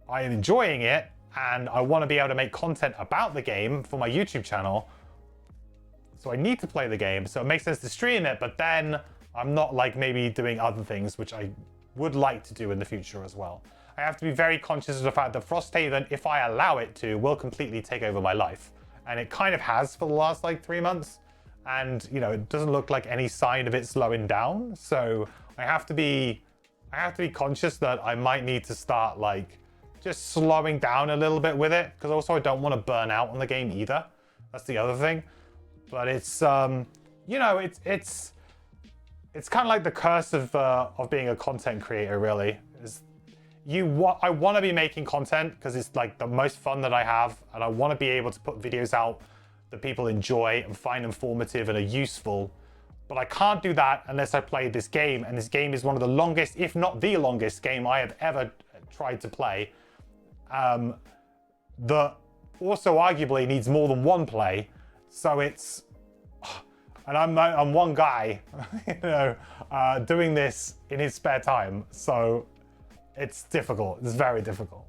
I am enjoying it, and I want to be able to make content about the game for my YouTube channel. So I need to play the game, so it makes sense to stream it, but then I'm not like maybe doing other things, which I would like to do in the future as well. I have to be very conscious of the fact that Frosthaven, if I allow it to, will completely take over my life. And it kind of has for the last like 3 months. And, you know, it doesn't look like any sign of it slowing down. So I have to be conscious that I might need to start like just slowing down a little bit with it. Because also I don't want to burn out on the game either. That's the other thing. But it's, you know, it's kind of like the curse of being a content creator, really. I want to be making content because it's like the most fun that I have, and I want to be able to put videos out that people enjoy and find informative and are useful. But I can't do that unless I play this game, and this game is one of the longest, if not the longest game I have ever tried to play. That also arguably needs more than one play. So it's, and I'm one guy, you know, doing this in his spare time. So it's difficult. It's very difficult.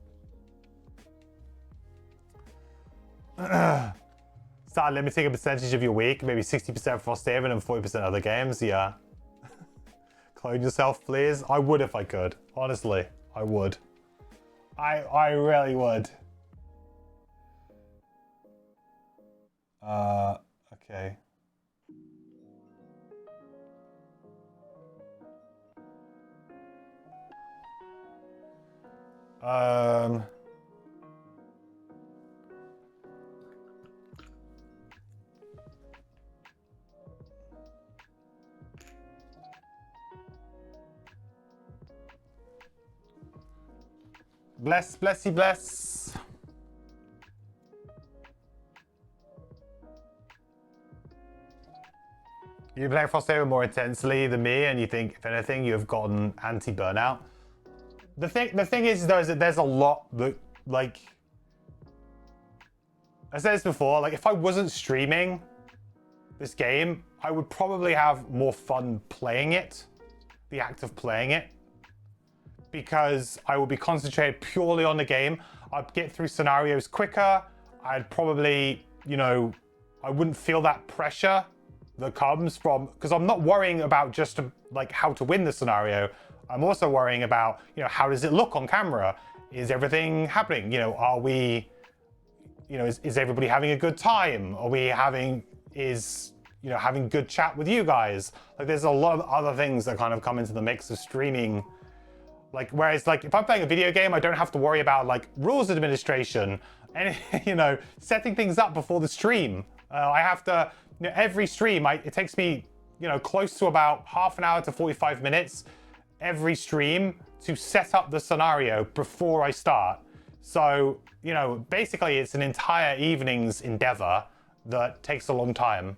Start limiting a percentage of your week, maybe 60% Frosthaven and 40% other games. Yeah. Clone yourself, please. I would if I could. Honestly, I would. I really would. Okay. Bless, blessy, bless. You play Frosthaven more intensely than me, and you think, if anything, you have gotten anti-burnout. The thing is, though, is that there's a lot that, like, I said this before, like, if I wasn't streaming this game, I would probably have more fun playing it, the act of playing it, because I would be concentrated purely on the game. I'd get through scenarios quicker. I'd probably, you know, I wouldn't feel that pressure that comes from, because I'm not worrying about just like how to win the scenario. I'm also worrying about, you know, how does it look on camera? Is everything happening? You know, are we, you know, is everybody having a good time? Are we having, you know, having good chat with you guys? Like, there's a lot of other things that kind of come into the mix of streaming. Like, whereas, like, if I'm playing a video game, I don't have to worry about, like, rules administration and, you know, setting things up before the stream. I have to, you know, every stream, it takes me, you know, close to about half an hour to 45 minutes every stream to set up the scenario before I start. So, you know, basically it's an entire evening's endeavor that takes a long time.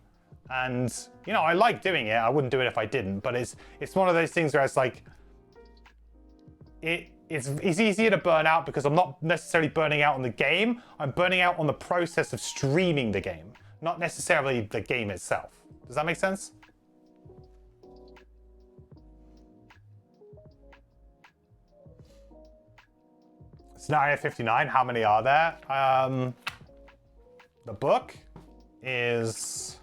And, you know, I like doing it. I wouldn't do it if I didn't, but it's one of those things where it's like, it's easier to burn out because I'm not necessarily burning out on the game. I'm burning out on the process of streaming the game, not necessarily the game itself. Does that make sense? Scenario 59, how many are there? The book is...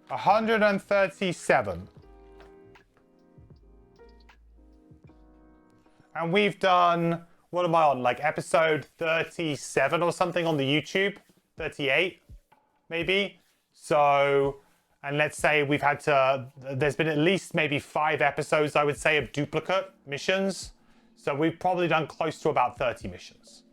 $137. And we've done, what am I on? Like episode 37 or something on the YouTube? 38, maybe? So, and let's say we've had to, there's been at least maybe 5 episodes, I would say, of duplicate missions. So we've probably done close to about 30 missions.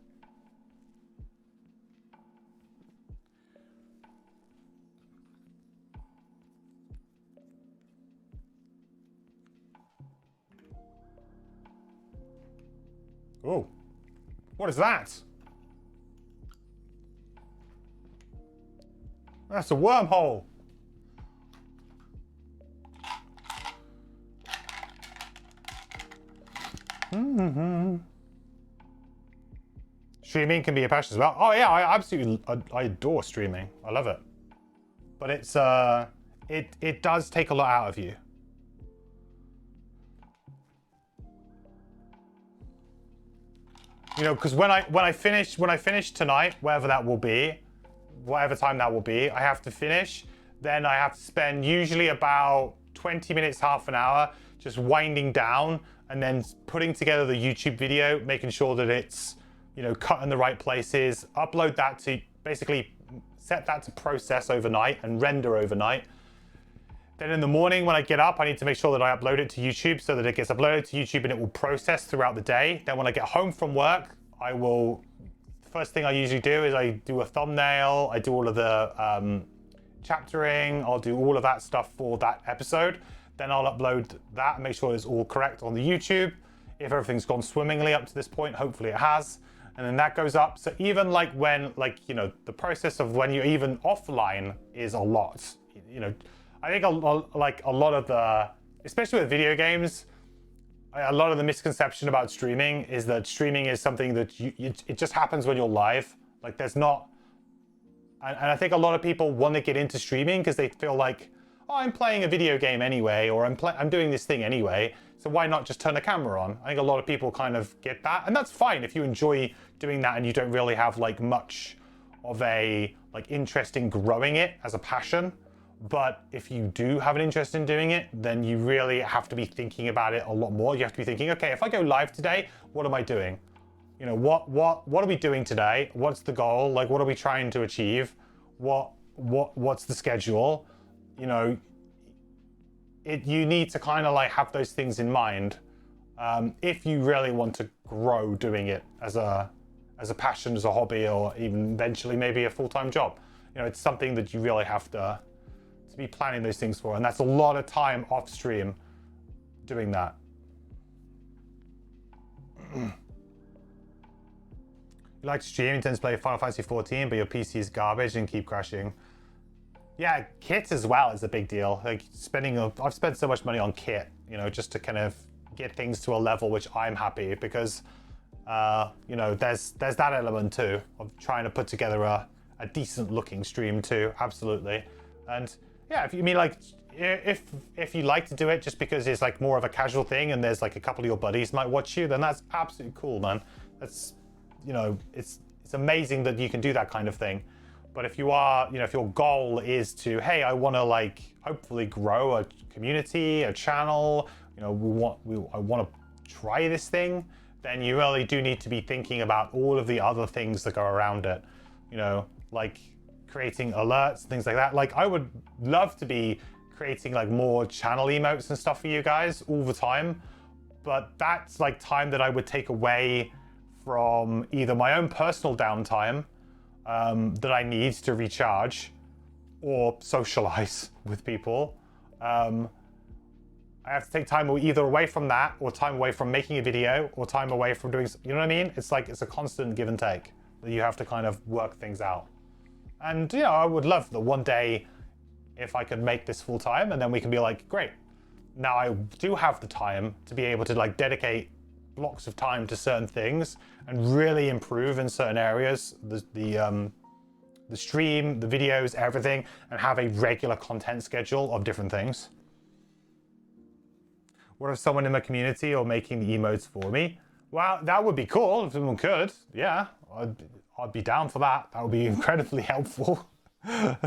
Oh, what is that? That's a wormhole. Streaming can be a passion as well. Oh yeah, I absolutely, I adore streaming. I love it. But it's, it does take a lot out of you. You know, because when I finish tonight, whatever that will be, whatever time that will be, I have to finish. Then I have to spend usually about 20 minutes, half an hour, just winding down and then putting together the YouTube video, making sure that it's, you know, cut in the right places, upload that to, basically set that to process overnight and render overnight. Then in the morning when I get up, I need to make sure that I upload it to YouTube so that it gets uploaded to YouTube and it will process throughout the day. Then when I get home from work, the first thing I usually do is I do a thumbnail, I do all of the chaptering, I'll do all of that stuff for that episode. Then I'll upload that and make sure it's all correct on the YouTube. If everything's gone swimmingly up to this point, hopefully it has, and then that goes up. So even like when, like, you know, the process of when you're even offline is a lot. You know, I think a lot of the, especially with video games, a lot of the misconception about streaming is that streaming is something that it just happens when you're live. Like there's not, and I think a lot of people want to get into streaming because they feel like, oh, I'm playing a video game anyway, or I'm doing this thing anyway, so why not just turn the camera on? I think a lot of people kind of get that, and that's fine if you enjoy doing that and you don't really have like much of a like interest in growing it as a passion. But if you do have an interest in doing it, then you really have to be thinking about it a lot more. You have to be thinking, okay, if I go live today, what am I doing? You know, what are we doing today? What's the goal? Like, what are we trying to achieve? What's the schedule? You know, you need to kind of like have those things in mind if you really want to grow doing it as a passion, as a hobby, or even eventually maybe a full-time job. You know, it's something that you really have to be planning those things for, and that's a lot of time off stream doing that. You like to stream, intend to play Final Fantasy 14, but your PC is garbage and keep crashing. Yeah, kit as well is a big deal. Like I've spent so much money on kit, you know, just to kind of get things to a level which I'm happy, because you know, there's that element too of trying to put together a decent looking stream too. Absolutely. And yeah, if you mean like if you like to do it just because it's like more of a casual thing and there's like a couple of your buddies might watch you, then that's absolutely cool, man. That's, you know, it's amazing that you can do that kind of thing. But if you are, you know, if your goal is to, hey, I want to like hopefully grow a community, a channel, you know, I want to try this thing, then you really do need to be thinking about all of the other things that go around it. You know, like creating alerts and things like that. Like I would love to be creating like more channel emotes and stuff for you guys all the time, but that's like time that I would take away from either my own personal downtime that I need to recharge or socialize with people. I have to take time either away from that, or time away from making a video, or time away from doing, you know what I mean? It's like, it's a constant give and take that you have to kind of work things out. And, you know, I would love that one day if I could make this full time, and then we can be like, great, now I do have the time to be able to like dedicate blocks of time to certain things and really improve in certain areas, the stream, the videos, everything, and have a regular content schedule of different things. What if someone in my community or making the emotes for me? Well, that would be cool if someone could. Yeah, I'd be down for that. That would be incredibly helpful. Did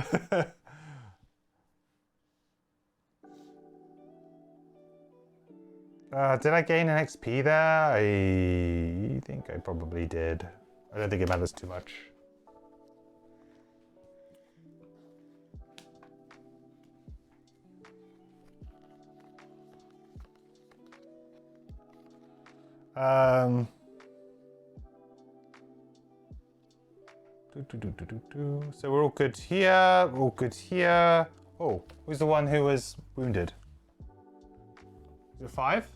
I gain an XP there? I think I probably did. I don't think it matters too much. So we're all good here. We're all good here. Oh, who's the one who was wounded? Is it 5?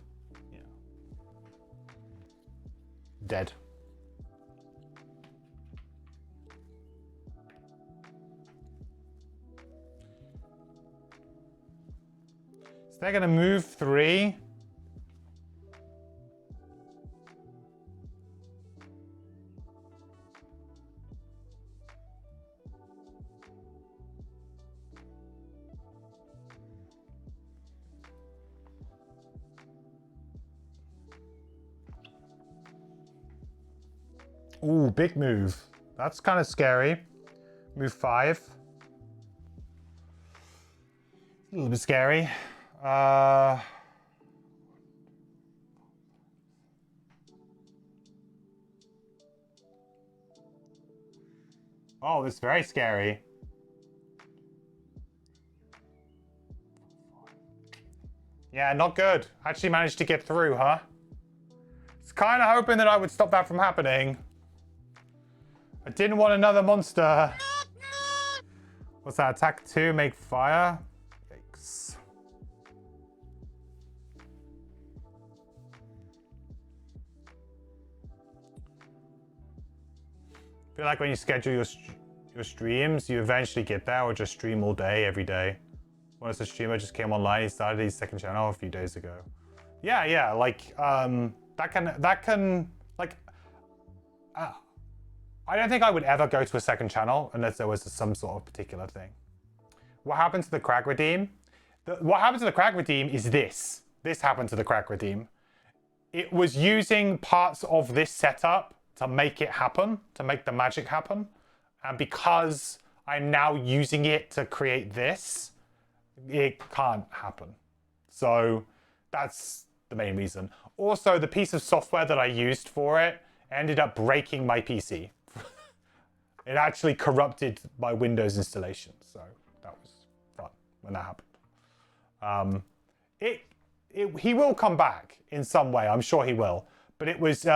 Yeah. Dead. So they're gonna move 3. Ooh, big move. That's kind of scary. Move 5. A little bit scary. Oh, it's very scary. Yeah, not good. Actually managed to get through, huh? It's kind of hoping that I would stop that from happening. I didn't want another monster. What's that? Attack 2, make fire? Yikes. feel like when you schedule your streams, you eventually get there, or just stream all day, every day. One of the streamer just came online. He started his second channel a few days ago. Yeah, like that can like. I don't think I would ever go to a second channel unless there was some sort of particular thing. What happened to the crack redeem? What happened to the crack redeem is this. This happened to the crack redeem. It was using parts of this setup to make it happen, to make the magic happen. And because I'm now using it to create this, it can't happen. So that's the main reason. Also, the piece of software that I used for it ended up breaking my PC. It actually corrupted my Windows installation. So that was fun when that happened. He will come back in some way. I'm sure he will. But it was,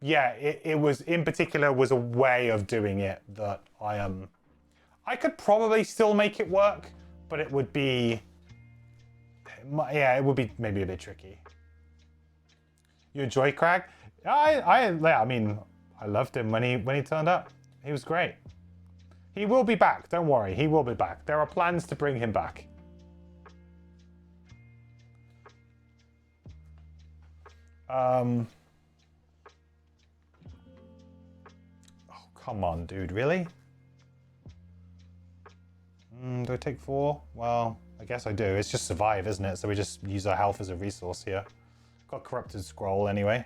it was, in particular, was a way of doing it that I could probably still make it work, but it would be, it would be maybe a bit tricky. You enjoy Crag? I mean, I loved him when he turned up. He was great. He will be back. Don't worry. He will be back. There are plans to bring him back. Oh, come on, dude. Really? Do I take 4? Well, I guess I do. It's just survive, isn't it? So we just use our health as a resource here. Got corrupted scroll anyway.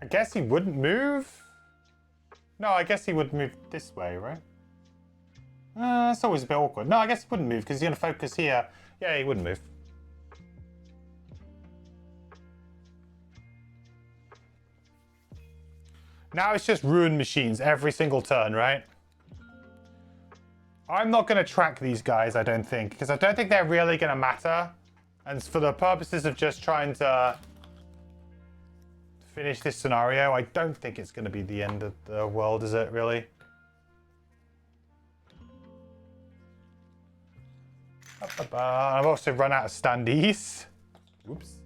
I guess he wouldn't move? No, I guess he would move this way, right? It's always a bit awkward. No, I guess he wouldn't move because he's going to focus here. Yeah, he wouldn't move. Now it's just ruin machines every single turn, right? I'm not going to track these guys, I don't think, because I don't think they're really going to matter. And for the purposes of just trying to finish this scenario, I don't think it's going to be the end of the world, is it, really? I've also run out of standees. Whoops.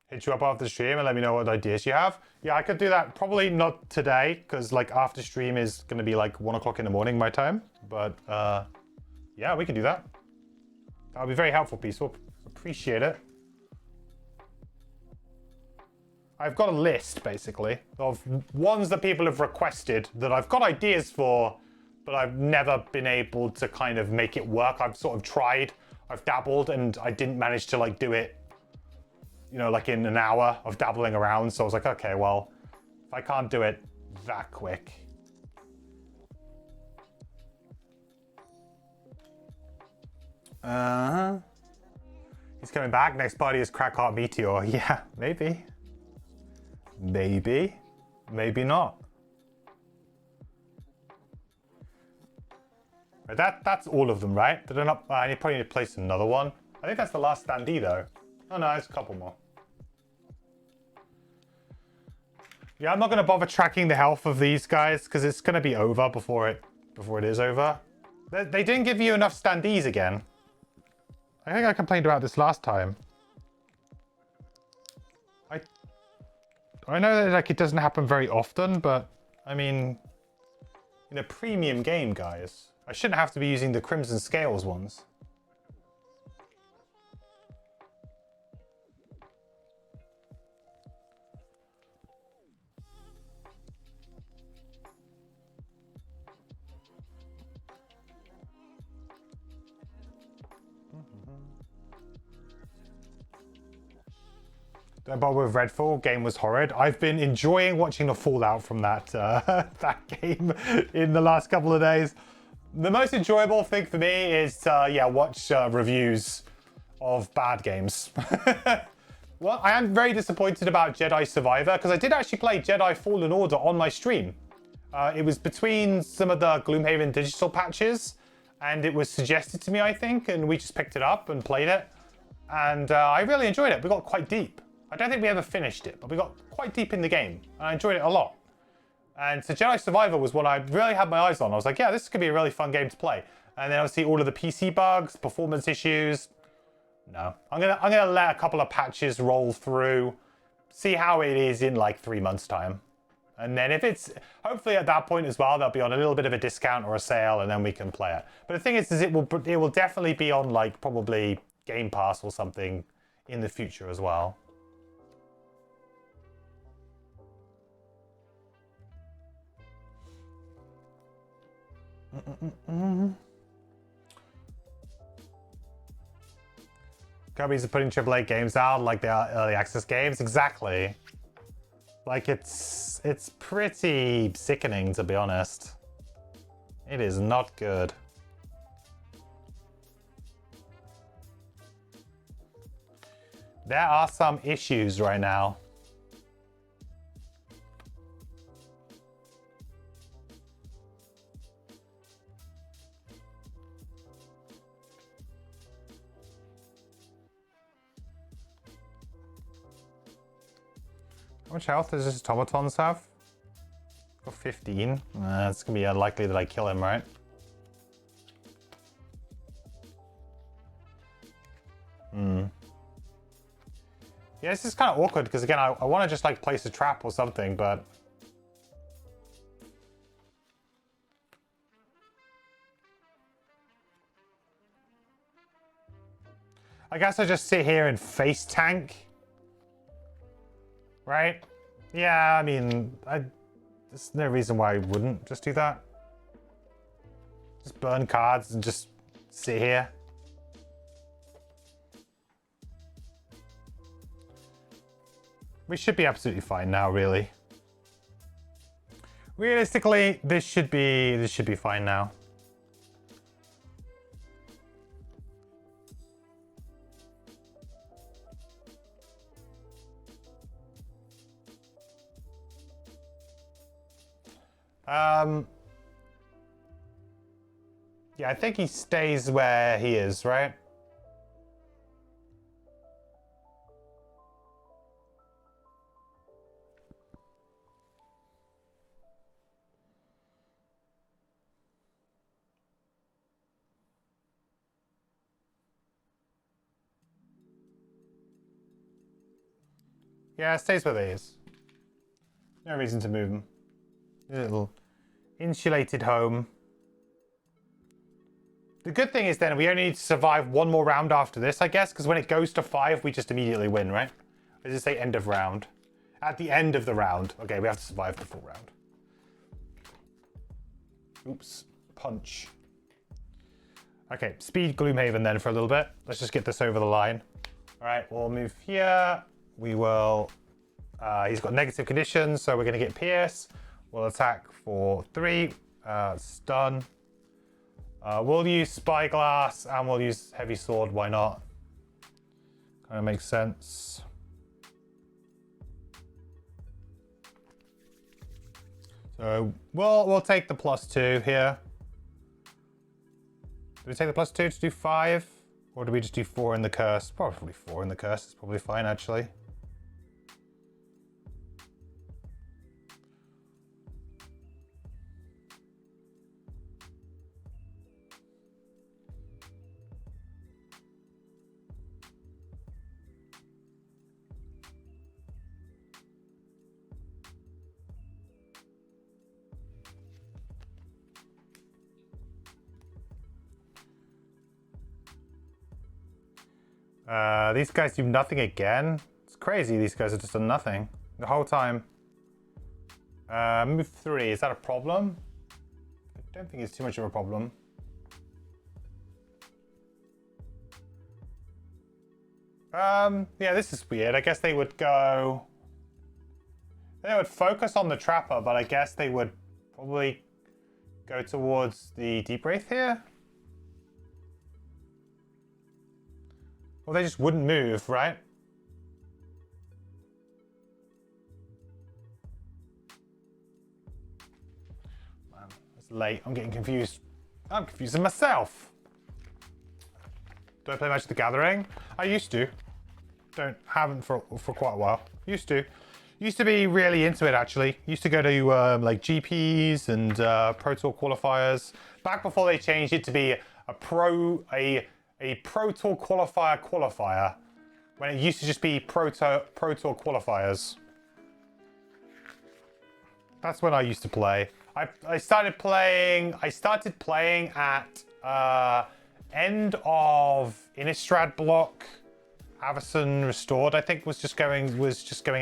Hit you up after the stream and let me know what ideas you have. Yeah, I could do that. Probably not today, because like after stream is going to be like 1 o'clock in the morning my time. But yeah, we can do that. That would be very helpful, Peaceful. Appreciate it. I've got a list, basically, of ones that people have requested that I've got ideas for, but I've never been able to kind of make it work. I've sort of tried, I've dabbled, and I didn't manage to like do it, you know, like in an hour of dabbling around. So I was like, okay, well, if I can't do it that quick. He's coming back. Next party is Crackheart Meteor. Yeah, maybe. Maybe. Maybe not. That's all of them, right? Did I not? I probably need to place another one. I think that's the last standee, though. Oh, no, there's a couple more. Yeah, I'm not going to bother tracking the health of these guys because it's going to be over before it is over. They didn't give you enough standees again. I think I complained about this last time. I know that like it doesn't happen very often, but I mean, in a premium game, guys, I shouldn't have to be using the Crimson Scales ones. Don't bother with Redfall. Game was horrid. I've been enjoying watching the fallout from that that game in the last couple of days. The most enjoyable thing for me is to, yeah, watch reviews of bad games. Well, I am very disappointed about Jedi Survivor, because I did actually play Jedi Fallen Order on my stream. It was between some of the Gloomhaven digital patches, and it was suggested to me, I think, and we just picked it up and played it. And I really enjoyed it. We got quite deep. I don't think we ever finished it, but we got quite deep in the game, and I enjoyed it a lot. And so Jedi Survivor was one I really had my eyes on. I was like, yeah, this could be a really fun game to play. And then obviously all of the PC bugs, performance issues. No, I'm gonna let a couple of patches roll through, see how it is in like 3 months' time. And then if it's, hopefully at that point as well, they'll be on a little bit of a discount or a sale, and then we can play it. But the thing is it will definitely be on like probably Game Pass or something in the future as well. Companies are putting AAA games out like they are early access games. Exactly. Like it's pretty sickening, to be honest. It is not good. There are some issues right now. How much health does this Automatons have? Got 15. It's gonna be unlikely that I kill him, right? Yeah, this is kind of awkward because again, I want to just like place a trap or something, but I guess I just sit here and face tank. Right? Yeah, I mean, there's no reason why I wouldn't just do that. Just burn cards and just sit here. We should be absolutely fine now, really. Realistically, this should be fine now. Yeah, I think he stays where he is, right? Yeah, it stays where he is. No reason to move him. A little insulated home. The good thing is then we only need to survive one more round after this, I guess, because when it goes to 5, we just immediately win, right? Or does it say end of round? At the end of the round. Okay, we have to survive the full round. Oops. Punch. Okay, speed Gloomhaven then for a little bit. Let's just get this over the line. All right, we'll move here. We will... he's got negative conditions, so we're going to get Pierce. We'll attack for 3. Stun. We'll use Spyglass and we'll use Heavy Sword. Why not? Kind of makes sense. So we'll take the +2 here. Do we take the +2 to do 5? Or do we just do 4 in the curse? Probably 4 in the curse. It's probably fine, actually. These guys do nothing again. It's crazy. These guys have just done nothing the whole time. Move 3. Is that a problem? I don't think it's too much of a problem. Yeah, this is weird. I guess they would go... They would focus on the Trapper, but I guess they would probably go towards the Deep Wraith here. Well, they just wouldn't move, right? Man, it's late. I'm getting confused. I'm confusing myself. Do I play Magic the Gathering? I used to. Haven't for quite a while. Used to. Used to be really into it, actually. Used to go to like GPs and Pro Tour qualifiers. Back before they changed it to be a Pro Tour qualifier. When it used to just be Pro Tour qualifiers. That's when I used to play. I started playing at end of Innistrad block. Avacyn Restored, I think, was just going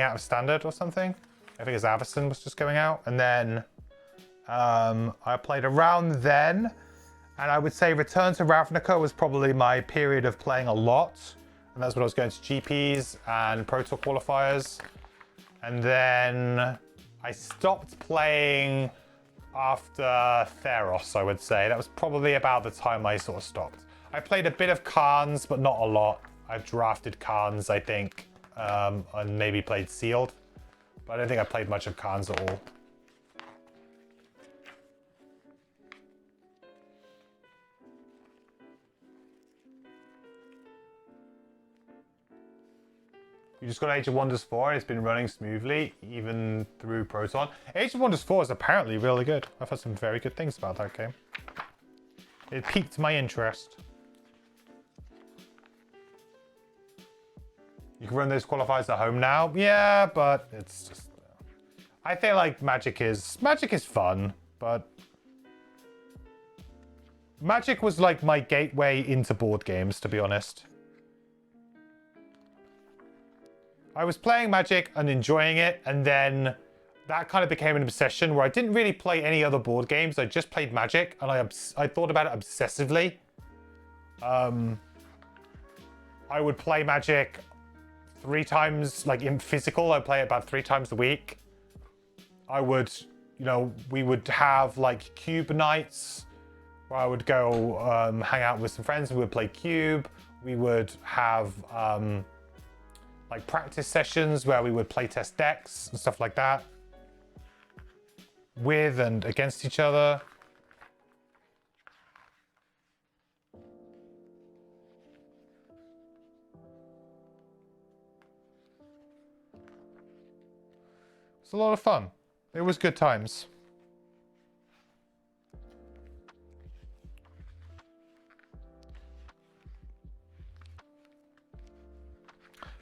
out of standard or something. I think it's Avacyn was just going out, and then I played around then, and I would say Return to Ravnica was probably my period of playing a lot, and that's when I was going to GPs and Pro Tour qualifiers, and then I stopped playing after Theros. I would say that was probably about the time I sort of stopped. I played a bit of Khans, but not a lot. I've drafted Khans, I think, and maybe played Sealed. But I don't think I played much of Khans at all. You just got Age of Wonders 4 and it's been running smoothly, even through Proton. Age of Wonders 4 is apparently really good. I've heard some very good things about that game. It piqued my interest. You can run those qualifiers at home now. Yeah, but it's just... I think like Magic is fun, but... Magic was like my gateway into board games, to be honest. I was playing Magic and enjoying it, and then that kind of became an obsession where I didn't really play any other board games. I just played Magic, and I thought about it obsessively. I would play Magic 3 times, like in physical, I'd play it about 3 times a week. I would, we would have like cube nights where I would go hang out with some friends and we would play cube. We would have like practice sessions where we would play test decks and stuff like that with and against each other. It's a lot of fun. It was good times.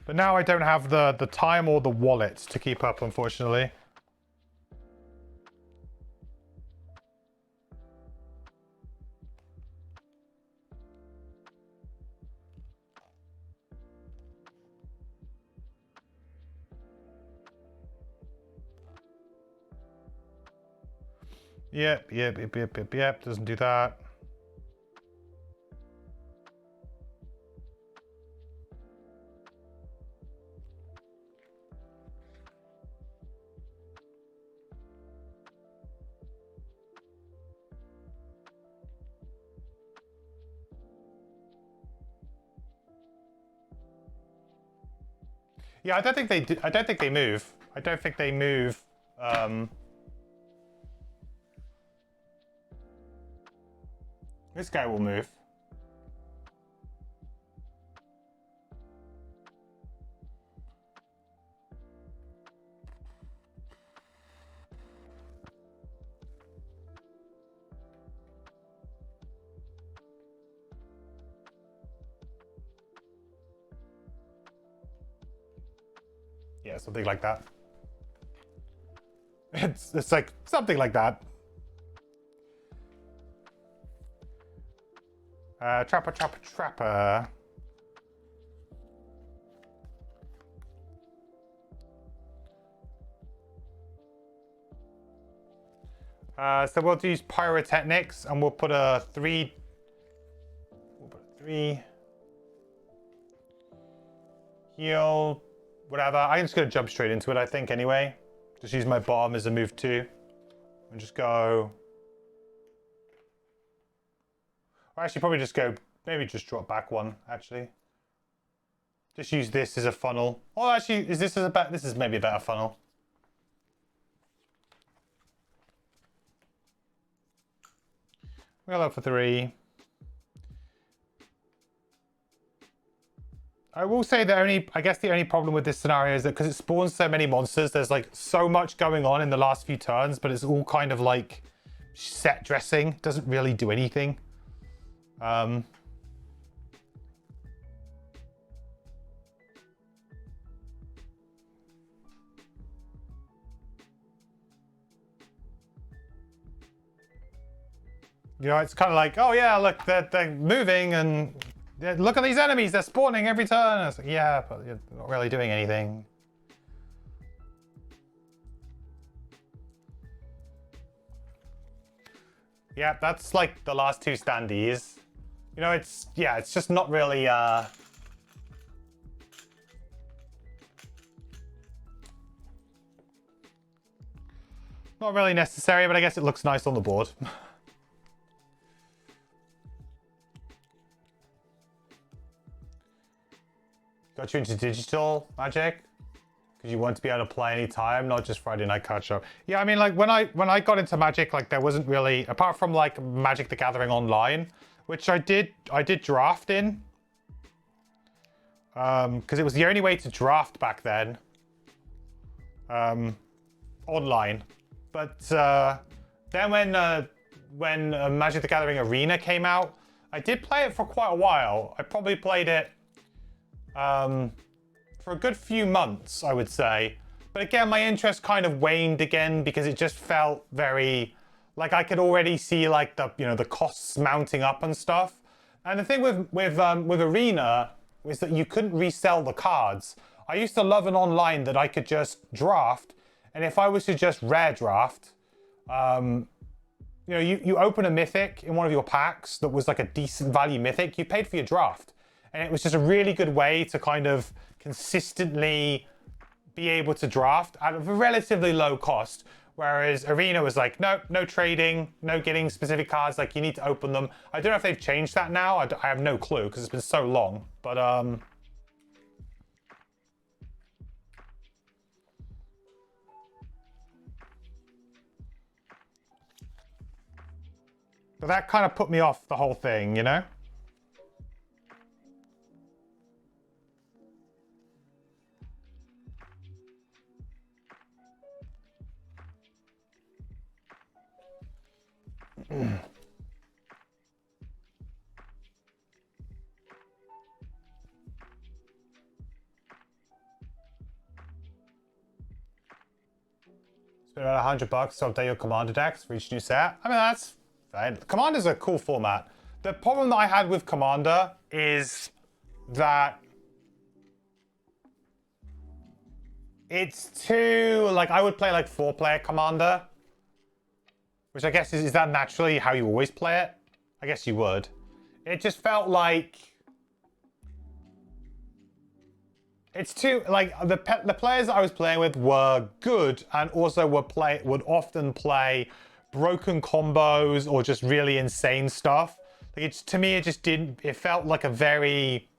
But now I don't have the time or the wallet to keep up, unfortunately. Yep. Doesn't do that. Yeah, I don't think they do. I don't think they move. I don't think they move. This guy will move. Yeah, something like that. It's like something like that. Trapper. So we'll use pyrotechnics and we'll put a 3. We'll put a 3. Heal. Whatever. I'm just going to jump straight into it, I think, anyway. Just use my bomb as a move 2. And just go Or actually, probably just go, maybe just drop back one, actually. Just use this as a funnel. Oh, actually, is this as a this is maybe a better funnel. We'll go for 3. I will say that I guess the only problem with this scenario is that because it spawns so many monsters, there's like so much going on in the last few turns, but it's all kind of like set dressing. Doesn't really do anything. You know, it's kind of like, oh yeah, look, they're moving and look at these enemies, they're spawning every turn. It's like, yeah, but you're not really doing anything. Yeah, that's like the last 2 standees. You know, it's just not really, not really necessary, but I guess it looks nice on the board. Got you into digital Magic because you want to be able to play anytime, not just Friday Night Card Show. Yeah, I mean, like when I got into Magic, like there wasn't really, apart from like Magic the Gathering Online, which I did draft in, because it was the only way to draft back then, online. But then when Magic the Gathering Arena came out, I did play it for quite a while. I probably played it for a good few months, I would say. But again, my interest kind of waned again because it just felt very, like I could already see like the costs mounting up and stuff. And the thing with Arena is that you couldn't resell the cards. I used to love an online that I could just draft, and if I was to just rare draft, you know, you open a mythic in one of your packs that was like a decent value mythic, you paid for your draft. And it was just a really good way to kind of consistently be able to draft at a relatively low cost. Whereas Arena was like, no trading, no getting specific cards, like you need to open them. I don't know if they've changed that now. I have no clue because it's been so long. But that kind of put me off the whole thing, you know? Spend about $100 to update your Commander decks for each new set. I mean, that's fine. Commander's a cool format. The problem that I had with Commander is that it's too, like, I would play like 4-player Commander, which I guess is that naturally how you always play it? I guess you would. It just felt like it's too, like, the players that I was playing with were good and also would often play broken combos or just really insane stuff. Like, to me, it just didn't, it felt like a very,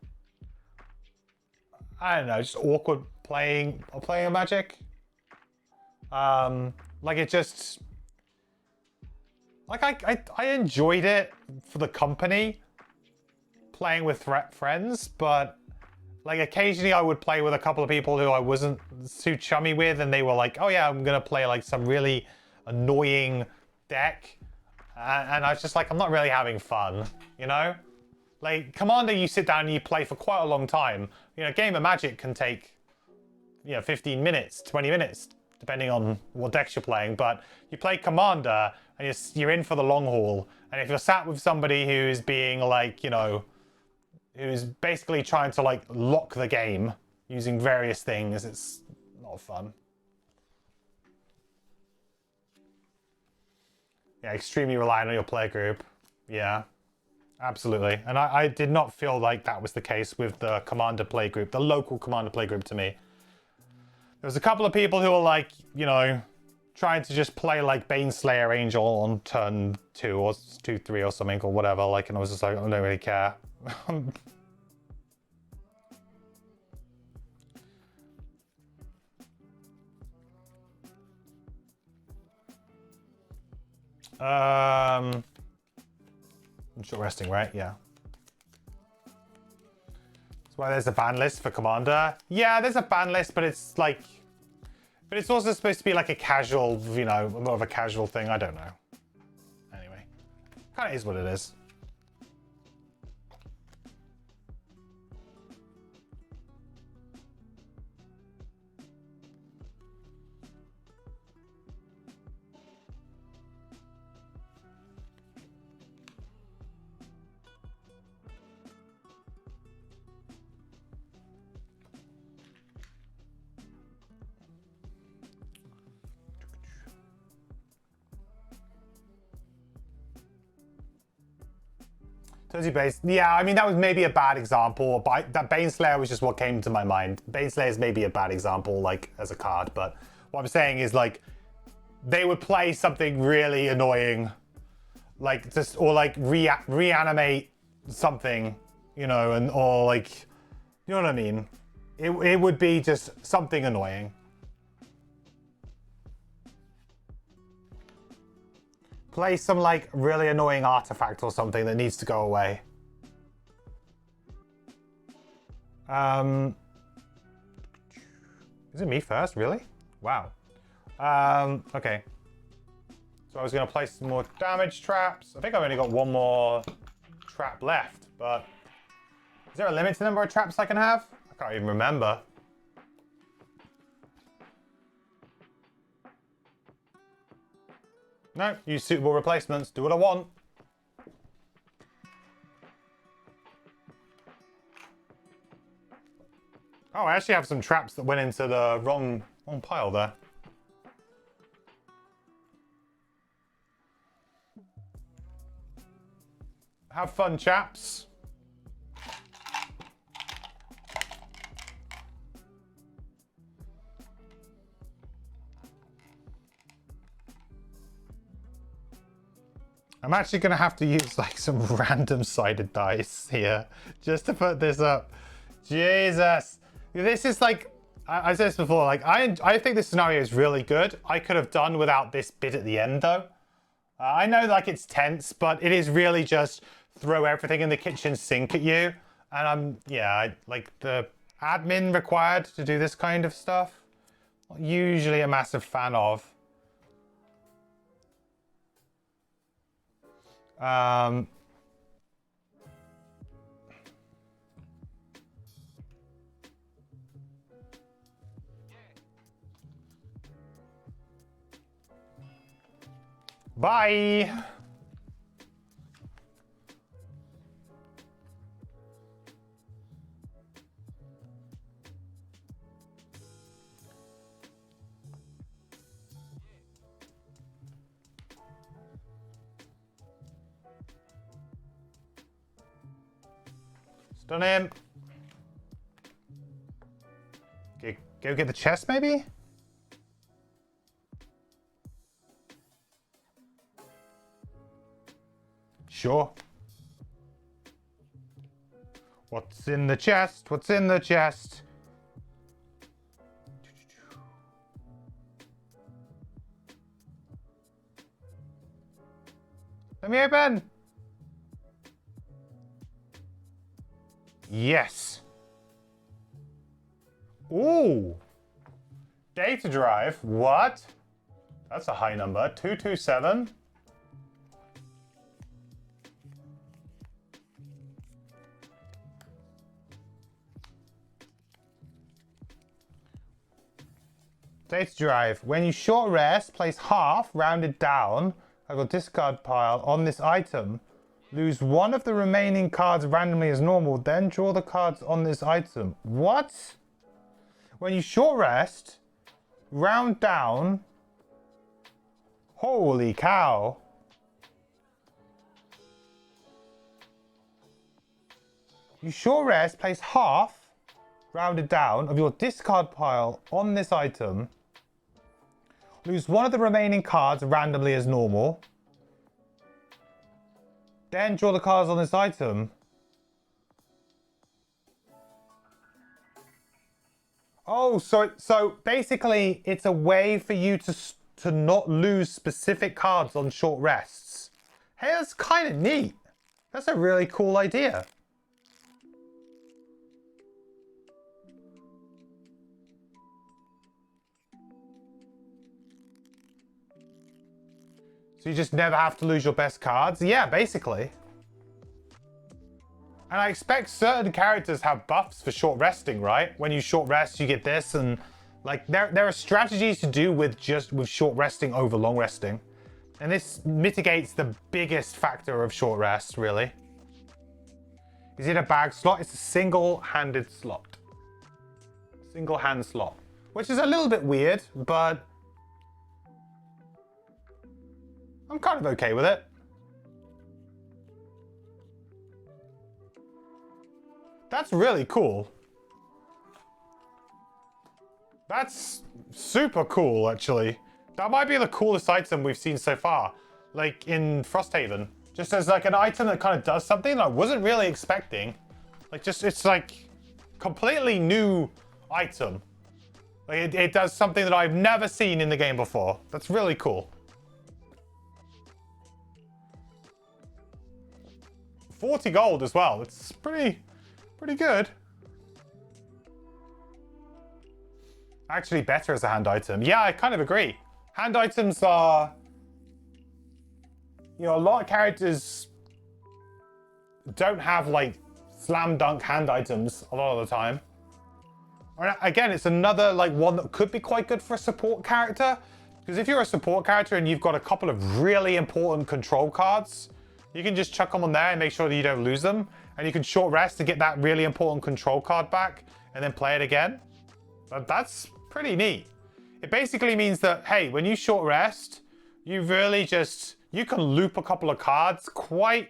I don't know, just awkward playing a Magic. Like, it just, like, I enjoyed it for the company, playing with friends, but like occasionally I would play with a couple of people who I wasn't too chummy with, and they were like, oh yeah, I'm gonna play like some really annoying deck. And I was just like, I'm not really having fun, you know? Like, Commander, you sit down and you play for quite a long time. You know, a game of Magic can take, you know, 15 minutes, 20 minutes, depending on what decks you're playing. But you play Commander and you're in for the long haul. And if you're sat with somebody who's being like, you know, who's basically trying to like lock the game using various things, it's not fun. Yeah, extremely reliant on your player group. Yeah, absolutely. And I did not feel like that was the case with the Commander play group, the local Commander play group to me. There was a couple of people who were like, you know, trying to just play like Baneslayer Angel on turn 2 or 2-3 or something or whatever, like, and I was just like, I don't really care. Short resting, right? Yeah. That's why there's a ban list for Commander. Yeah, there's a ban list, but it's like... But it's also supposed to be like a casual, you know, more of a casual thing. I don't know. Anyway. Kind of is what it is. Base. Yeah, I mean, that was maybe a bad example, but that Baneslayer was just what came to my mind. Baneslayer is maybe a bad example, like, as a card, but what I'm saying is, like, they would play something really annoying, like, just, or, like, reanimate something, you know, and, or, like, you know what I mean? It would be just something annoying. Play some, like, really annoying artifact or something that needs to go away. Is it me first? Really? Wow. Okay. So I was going to place some more damage traps. I think I've only got one more trap left, but... Is there a limit to the number of traps I can have? I can't even remember. No, use suitable replacements. Do what I want. Oh, I actually have some traps that went into the wrong pile there. Have fun, chaps. I'm actually going to have to use like some random sided dice here just to put this up. Jesus. This is like, I said this before, like I think this scenario is really good. I could have done without this bit at the end though. I know like it's tense, but it is really just throw everything in the kitchen sink at you. And like the admin required to do this kind of stuff. Not usually a massive fan of. Bye. Stun him. Okay, go get the chest, maybe? Sure. What's in the chest? What's in the chest? Let me open. Yes. Ooh. Data drive. What? That's a high number. 227. Data drive. When you short rest, place half rounded down of your discard pile on this item. Lose one of the remaining cards randomly as normal, then draw the cards on this item. What? When you short rest, round down. Holy cow. You short rest, place half, rounded down, of your discard pile on this item. Lose one of the remaining cards randomly as normal. Then draw the cards on this item. Oh, so basically it's a way for you to not lose specific cards on short rests. Hey, that's kind of neat. That's a really cool idea. So you just never have to lose your best cards? Yeah, basically. And I expect certain characters have buffs for short resting, right? When you short rest, you get this, and like there are strategies to do with short resting over long resting. And this mitigates the biggest factor of short rest, really. Is it a bag slot? It's a single-handed slot. Single-hand slot. Which is a little bit weird, but I'm kind of okay with it. That's really cool. That's super cool, actually. That might be the coolest item we've seen so far. Like in Frosthaven. Just as like an item that kind of does something that I wasn't really expecting. Like it's like completely new item. Like it does something that I've never seen in the game before. That's really cool. 40 gold as well. It's pretty good. Actually better as a hand item. Yeah, I kind of agree. Hand items are, you know, a lot of characters don't have like slam dunk hand items a lot of the time. Again, it's another like one that could be quite good for a support character. Because if you're a support character and you've got a couple of really important control cards, you can just chuck them on there and make sure that you don't lose them. And you can short rest to get that really important control card back and then play it again. But that's pretty neat. It basically means that, hey, when you short rest, you really just, you can loop a couple of cards quite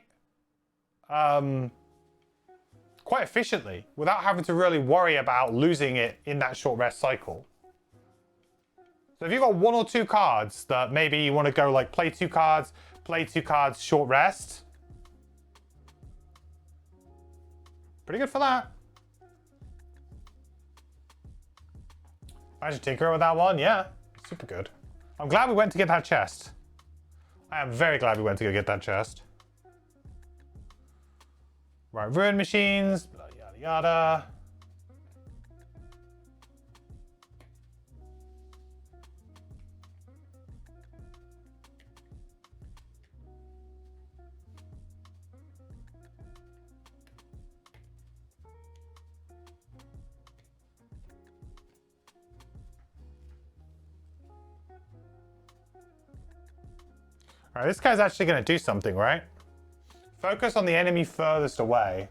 efficiently without having to really worry about losing it in that short rest cycle. So if you've got one or two cards that maybe you want to go like play two cards, short rest. Pretty good for that. Imagine tinkering with that one, yeah. Super good. I'm glad we went to get that chest. I am very glad we went to go get that chest. Right, ruin machines, yada yada. All right, this guy's actually going to do something, right? Focus on the enemy furthest away.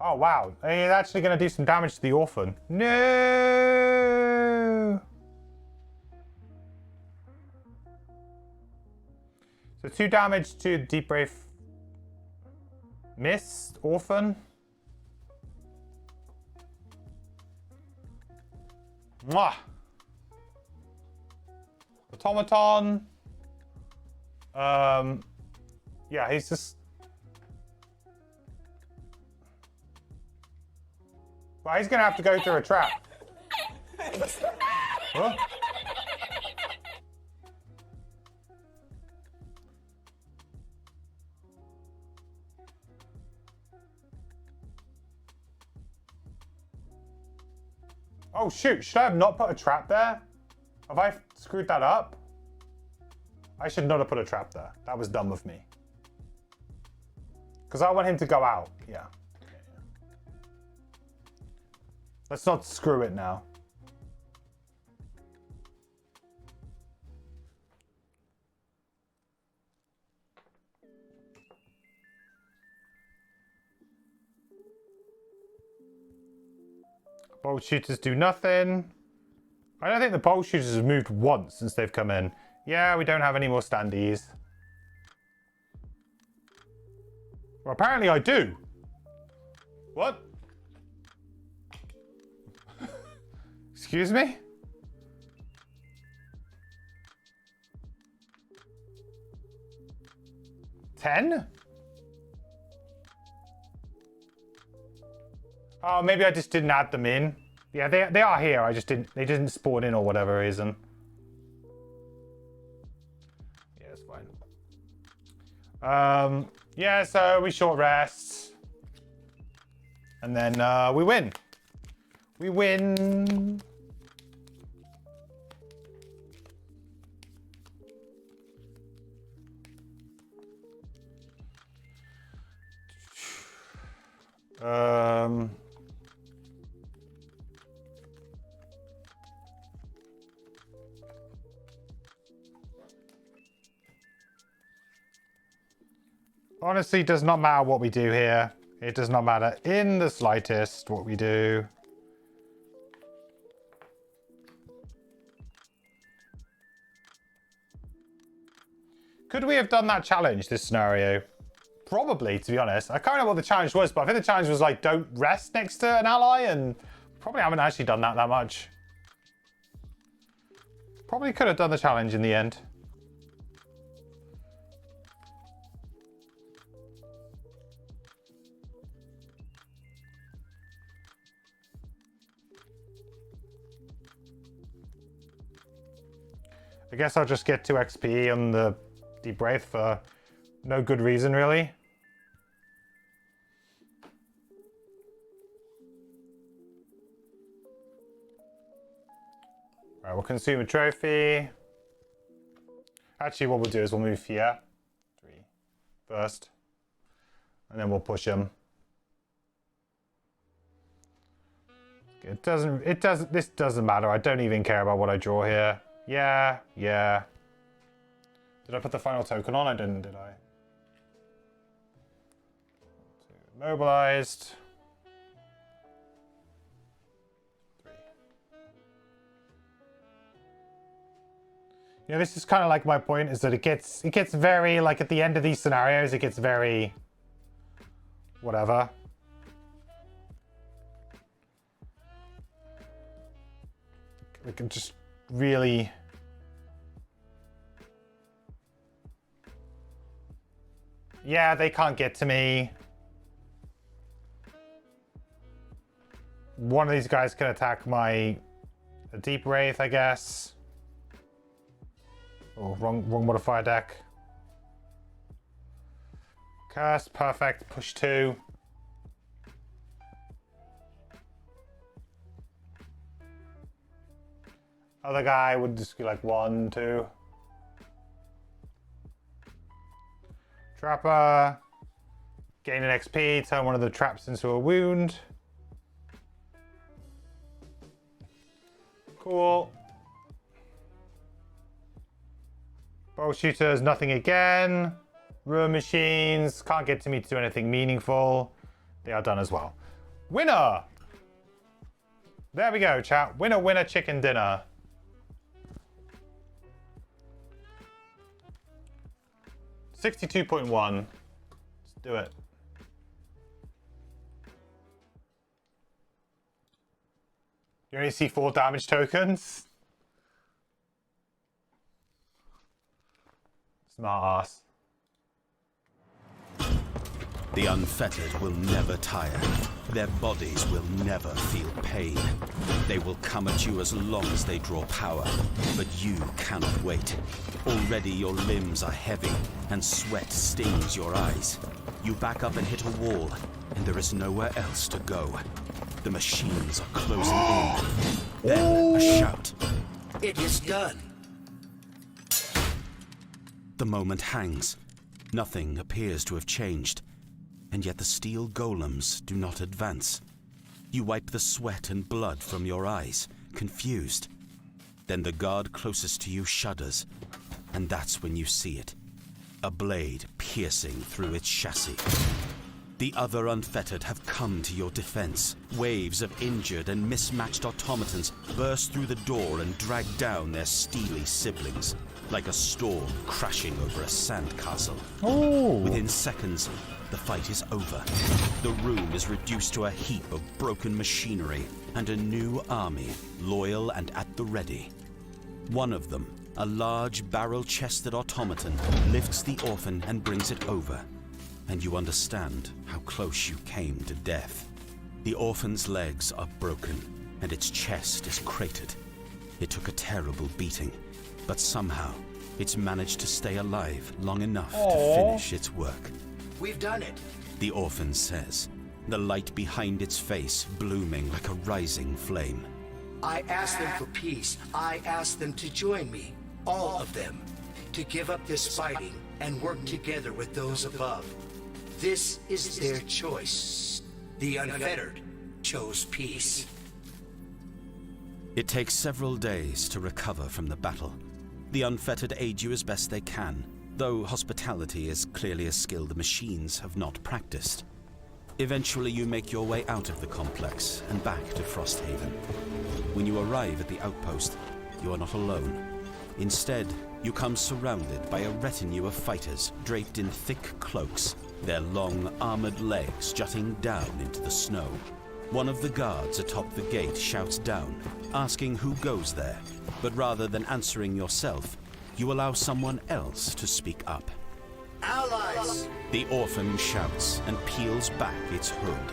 Oh, wow. He's actually going to do some damage to the orphan. No! So 2 damage to Deep Brave. Missed orphan. Mwah! Automaton. Yeah, he's just... Well, he's gonna have to go through a trap. Huh? Oh shoot, should I have not put a trap there? Have I screwed that up? I should not have put a trap there. That was dumb of me. Because I want him to go out, yeah. Let's not screw it now. Bolt shooters do nothing. I don't think the bolt shooters have moved once since they've come in. Yeah, we don't have any more standees. Well, apparently I do. What? Excuse me? $10? Oh, maybe I just didn't add them in. Yeah, they are here. I just didn't. They didn't spawn in or whatever reason. Yeah, it's fine. Yeah, so we short rest, and then we win. We win. Honestly, it does not matter what we do here. It does not matter in the slightest what we do. Could we have done that challenge, this scenario? Probably, to be honest. I can't remember what the challenge was, but I think the challenge was like, don't rest next to an ally, and probably haven't actually done that much. Probably could have done the challenge in the end. I guess I'll just get 2 XP on the Deep Wraith for no good reason, really. Alright, we'll consume a trophy. Actually, what we'll do is we'll move here. 3 first. And then we'll push him. This doesn't matter. I don't even care about what I draw here. Yeah. Did I put the final token on? I didn't, did I? Mobilized. 3. Yeah, this is kind of like my point, is that it gets very, like at the end of these scenarios, it gets very whatever. We can just really yeah, they can't get to me. One of these guys can attack my Deep Wraith, I guess. Oh, wrong modifier deck. Curse, perfect. Push 2. Other guy would just be like 1, 2. Trapper. Gain an XP, turn one of the traps into a wound. Cool. Bow shooters, nothing again. Ruin machines, can't get to me to do anything meaningful. They are done as well. Winner! There we go, chat. Winner, winner, chicken dinner. $62.1. Let's do it. You only see 4 damage tokens? Smart ass. The unfettered will never tire. Their bodies will never feel pain. They will come at you as long as they draw power, but you cannot wait. Already your limbs are heavy, and sweat stings your eyes. You back up and hit a wall, and there is nowhere else to go. The machines are closing in. Then a shout. It is done. The moment hangs. Nothing appears to have changed. And yet the steel golems do not advance. You wipe the sweat and blood from your eyes, confused. Then the guard closest to you shudders, and that's when you see it. A blade piercing through its chassis. The other unfettered have come to your defense. Waves of injured and mismatched automatons burst through the door and drag down their steely siblings. like a storm crashing over a sandcastle. Oh. Within seconds, the fight is over. The room is reduced to a heap of broken machinery and a new army, loyal and at the ready. One of them, a large barrel-chested automaton, lifts the orphan and brings it over. And you understand how close you came to death. The orphan's legs are broken, and its chest is cratered. It took a terrible beating, but somehow it's managed to stay alive long enough to finish its work. We've done it. The orphan says, the light behind its face blooming like a rising flame. I asked them for peace. I asked them to join me, all of them, to give up this fighting and work together with those above. This is their choice. The unfettered chose peace. It takes several days to recover from the battle. The unfettered aid you as best they can, though hospitality is clearly a skill the machines have not practiced. Eventually you make your way out of the complex and back to Frosthaven. When you arrive at the Outpost, you are not alone. Instead, you come surrounded by a retinue of fighters draped in thick cloaks, their long, armored legs jutting down into the snow. One of the guards atop the gate shouts down, asking who goes there, but rather than answering yourself, you allow someone else to speak up. Allies! The orphan shouts and peels back its hood.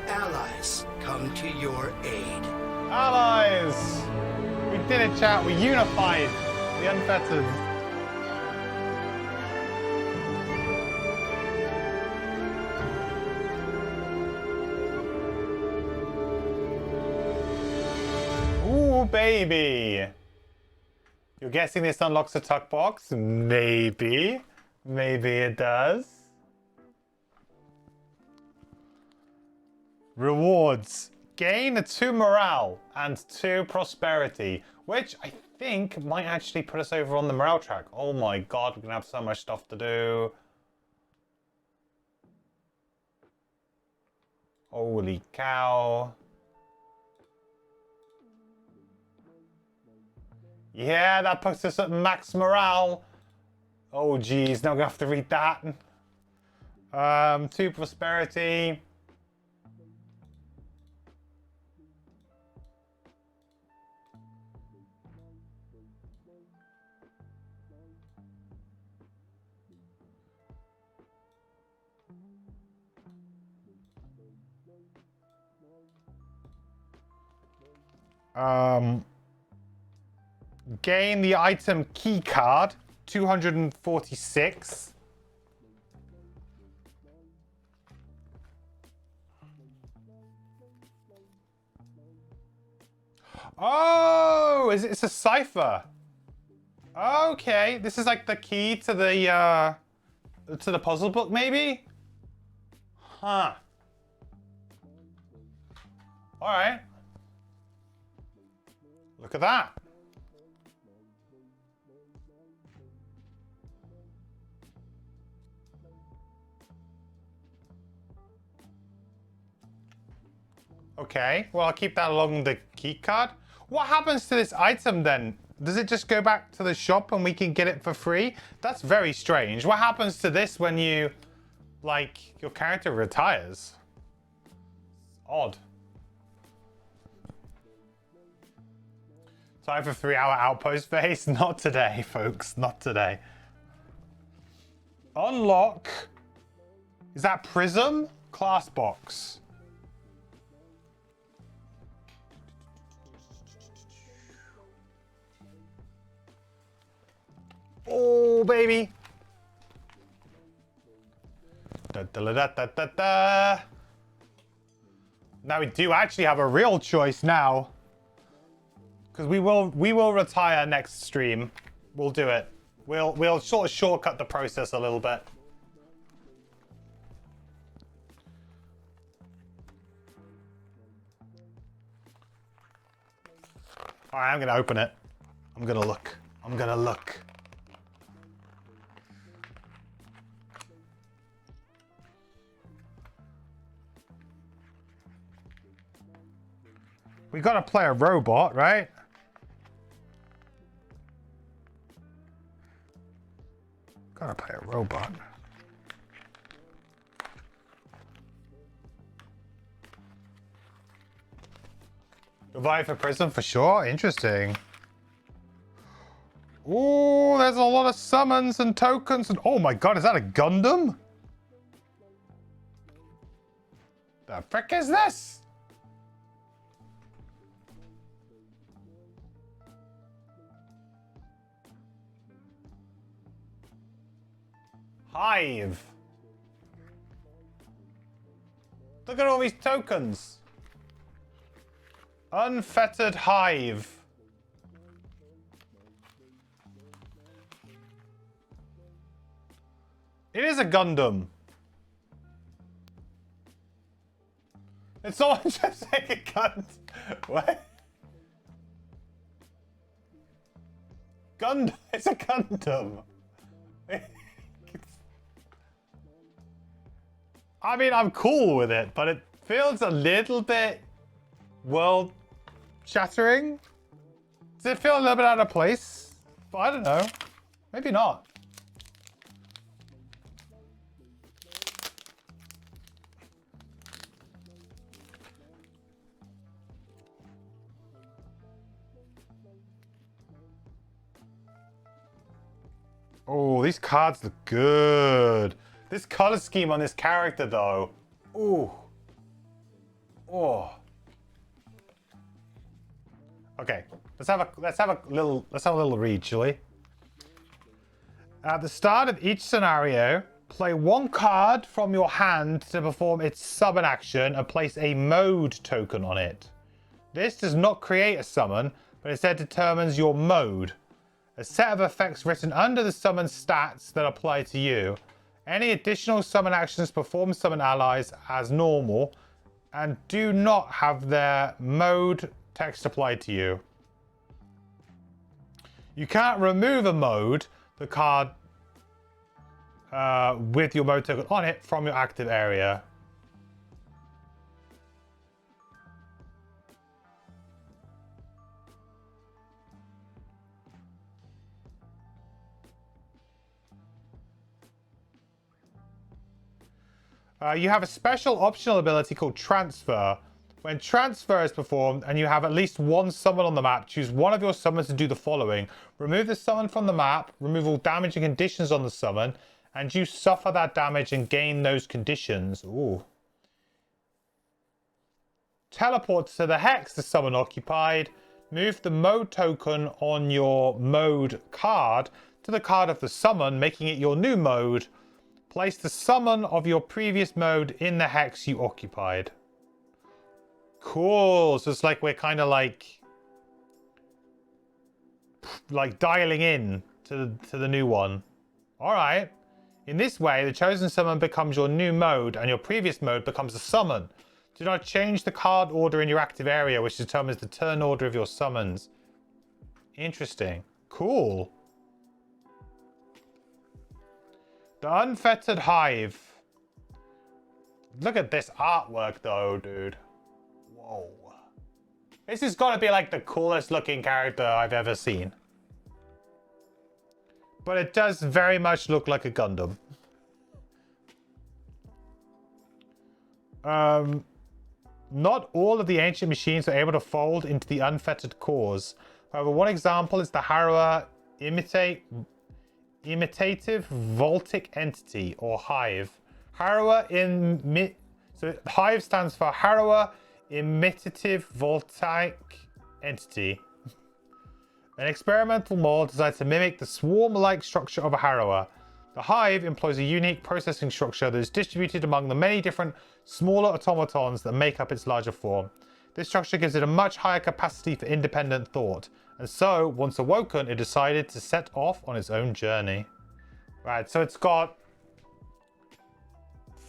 Allies, come to your aid. Allies! We did it, chat. We unified the unfettered. Ooh, baby. You're guessing this unlocks a tuck box? Maybe. Maybe it does. Rewards. Gain 2 morale and 2 prosperity, which I think might actually put us over on the morale track. Oh my god, we're gonna have so much stuff to do. Holy cow. Yeah, that puts us at max morale. Oh geez, now I'm gonna have to read that. 2 prosperity. Gain the item key card, 246. Oh, it's a cipher. Okay, this is like the key to the puzzle book, maybe? Huh. All right. Look at that. Okay, well, I'll keep that along the key card. What happens to this item then? Does it just go back to the shop and we can get it for free? That's very strange. What happens to this when you, like, your character retires? Odd. Time for 3-hour outpost phase? Not today, folks. Not today. Unlock. Is that Prism? Class box. Oh, baby. Da, da, da, da, da, da. Now we do actually have a real choice now. Because we will retire next stream. We'll do it. We'll sort of shortcut the process a little bit. Alright, I'm gonna open it. I'm gonna look. I'm gonna look. We gotta play a robot, right? Gotta play a robot. Revive for Prism for sure. Interesting. Ooh, there's a lot of summons and tokens and oh my god, is that a Gundam? The frick is this? Hive. Look at all these tokens. Unfettered Hive. It is a Gundam. It's someone just saying a Gundam. What? Gundam. It's a Gundam. I mean, I'm cool with it, but it feels a little bit world shattering. Does it feel a little bit out of place? But I don't know. Maybe not. Oh, these cards look good. This color scheme on this character, though. Ooh. Oh. Okay, let's have a little read, shall we? At the start of each scenario, play one card from your hand to perform its summon action and place a mode token on it. This does not create a summon, but instead determines your mode. A set of effects written under the summon stats that apply to you. Any additional summon actions perform summon allies as normal and do not have their mode text applied to you. You can't remove a mode, the card with your mode token on it from your active area. You have a special optional ability called Transfer. When Transfer is performed and you have at least one summon on the map, choose one of your summons to do the following. Remove the summon from the map, remove all damage and conditions on the summon, and you suffer that damage and gain those conditions. Ooh. Teleport to the hex the summon occupied. Move the mode token on your mode card to the card of the summon, making it your new mode. Place the summon of your previous mode in the hex you occupied. Cool. So it's like we're kind of like dialing in to the new one. All right. In this way, the chosen summon becomes your new mode and your previous mode becomes a summon. Do not change the card order in your active area, which determines the turn order of your summons. Interesting. Cool. The Unfettered Hive. Look at this artwork though, dude. Whoa. This has got to be like the coolest looking character I've ever seen. But it does very much look like a Gundam. Not all of the ancient machines are able to fold into the unfettered cores. However, one example is the Harrower Imitative Voltic Entity, or Hive. So Hive stands for Harrower Imitative Voltic Entity. An experimental mold designed to mimic the swarm-like structure of a harrower. The Hive employs a unique processing structure that is distributed among the many different smaller automatons that make up its larger form. This structure gives it a much higher capacity for independent thought, and so, once awoken, it decided to set off on its own journey. Right, so it's got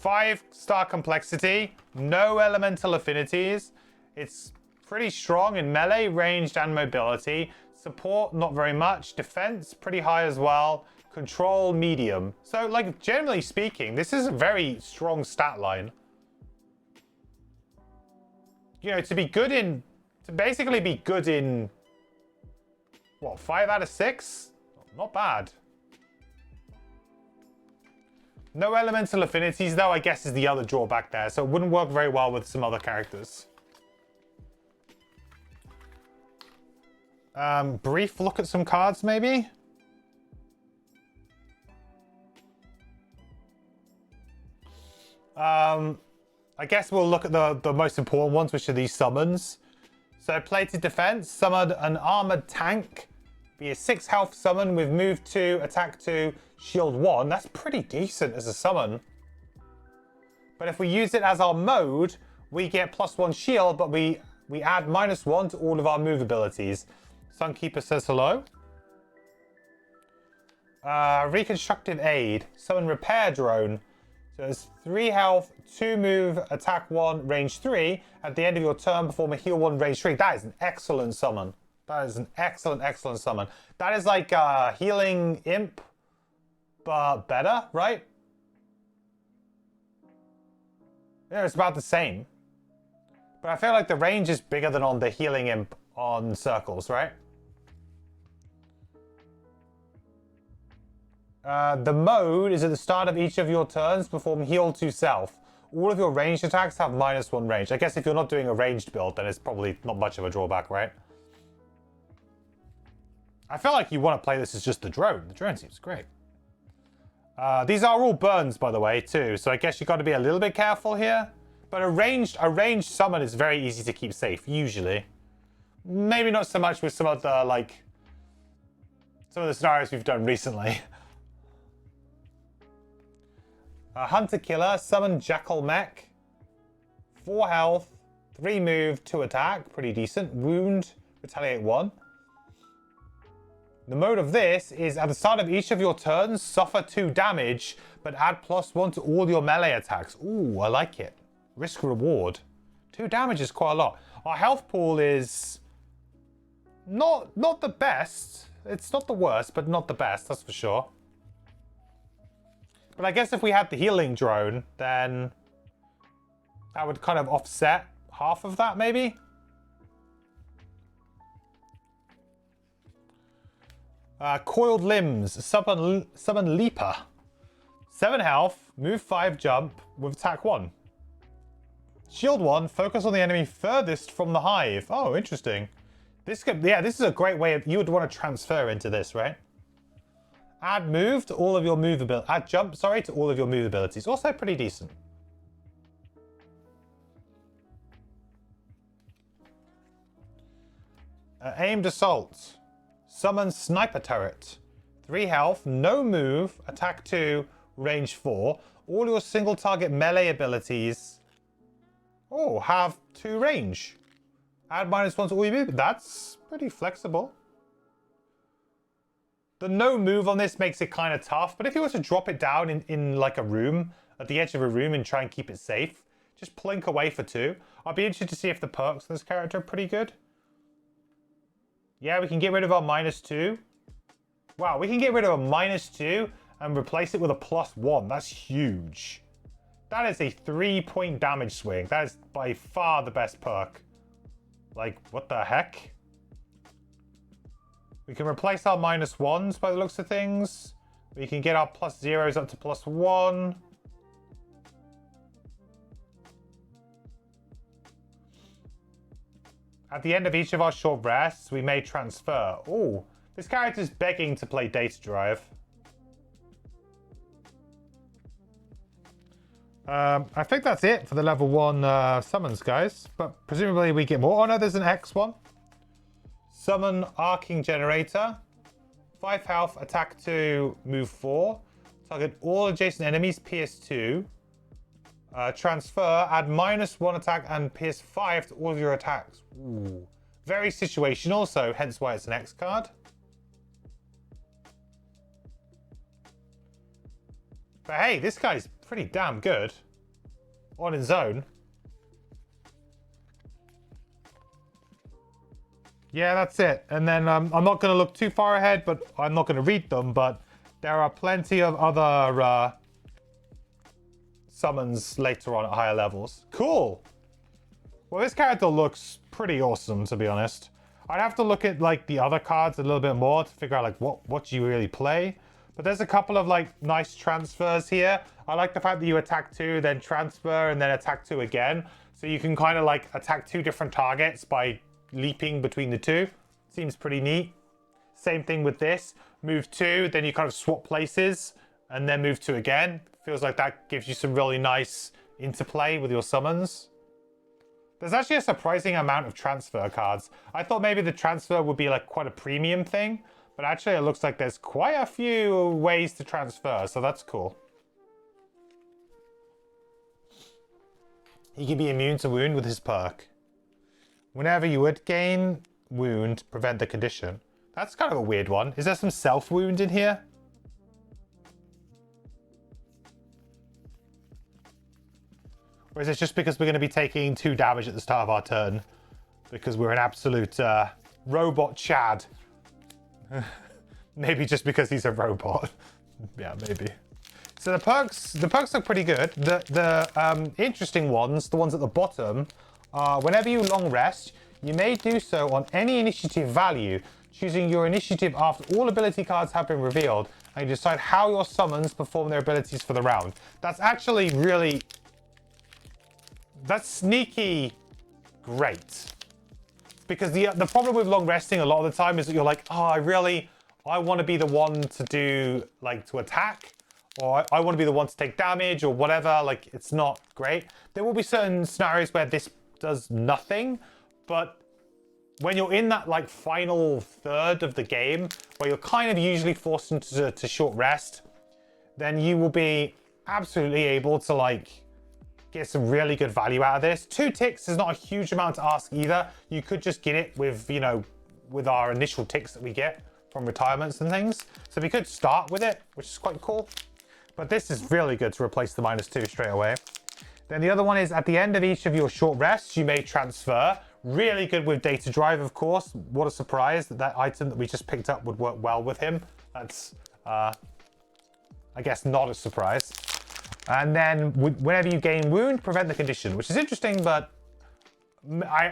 5-star complexity, no elemental affinities. It's pretty strong in melee, ranged, and mobility. Support, not very much. Defense, pretty high as well. Control, medium. So, like, generally speaking, this is a very strong stat line. You know, to basically be good in, what, 5 out of 6? Not bad. No elemental affinities, though, I guess is the other drawback there. So it wouldn't work very well with some other characters. Brief look at some cards, maybe? I guess we'll look at the most important ones, which are these summons. So plated defense, summon an armored tank. Be a 6 health summon with move 2, attack 2, shield 1. That's pretty decent as a summon. But if we use it as our mode, we get +1 shield, but we add -1 to all of our move abilities. Sunkeeper says hello. Reconstructive aid, summon repair drone. So it's 3 health, 2 move, attack 1, range 3. At the end of your turn, perform a heal 1, range 3. That is an excellent summon. That is an excellent, excellent summon. That is like healing imp, but better, right? Yeah, it's about the same. But I feel like the range is bigger than on the healing imp on circles, right? The mode is at the start of each of your turns, perform heal to self. All of your ranged attacks have -1 range. I guess if you're not doing a ranged build, then it's probably not much of a drawback, right? I feel like you want to play this as just the drone. The drone seems great. These are all burns, by the way, too. So I guess you got to be a little bit careful here. But a ranged summon is very easy to keep safe, usually. Maybe not so much with some of the, some of the scenarios we've done recently. Hunter Killer, summon Jackal Mech. 4 health, 3 move, 2 attack. Pretty decent. Wound, retaliate 1. The mode of this is at the start of each of your turns, suffer 2 damage, but add +1 to all your melee attacks. Ooh, I like it. Risk reward. 2 damage is quite a lot. Our health pool is not the best. It's not the worst, but not the best, that's for sure. But I guess if we had the healing drone, then that would kind of offset half of that, maybe? Coiled Limbs, summon Leaper. 7 health, move 5, jump with attack 1. Shield 1, focus on the enemy furthest from the hive. Oh, interesting. This is a great way of, you would want to transfer into this, right? Add move to all of your move abilities. Add jump, sorry, to all of your move abilities. Also pretty decent. Aimed Assault. Summon Sniper Turret. 3 health, no move, attack 2, range 4. All your single target melee abilities have 2 range. Add -1 to all your move. That's pretty flexible. The no move on this makes it kind of tough, but if you were to drop it down in like a room, at the edge of a room and try and keep it safe, just plink away for 2. I'd be interested to see if the perks on this character are pretty good. Yeah, we can get rid of our -2. Wow, we can get rid of a -2 and replace it with a +1. That's huge. That is a 3-point damage swing. That is by far the best perk. Like, what the heck? We can replace our -1s by the looks of things. We can get our +0s up to +1. At the end of each of our short rests, we may transfer. Oh, this character's begging to play Data Drive. I think that's it for the level 1 summons, guys. But presumably we get more. Oh no, there's an X one. Summon Arcing Generator. 5 health, attack 2, move 4. Target all adjacent enemies, PS2. Transfer, add -1 attack and PS5 to all of your attacks. Ooh. Very situational, so hence why it's an X card. But hey, this guy's pretty damn good on his own. Yeah, that's it. And then I'm not going to look too far ahead, but I'm not going to read them, but there are plenty of other summons later on at higher levels. Cool. Well, this character looks pretty awesome, to be honest. I'd have to look at like the other cards a little bit more to figure out like what you really play. But there's a couple of like nice transfers here. I like the fact that you attack 2, then transfer, and then attack 2 again. So you can kind of like attack 2 different targets by leaping between the 2. Seems pretty neat. Same thing with this. Move 2, then you kind of swap places, and then move 2 again. Feels like that gives you some really nice interplay with your summons. There's actually a surprising amount of transfer cards. I thought maybe the transfer would be like quite a premium thing, but actually it looks like there's quite a few ways to transfer, so that's cool. He can be immune to wound with his perk. Whenever you would gain wound, prevent the condition. That's kind of a weird one. Is there some self-wound in here? Or is it just because we're going to be taking 2 damage at the start of our turn? Because we're an absolute robot Chad. Maybe just because he's a robot. Yeah, maybe. So the perks look pretty good. The interesting ones, the ones at the bottom, are whenever you long rest, you may do so on any initiative value, choosing your initiative after all ability cards have been revealed, and you decide how your summons perform their abilities for the round. That's actually really... That's sneaky great. Because the problem with long resting a lot of the time is that you're like, oh, I want to be the one to do, like, to attack, or I want to be the one to take damage, or whatever. Like, it's not great. There will be certain scenarios where this does nothing, but when you're in that, like, final third of the game, where you're kind of usually forced into short rest, then you will be absolutely able to, like, get some really good value out of this. 2 ticks is not a huge amount to ask either. You could just get it with, you know, with our initial ticks that we get from retirements and things. So we could start with it, which is quite cool. But this is really good to replace the -2 straight away. Then the other one is at the end of each of your short rests, you may transfer. Really good with data drive, of course. What a surprise that that item that we just picked up would work well with him. That's, I guess, not a surprise. And then whenever you gain wound, prevent the condition, which is interesting, but I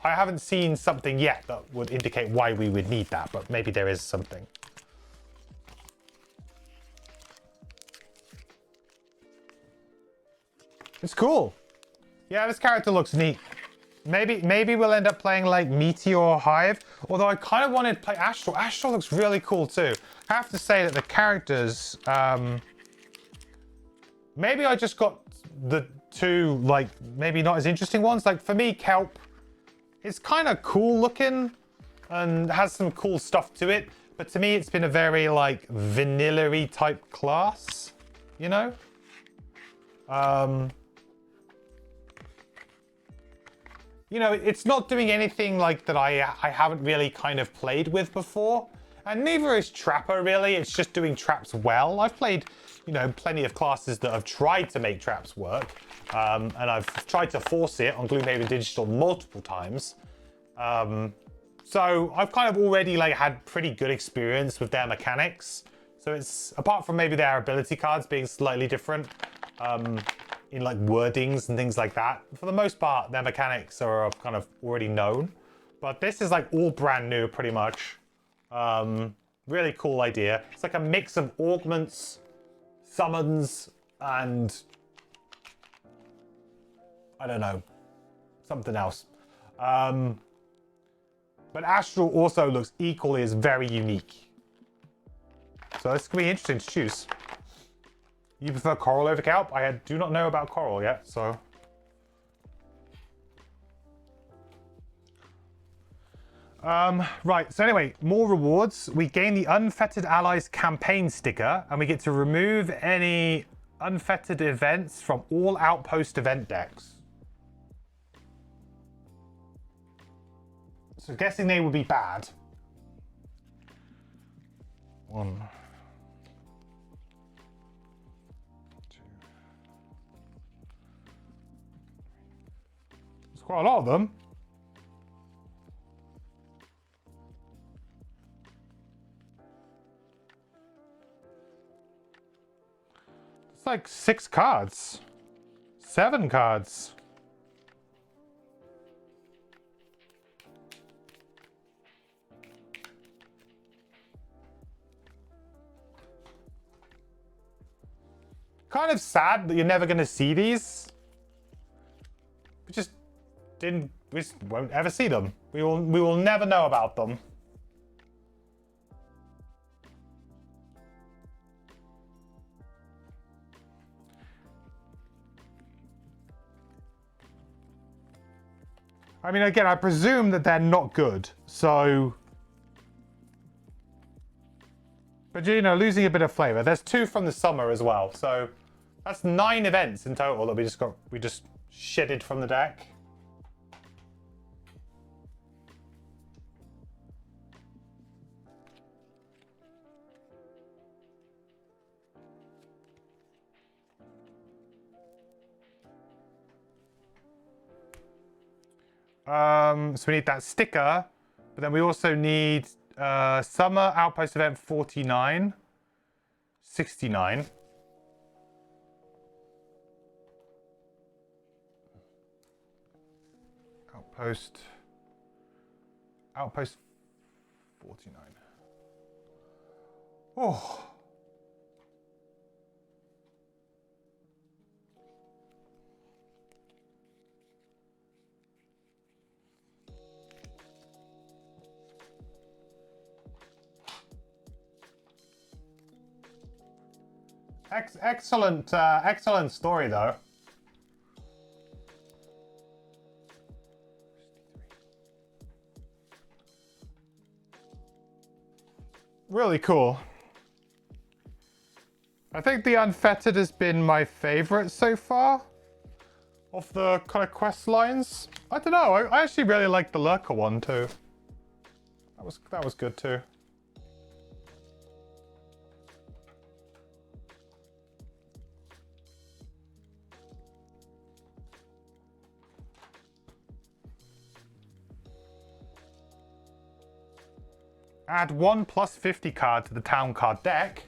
haven't seen something yet that would indicate why we would need that, but maybe there is something. It's cool. Yeah, this character looks neat. Maybe we'll end up playing like Meteor Hive, although I kind of wanted to play Astral. Astral looks really cool too. I have to say that the characters, maybe I just got the 2, like, maybe not as interesting ones. Like, for me, Kelp is kind of cool looking and has some cool stuff to it. But to me, it's been a very, like, vanilla-y type class, you know? You know, it's not doing anything, like, that I haven't really kind of played with before. And neither is Trapper, really. It's just doing traps well. I've played, you know, plenty of classes that have tried to make traps work. And I've tried to force it on Gloomhaven Digital multiple times. So I've kind of already, like, had pretty good experience with their mechanics. So it's, apart from maybe their ability cards being slightly different, in, like, wordings and things like that, for the most part, their mechanics are kind of already known. But this is, like, all brand new, pretty much. Really cool idea. It's like a mix of augments, summons, and I don't know, something else. But Astral also looks equally as very unique. So it's gonna be interesting to choose. You prefer Coral over Kelp? I do not know about Coral yet, so. Right, so anyway, more rewards. We gain the Unfettered Allies campaign sticker, and we get to remove any unfettered events from all Outpost event decks. So guessing they would be bad. 1, 2. There's quite a lot of them. It's like 6 cards. 7 cards. Kind of sad that you're never going to see these. We just won't ever see them. We will never know about them. I mean, again, I presume that they're not good, so... But, you know, losing a bit of flavor. There's 2 from the summer as well, so... That's 9 events in total that we just shedded from the deck. So we need that sticker, but then we also need Summer Outpost Event 49, 69. Outpost 49. Oh. Excellent story, though. Really cool. I think the Unfettered has been my favorite so far of the kind of quest lines. I don't know. I actually really like the Lurker one too. That was good too. Add 1 plus 50 card to the town card deck.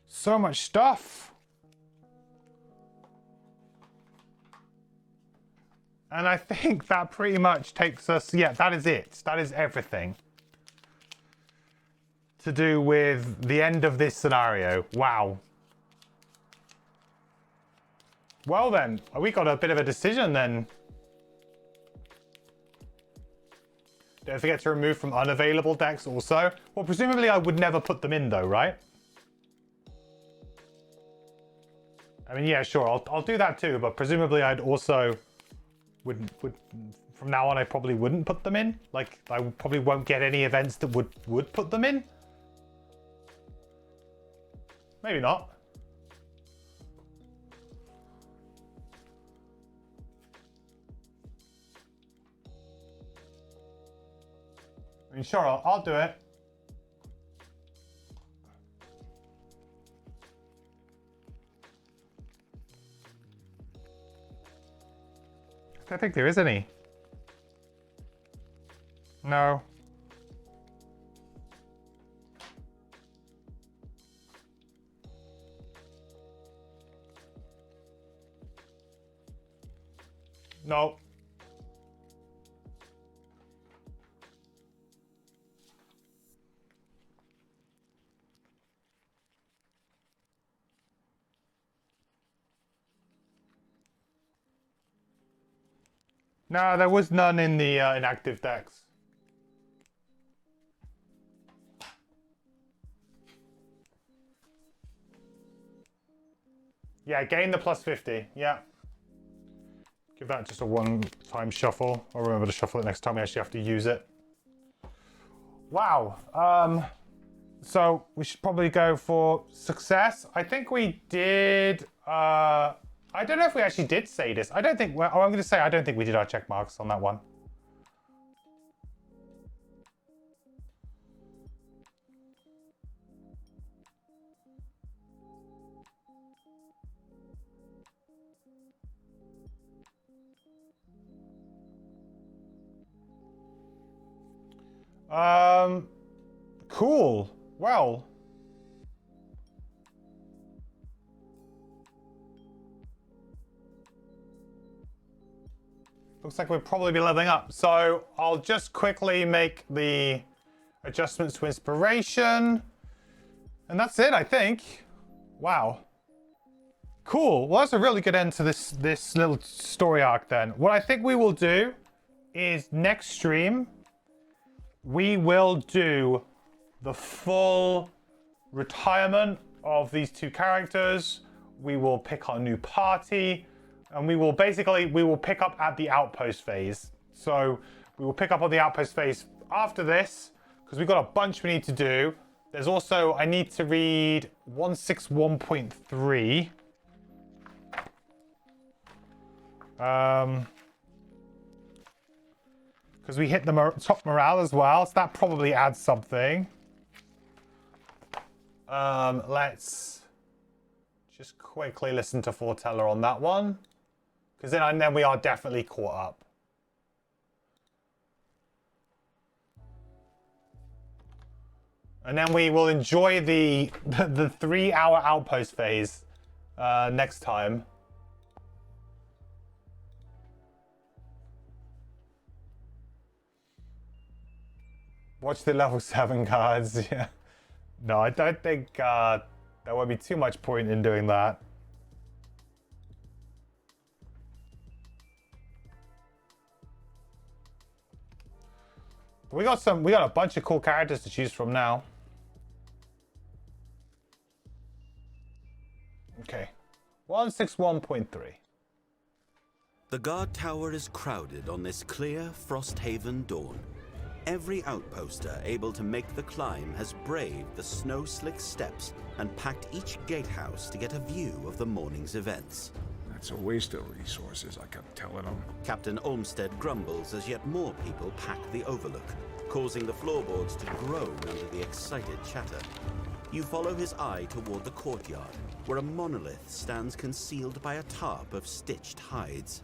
So much stuff. And I think that pretty much takes us, yeah, that is it. That is everything to do with the end of this scenario. Wow. Well then, we got a bit of a decision then. Don't forget to remove from unavailable decks also. Well, presumably I would never put them in though, right? I mean, yeah, sure, I'll do that too, but presumably I'd also... Would from now on I probably wouldn't put them in. Like I probably won't get any events that would put them in. Maybe not. I mean, sure, I'll do it. I don't think there is any. No. No. No, there was none in the inactive decks. Yeah, gain the plus 50. Yeah. Give that just a one-time shuffle. I'll remember to shuffle it next time we actually have to use it. Wow. So we should probably go for success. I think we did... I don't know if we actually did say this. I don't think... Well, I'm going to say I don't think we did our check marks on that one. Cool. Well. Looks like we'll probably be leveling up. So I'll just quickly make the adjustments to inspiration. And that's it, I think. Wow. Cool. Well, that's a really good end to this little story arc then. What I think we will do is next stream, we will do the full retirement of these two characters. We will pick our new party. And we will pick up at the Outpost phase. So we will pick up on the Outpost phase after this, because we've got a bunch we need to do. There's also, I need to read 161.3. Because we hit the top morale as well, so that probably adds something. Let's just quickly listen to Foreteller on that one. Because then we are definitely caught up. And then we will enjoy the 3-hour Outpost phase next time. Watch the level 7 cards, yeah. No, I don't think there won't be too much point in doing that. We got a bunch of cool characters to choose from now. Okay. 161.3. The guard tower is crowded on this clear Frosthaven dawn. Every outposter able to make the climb has braved the snow-slick steps and packed each gatehouse to get a view of the morning's events. It's a waste of resources, I kept telling them. Captain Olmsted grumbles as yet more people pack the Overlook, causing the floorboards to groan under the excited chatter. You follow his eye toward the courtyard, where a monolith stands concealed by a tarp of stitched hides.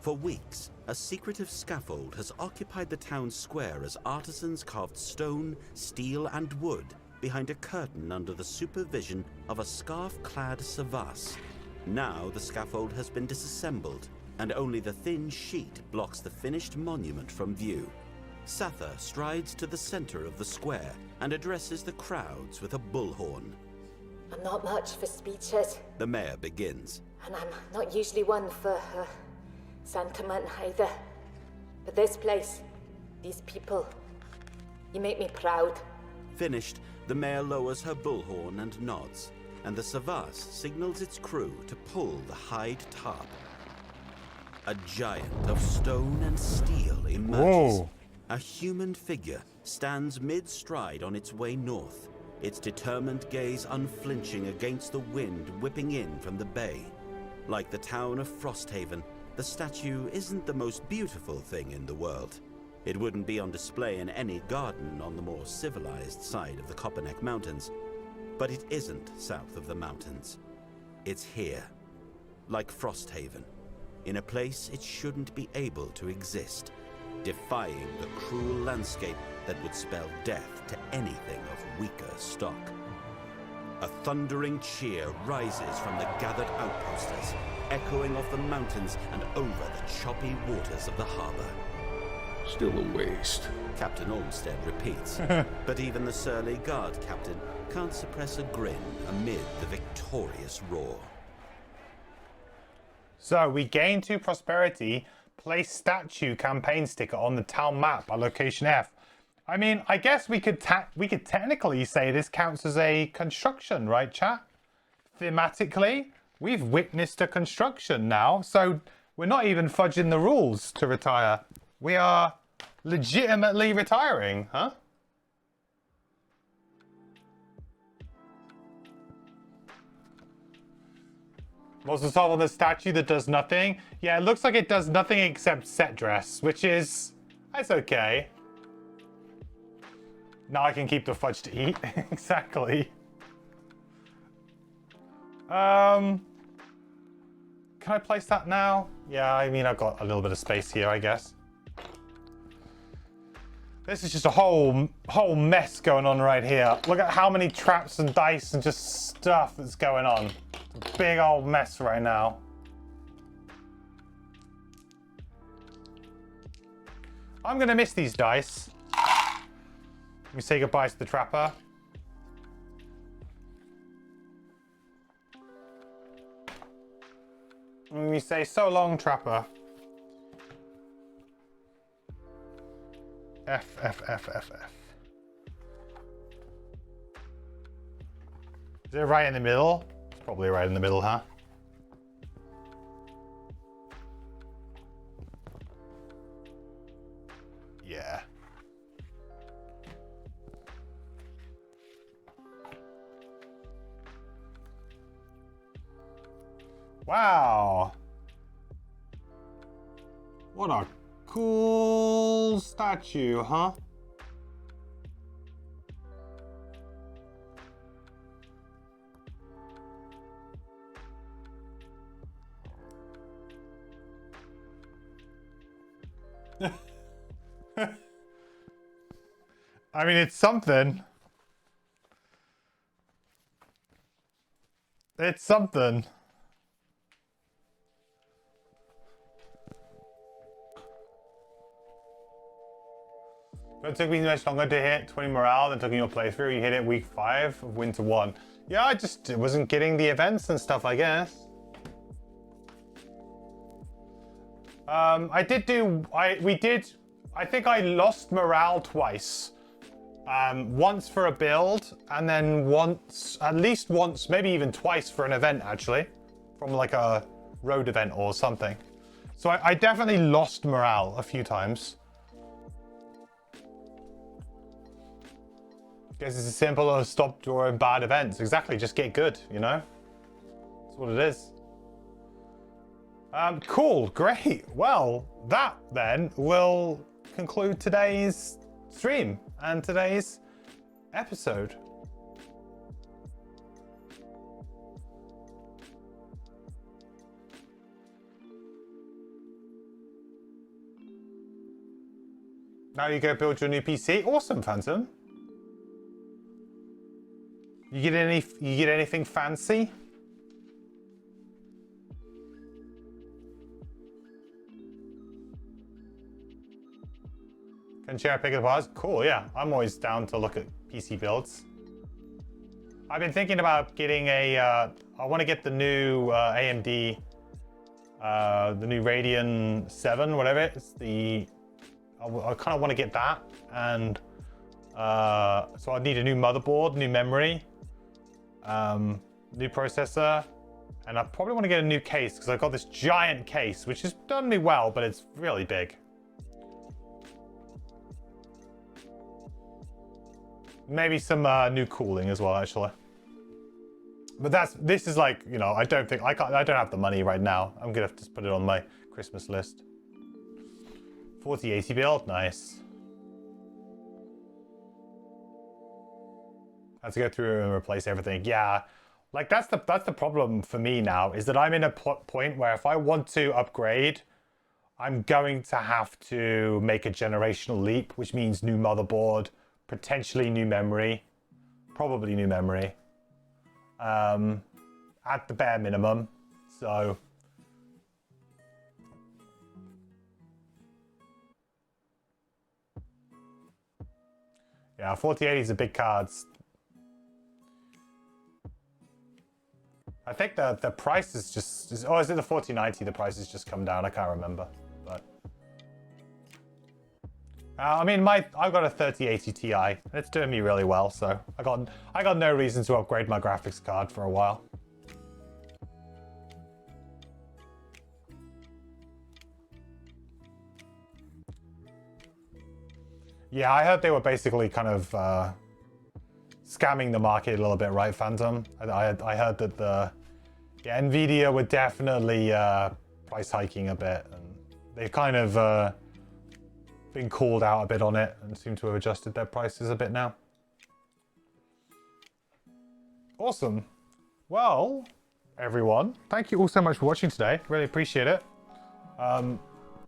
For weeks, a secretive scaffold has occupied the town square as artisans carved stone, steel, and wood behind a curtain under the supervision of a scarf-clad Savas. Now the scaffold has been disassembled, and only the thin sheet blocks the finished monument from view. Satha strides to the center of the square and addresses the crowds with a bullhorn. I'm not much for speeches. The mayor begins. And I'm not usually one for sentiment either. But this place, these people, you make me proud. Finished, the mayor lowers her bullhorn and nods, and the Savas signals its crew to pull the hide tarp. A giant of stone and steel emerges. Whoa. A human figure stands mid-stride on its way north, its determined gaze unflinching against the wind whipping in from the bay. Like the town of Frosthaven, the statue isn't the most beautiful thing in the world. It wouldn't be on display in any garden on the more civilized side of the Copperneck Mountains. But it isn't south of the mountains. It's here, like Frosthaven, in a place it shouldn't be able to exist, defying the cruel landscape that would spell death to anything of weaker stock. A thundering cheer rises from the gathered outposters, echoing off the mountains and over the choppy waters of the harbor. Still a waste. Captain Olmsted repeats, but even the surly guard captain can't suppress a grin amid the victorious roar. So we gain 2 prosperity, place statue campaign sticker on the town map at location F. I mean, I guess we could technically say this counts as a construction, right, chat? Thematically, we've witnessed a construction now, so we're not even fudging the rules to retire. We are legitimately retiring, huh? What's the solve on the statue that does nothing? Yeah, it looks like it does nothing except set dress, which is... that's okay. Now I can keep the fudge to eat. Exactly. Can I place that now? Yeah, I mean, I've got a little bit of space here, I guess. This is just a whole mess going on right here. Look at how many traps and dice and just stuff that's going on. It's a big old mess right now. I'm gonna miss these dice. Let me say goodbye to the trapper. Let me say so long, trapper. F, F, F, F, F. Is it right in the middle? It's probably right in the middle, huh? Yeah. Wow. What a cool statue, huh? I mean, it's something. It's something. But it took me much longer to hit 20 morale than took in your playthrough. You hit it week 5 of Winter 1. Yeah, I just wasn't getting the events and stuff, I guess. I think I lost morale twice. Once for a build, and then once, at least once, maybe even twice for an event, actually. From like a road event or something. So I definitely lost morale a few times. Guess it's as simple as stop drawing bad events. Exactly, just get good, you know? That's what it is. Cool, great. Well, that then will conclude today's stream and today's episode. Now you go build your new PC. Awesome, Phantom. You get anything fancy? Can share a pick of the bars? Cool, yeah. I'm always down to look at PC builds. I've been thinking about getting a, I want to get the new AMD, the new Radeon 7, whatever it's the, I kind of want to get that. And so I need a new motherboard, new memory, new processor, and I probably want to get a new case because I've got this giant case, which has done me well, but it's really big. Maybe some new cooling as well, actually. But this is like, you know, I don't have the money right now. I'm gonna have to just put it on my Christmas list. 4080 build, nice. I have to go through and replace everything. Yeah, like that's the problem for me now, is that I'm in a point where if I want to upgrade, I'm going to have to make a generational leap, which means new motherboard, potentially new memory, probably new memory, at the bare minimum. So yeah, 4080 is a big cards. I think the price is just, oh, is it the 4090? The price has just come down. I can't remember, but I mean, I've got a 3080 Ti. It's doing me really well, so I got no reason to upgrade my graphics card for a while. Yeah, I heard they were basically kind of scamming the market a little bit, right, Phantom? I heard that Nvidia were definitely price hiking a bit, and they've kind of been called out a bit on it and seem to have adjusted their prices a bit now. Awesome. Well, everyone, thank you all so much for watching today. Really appreciate it.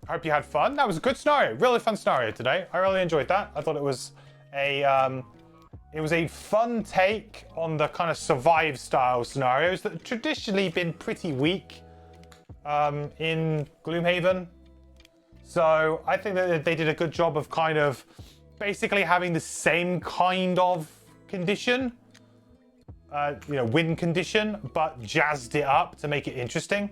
I hope you had fun. That was a good scenario. Really fun scenario today. I really enjoyed that. I thought it was a fun take on the kind of survive style scenarios that have traditionally been pretty weak in Gloomhaven. So I think that they did a good job of kind of basically having the same kind of condition, win condition, but jazzed it up to make it interesting.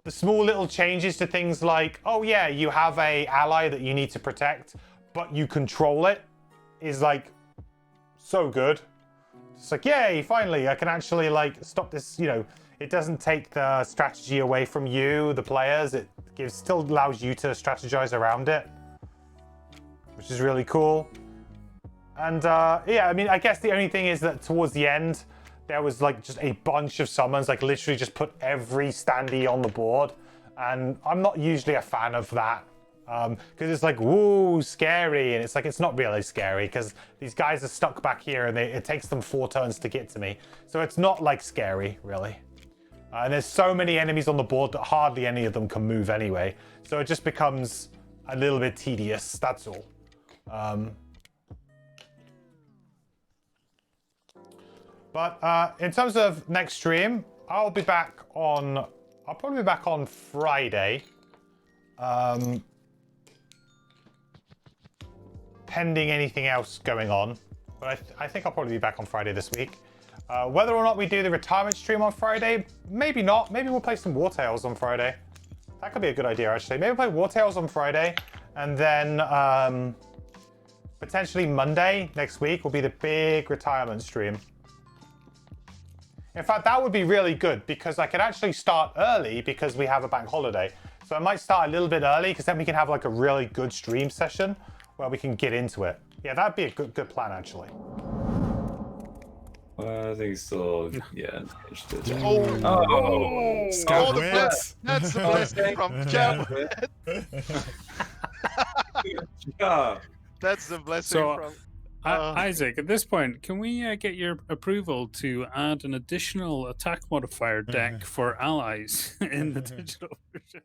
The small little changes to things like, oh yeah, you have a ally that you need to protect, but you control it, is like so good. It's like, yay, finally, I can actually like stop this, it doesn't take the strategy away from you, the players. It still allows you to strategize around it, which is really cool. And yeah, I mean, I guess the only thing is that towards the end, there was like just a bunch of summons, like literally just put every standee on the board. And I'm not usually a fan of that. Because it's like, woo, scary. And it's like, it's not really scary because these guys are stuck back here and it takes them 4 turns to get to me. So it's not like scary, really. And there's so many enemies on the board that hardly any of them can move anyway. So it just becomes a little bit tedious, that's all. But in terms of next stream, I'll probably be back on Friday. Pending anything else going on. But I think I'll probably be back on Friday this week. Whether or not we do the retirement stream on Friday, maybe not. Maybe we'll play some War Tales on Friday. That could be a good idea, actually. Maybe we'll play War Tales on Friday. And then potentially Monday next week will be the big retirement stream. In fact, that would be really good because I could actually start early because we have a bank holiday. So I might start a little bit early because then we can have like a really good stream session where we can get into it. Yeah, that'd be a good plan, actually. I think still, yeah. That's the blessing from Cam. That's the blessing from... Isaac, at this point, can we get your approval to add an additional attack modifier deck for allies in the digital version?